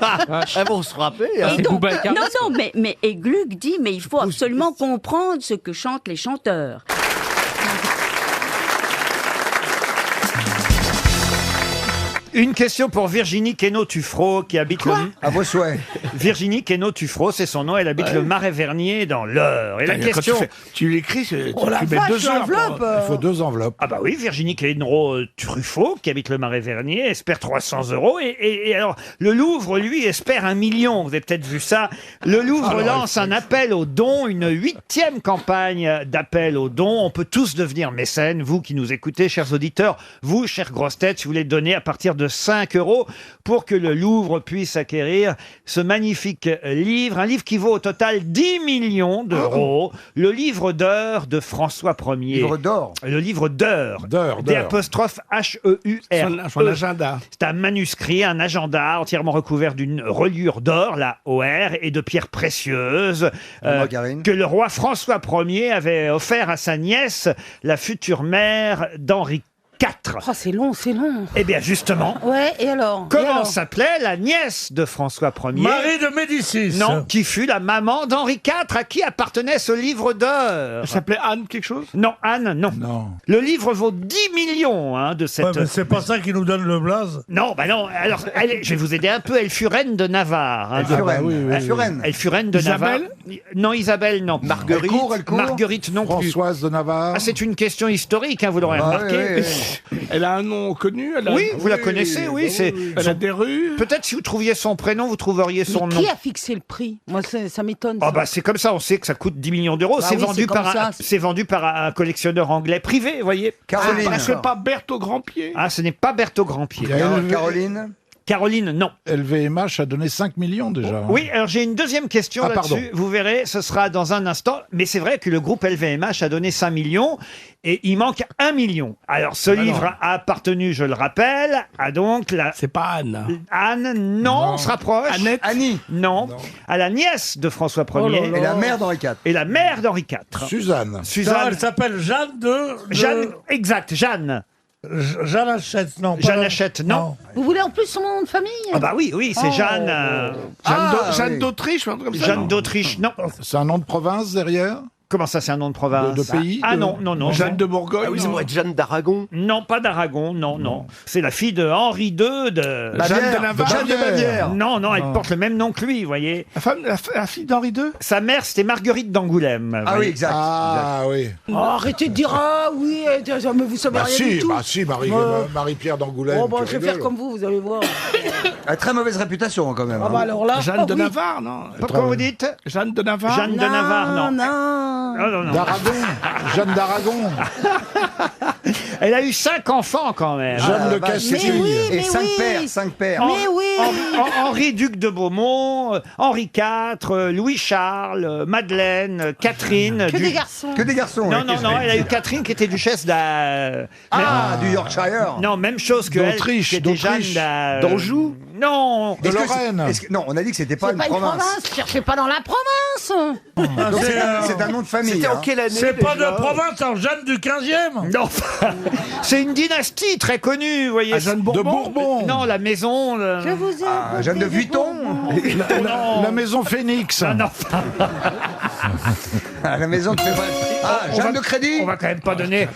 Elles vont se frapper. hein. Et donc, non, mais Gluck dit, mais il faut absolument comprendre ce que chantent les chanteurs. Une question pour Virginie Queneau-Tuffreau qui habite le... À vos souhaits. Virginie Queneau-Tuffreau, c'est son nom, elle habite le Marais-Vernier dans l'Eure. Et la Quand question... tu l'écris, tu la mets vache, 2 heures. l'enveloppe, Il faut 2 enveloppes. Ah bah oui, Virginie Queneau-Tuffreau, qui habite le Marais-Vernier, espère 300 €. Et alors, le Louvre, lui, espère 1 million. Vous avez peut-être vu ça. Le Louvre Alors, lance un appel aux dons, une 8e campagne d'appel aux dons. On peut tous devenir mécènes. Vous qui nous écoutez, chers auditeurs, vous, chères grosses têtes, si vous voulez donner à partir de 5 € pour que le Louvre puisse acquérir ce magnifique livre. Un livre qui vaut au total 10 millions d'euros. Le livre d'heures de François Ier. Livre d'or. Le livre d'heures. D'apostrophe H-E-U-R. Son agenda. C'est un manuscrit, un agenda entièrement recouvert d'une reliure d'or, la OR, et de pierres précieuses que le roi François Ier avait offert à sa nièce, la future mère d'Henri IV. Oh, c'est long, c'est long. Eh bien, justement. Ouais, et alors Comment s'appelait la nièce de François Ier? Marie de Médicis. Non, qui fut la maman d'Henri IV, à qui appartenait ce livre d'heures. Elle s'appelait Anne quelque chose? Non, Anne, non. Le livre vaut 10 millions de cette... Ouais, mais c'est pas ça qui nous donne le blaze. Non, bah non. Alors, je vais vous aider un peu. Elle fut reine de Navarre. Elle fut reine. Elle fut reine. Elle fut reine de Navarre. Non, Isabelle, non. Marguerite. Elle court. Marguerite, non plus. Françoise de Navarre. Ah, c'est une question historique, vous l'aurez remarqué. Elle a un nom connu. Oui, vous la connaissez, oui. C'est. Elle a des rues. Peut-être si vous trouviez son prénom, vous trouveriez son Mais nom. qui a fixé le prix? Moi, ça m'étonne. Ah ça. bah c'est comme ça, on sait que ça coûte 10 millions d'euros. Bah c'est oui, vendu c'est comme ça. c'est vendu par un collectionneur anglais privé, vous voyez. Caroline. C'est pas Berthe au Grand-Pied. Ah, ce n'est pas Berthaud Grandpied. Caroline. Caroline, non. LVMH a donné 5 millions déjà. Oui, alors j'ai une deuxième question Ah, là-dessus. pardon. Vous verrez, ce sera dans un instant. Mais c'est vrai que le groupe LVMH a donné 5 millions et il manque 1 million. Alors ce livre a appartenu, je le rappelle, à donc la... C'est pas Anne. Anne, non, on se rapproche. Annette. Annie. Non. À la nièce de François Ier. Et la mère d'Henri IV. Et la mère d'Henri IV. Suzanne. Non, Suzanne. elle s'appelle Jeanne de... Jeanne, exact, Jeanne. Jeanne Hachette, non. pas Jeanne la- Hachette, non. Vous voulez en plus son nom de famille? Ah bah oui, c'est Oh. Jeanne. Jeanne d'Autriche, un truc comme ça. Jeanne non d'Autriche, non. C'est un nom de province derrière? Comment ça, c'est un nom de province? De pays? Ah non, non, non. Jeanne de Bourgogne? Ah oui, ça doit être Jeanne d'Aragon. Non, pas d'Aragon, non, non. C'est la fille de Henri II de... Jeanne de Navarre. Jeanne de Bavière. Non, non, elle porte le même nom que lui, vous voyez. La fille d'Henri II? Sa mère, c'était Marguerite d'Angoulême. Ah vous oui, voyez. exact. Ah oui. Oh, arrêtez de dire ah oui, mais vous savez Bah rien du si, tout. Marie-Pierre d'Angoulême. Oh, bah, tu je vais faire rigoles. comme vous allez voir. Elle a très mauvaise réputation quand même. Ah bah alors là, Jeanne de oui. Navarre, non? Comment vous dites? Jeanne de Navarre? Jeanne de Navarre, non. Non. Non, non, non. D'Aragon. Jeanne d'Aragon. Elle a eu 5 enfants quand même. Jeanne de bah, Castille. mais oui. Et 5 pères, 5 pères. Mais oui. Henri duc de Beaumont, Henri IV, Louis-Charles, Madeleine, Catherine. Que des garçons. Que des garçons. Non, oui. non, non, elle a eu Catherine qui était duchesse Du Yorkshire. Non, même chose que elle, D'Autriche, qui était Jeanne d'Autriche. d'Anjou. Non. De Est-ce que Lorraine. non, on a dit que c'était pas C'est une pas une province. province. Cherchez pas dans la province. Ah, Donc c'est, c'est un nom de famille. C'était en hein. quelle année c'est pas déjà de province en Jeanne du 15e. Non, c'est une dynastie très connue, vous voyez. Ah, Jeanne De Bourbon. Non, la maison. Je vous ai. Ah, Jeanne de Vuitton. La maison Phoenix. Non, non. La maison de Jeanne de Crédit. On va quand même pas donner.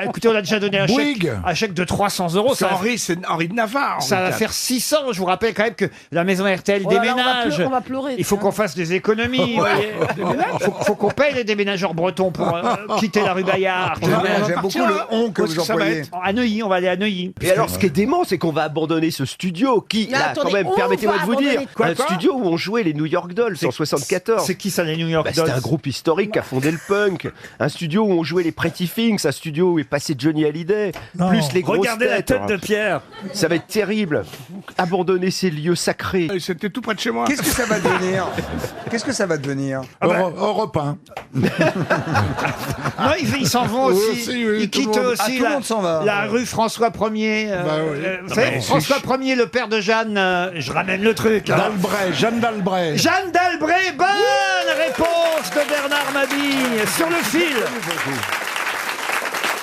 Écoutez, on a déjà donné Bouygues. un chèque de 300 €. C'est Henri de Navarre. Ça va faire 600. Je vous rappelle quand même que la maison RTL Oh là là, déménage. on va pleurer. Il faut qu'on fasse des économies. vous voyez. Faut qu'on paye les déménageurs bretons pour quitter la rue Bayard. J'aime beaucoup le on que vous employez. À Neuilly, on va aller à Neuilly. Et alors, ce qui est dément, c'est qu'on va abandonner ce studio qui, Mais là, attendez, quand même, on permettez-moi va de vous dire, abandonner quoi, un quoi studio où on jouait les New York Dolls en 74. C'est qui ça, les New York Bah, Dolls? c'était un groupe historique qui a fondé le punk. Un studio où on jouait les Pretty Things, un studio où est passé Johnny Hallyday, Non. plus les grosses Regardez la têtes. tête de Pierre. Ça va être terrible. Abandonner ces lieux sacrés. C'était tout près de chez moi. Qu'est-ce que ça va devenir? Qu'est-ce que ça va devenir? Europe 1. Non, ils s'en vont Oui, aussi. aussi, oui, Ils tout le quittent monde. aussi Ah, tout le monde s'en va. la rue François 1er. oui. Vous savez, François 1er, le père de Jeanne. Je ramène le truc. hein. D'Albret, Jeanne d'Albret. Jeanne d'Albret, bonne réponse de Bernard Mabille sur le fil.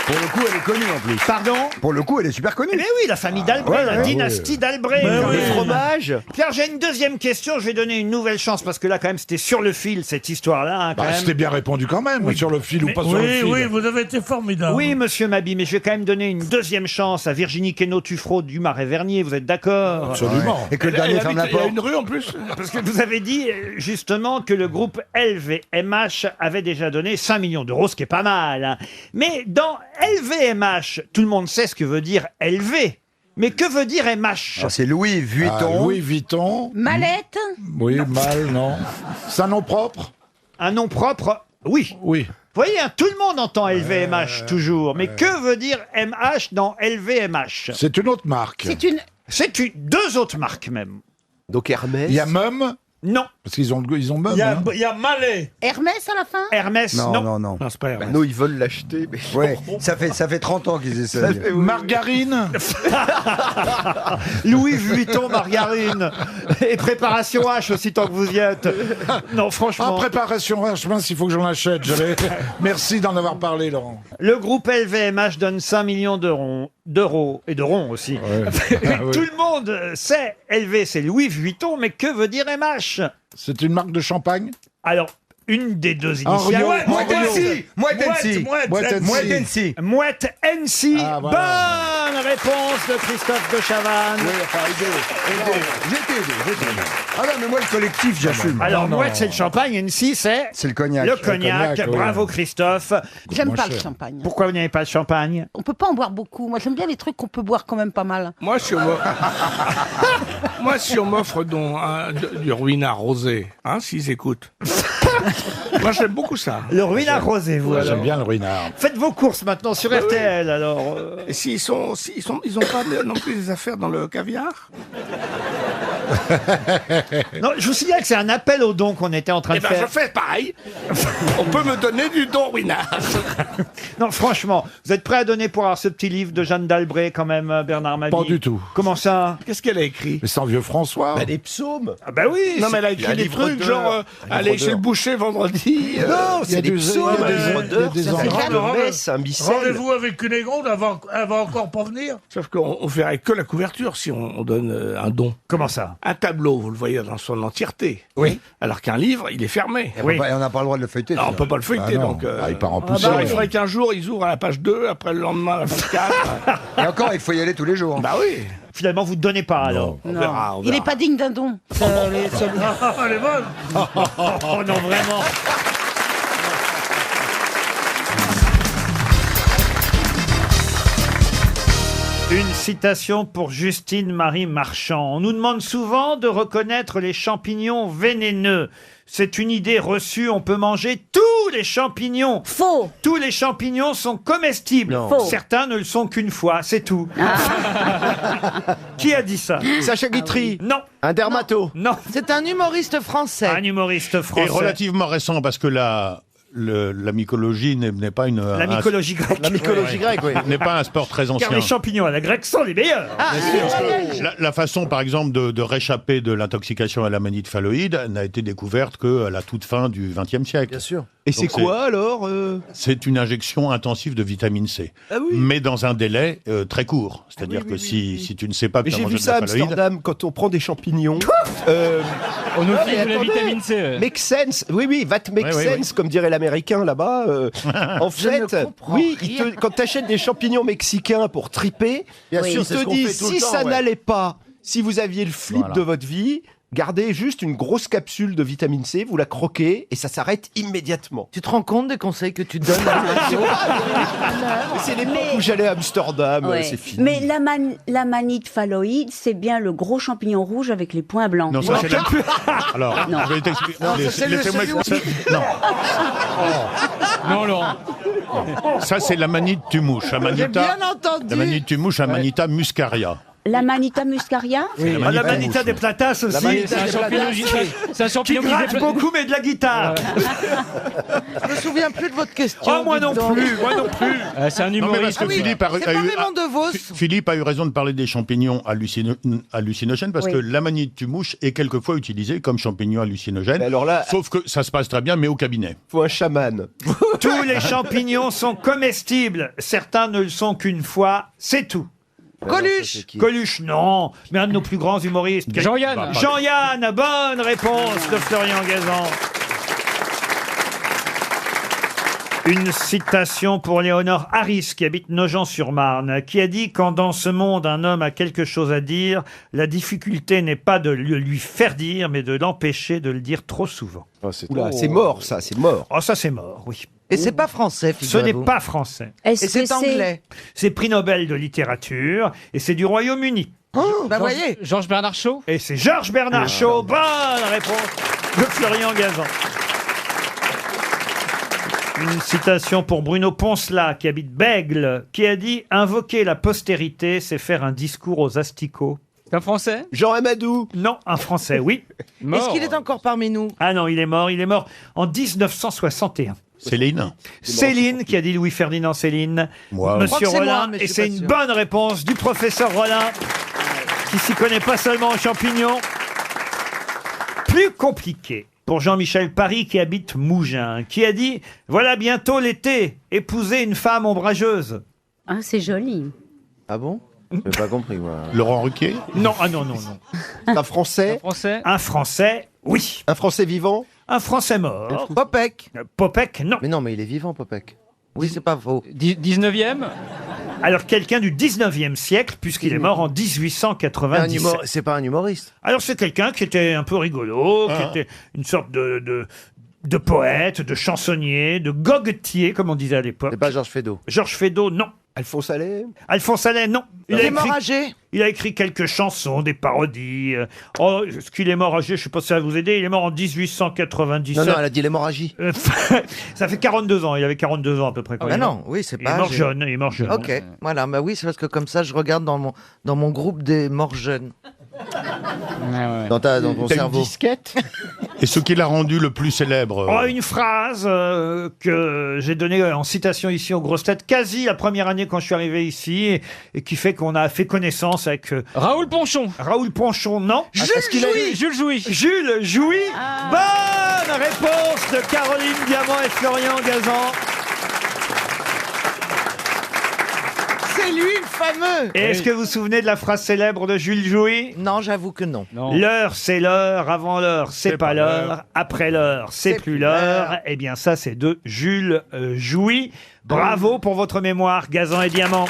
Pour le coup, elle est connue en plus. Pardon? Pour le coup, elle est super connue. Mais oui, la famille d'Albret, Ouais, la ouais. dynastie d'Albret. Mais quand oui. même. Fromage. Pierre, j'ai une deuxième question. Je vais donner une nouvelle chance parce que là, quand même, c'était sur le fil, cette histoire-là. Quand Bah, même. c'était bien répondu quand même, sur le fil ou pas sur le Oui, fil. oui, vous avez été formidable. Oui, monsieur Mabi, mais je vais quand même donner une deuxième chance à Virginie Queneau-Tuffreau du Marais-Vernier. Vous êtes d'accord? Absolument. Et que le dernier ferme la Il y a porte. une rue en plus. Parce que vous avez dit justement que le groupe LVMH avait déjà donné 5 millions d'euros, ce qui est pas mal. Hein. Mais dans LVMH, tout le monde sait ce que veut dire LV. Mais que veut dire MH? Ah, c'est Louis Vuitton. Louis Vuitton. Mallette. Oui, mal, non. C'est un nom propre? Un nom propre, oui. Oui. Vous voyez, hein, tout le monde entend LVMH toujours. Mais que veut dire MH dans LVMH? C'est une autre marque. C'est deux autres marques même. Donc Hermès. Il y a Mum. Non. Parce qu'ils ont Mum. Il y a, hein. il y a Malais. Hermès à la fin. Hermès, non. Non. Non, c'est pas Hermès. Non, ils veulent l'acheter. Mais... Ouais, ça fait 30 ans qu'ils essayent. Margarine. Louis Vuitton, margarine. Et préparation H aussi, tant que vous y êtes. Non, franchement. En préparation, je pense qu'il faut que j'en achète. Merci d'en avoir parlé, Laurent. Le groupe LVMH donne 5 millions d'euros et de ronds aussi. Ah oui. Tout le monde sait, LV c'est Louis Vuitton, mais que veut dire MH? C'est une marque de champagne? Alors, une des deux En initiales. Rio. Mouette NC. Mouette NC. Mouette NC. Ah, voilà. Bonne réponse de Christophe de Chavannes. Oui, enfin, aidez. J'ai été aidé. Ah non, mais moi, le collectif, j'assume. Alors, Non, Mouette, non. c'est le champagne, NC, c'est C'est le cognac. le cognac. cognac, oui. Bravo, Christophe. J'aime moins pas le cher. champagne. Pourquoi vous n'avez pas le champagne? On peut pas en boire beaucoup. Moi, j'aime bien les trucs qu'on peut boire quand même pas mal. Moi, si on m'offre du ruinard rosé, hein, s'ils écoutent. Moi, j'aime beaucoup ça. Le ruinard rosé, vous, alors. J'aime bien le ruinard. Faites vos courses maintenant sur RTL, alors. Et ils ont pas non plus des affaires dans le caviar? Non, je vous signale que c'est un appel aux dons qu'on était en train Eh de ben, faire. je fais pareil. On peut me donner du don ruinard. Non, franchement, vous êtes prêt à donner pour avoir ce petit livre de Jeanne d'Albret, quand même, Bernard Mabie? Pas du tout. Comment ça? Qu'est-ce qu'elle a écrit? Mais c'est en vieux François. Des psaumes. Ah bah oui. Non, mais elle a Il y a écrit un des livre trucs d'heures. genre aller chez le boucher vendredi. Non, il y a c'est des des- psaumes. il y a des- livre d'heures, il y a des ça fait endroits. une messe, un missel. Rendez-vous avec Cunégonde, elle va encore pas venir. Sauf qu'on verrait que la couverture si on donne un don. Comment ça? Un tableau, vous le voyez dans son entièreté. Oui. Alors qu'un livre, il est fermé. Oui. On n'a pas le droit de le feuilleter. Alors, on peut pas le feuilleter, Ah non. donc... Ah, il part en poussière. il faudrait qu'un jour, ils ouvrent à la page 2, après le lendemain à la page 4. Et encore, il faut y aller tous les jours. Bah oui. Finalement, vous ne donnez pas, alors. On verra. Il est pas digne d'un don. Elle est bonne. Oh non, vraiment. Une citation pour Justine Marie Marchand. On nous demande souvent de reconnaître les champignons vénéneux. C'est une idée reçue, on peut manger tous les champignons. Faux. Tous les champignons sont comestibles. Faux. Certains ne le sont qu'une fois, c'est tout. Qui a dit ça? Sacha Guitry. Non. Un dermato. Non. C'est un humoriste français. Un humoriste Et français. relativement récent, parce que la mycologie n'est pas une... La mycologie grecque. La mycologie grecque, oui. n'est pas un sport très Car ancien. les champignons à la grecque sont les meilleurs. La façon, par exemple, de réchapper de l'intoxication à la manite phalloïde n'a été découverte qu'à la toute fin du XXe siècle. Bien sûr. Et Donc c'est quoi alors C'est une injection intensive de vitamine C, Ah oui. mais dans un délai très court. C'est-à-dire que si tu ne sais pas que Mais tu as j'ai mangé vu de ça à la phalloïde... Amsterdam, quand on prend des champignons. On nous mais fait de la attendez. vitamine C. ouais. Make sense. Oui, that make Oui, oui, sense, comme dirait l'américain là-bas. En Je ne fait, comprends oui, rien. quand tu achètes des champignons mexicains pour triper, Bien il sûr, c'est te ce qu'on dit fait tout le si temps, ça ouais. n'allait pas, si vous aviez le flip Voilà. de votre vie, gardez juste une grosse capsule de vitamine C, vous la croquez et ça s'arrête immédiatement. Tu te rends compte des conseils que tu donnes à la radio? C'est l'époque où j'allais à Amsterdam, Ouais. c'est fini. Mais la manite phalloïde, c'est bien le gros champignon rouge avec les points blancs. Non, ça c'est la... Alors, Non. je vais t'expliquer. Non, ça, c'est le Laissez-moi- celui où- ça- Non. Non, Laurent. Ça, c'est la manite tumouche. J'ai Amanita, bien entendu. la manite tumouche, Amanita muscaria. La Manita muscaria. La Manita des Platas aussi. C'est un champignon c'est un champignon qui qui gratte fait- beaucoup, mais de la guitare. Je me souviens plus de votre question. Oh, moi non dites donc. plus, moi non plus. C'est un Non, mais parce humoriste. que Ah oui, Philippe a, c'est pas Raymond DeVos. Philippe a eu raison de parler des champignons hallucinogènes parce Oui. que l'amanite tumouche est quelquefois utilisée comme champignon hallucinogène. Mais alors là, Sauf que ça se passe très bien, mais au cabinet. faut un chaman. Tous les champignons sont comestibles. Certains ne le sont qu'une fois, c'est tout. Coluche. Coluche, non. Mais un de nos plus grands humoristes. Jean-Yann. Jean-Yann, bonne réponse de Florian Gazan. Une citation pour Léonore Harris, qui habite Nogent-sur-Marne, qui a dit « Quand dans ce monde un homme a quelque chose à dire, la difficulté n'est pas de le lui faire dire, mais de l'empêcher de le dire trop souvent. Oula, c'est mort, ça, c'est mort. » Oh, ça c'est mort, oui. Et c'est pas français, Ce n'est figurez-vous. pas français. Est-ce Et c'est que anglais. C'est prix Nobel de littérature, et c'est du Royaume-Uni. Bah voyez. Georges Bernard Shaw. Et c'est Georges Bernard Shaw. Bonne réponse de Florian Gazan. Une citation pour Bruno Poncelat, qui habite Bègle, qui a dit « Invoquer la postérité, c'est faire un discours aux asticots. C'est un Français. Jean Amadou. » Non, un Français, oui. Est-ce qu'il est encore parmi nous? Ah non, il est mort en 1961. Céline. Céline, qui a dit Louis-Ferdinand Céline. Moi. Je crois Monsieur que c'est moi, Rollin, mais je et suis c'est pas une sûr. bonne réponse du professeur Rollin, qui s'y connaît pas seulement en champignons. Plus compliqué pour Jean-Michel Paris, qui habite Mougins, qui a dit « Voilà bientôt l'été, épouser une femme ombrageuse. Ah, c'est joli. Ah bon? J'ai pas compris, moi. Laurent Ruquier. » Non, ah non, non, non. Un Français? Français. Un Français, oui. Un Français vivant? Un Français mort. Popek. Popek, non. Mais non, mais il est vivant, Popek. Oui, c'est pas faux. 19e. Alors quelqu'un du 19e siècle, puisqu'il est mort en 1897. C'est pas un humoriste. Alors c'est quelqu'un qui était un peu rigolo, qui était une sorte de poète, de chansonnier, de goguetier, comme on disait à l'époque. C'est pas Georges Feydeau. Georges Feydeau, non. Alphonse Allais? Alphonse Allais, non. Il est mort âgé. Il a écrit quelques chansons, des parodies. Oh, est-ce qu'il est mort âgé? Je sais pas si ça va vous aider. Il est mort en 1897. Non, non, elle a dit l'hémorragie. Ça fait 42 ans. Il avait 42 ans à peu près. Quand Ah il est non, mort. oui, c'est Il pas est mort âgé. jeune. Il est mort jeune. Ok, voilà. Bah oui, c'est parce que comme ça, je regarde dans mon groupe des morts jeunes. Dans ton T'as une cerveau. disquette. Et ce qui l'a rendu le plus célèbre. Oh, une phrase que j'ai donnée en citation ici aux grosses têtes, quasi la première année quand je suis arrivé ici, et qui fait qu'on a fait connaissance avec Raoul Ponchon. Raoul Ponchon, non. Jules Jouy. Jules Jouy. Jules Jouy. Bonne réponse de Caroline Diamant et Florian Gazan. C'est lui le fameux. Et est-ce que vous vous souvenez de la phrase célèbre de Jules Jouy? Non, j'avoue que non. L'heure, c'est l'heure, avant l'heure, c'est pas l'heure, après l'heure, c'est plus l'heure. Eh bien, ça, c'est de Jules Jouy. Bravo pour votre mémoire, Gazan et Diamant.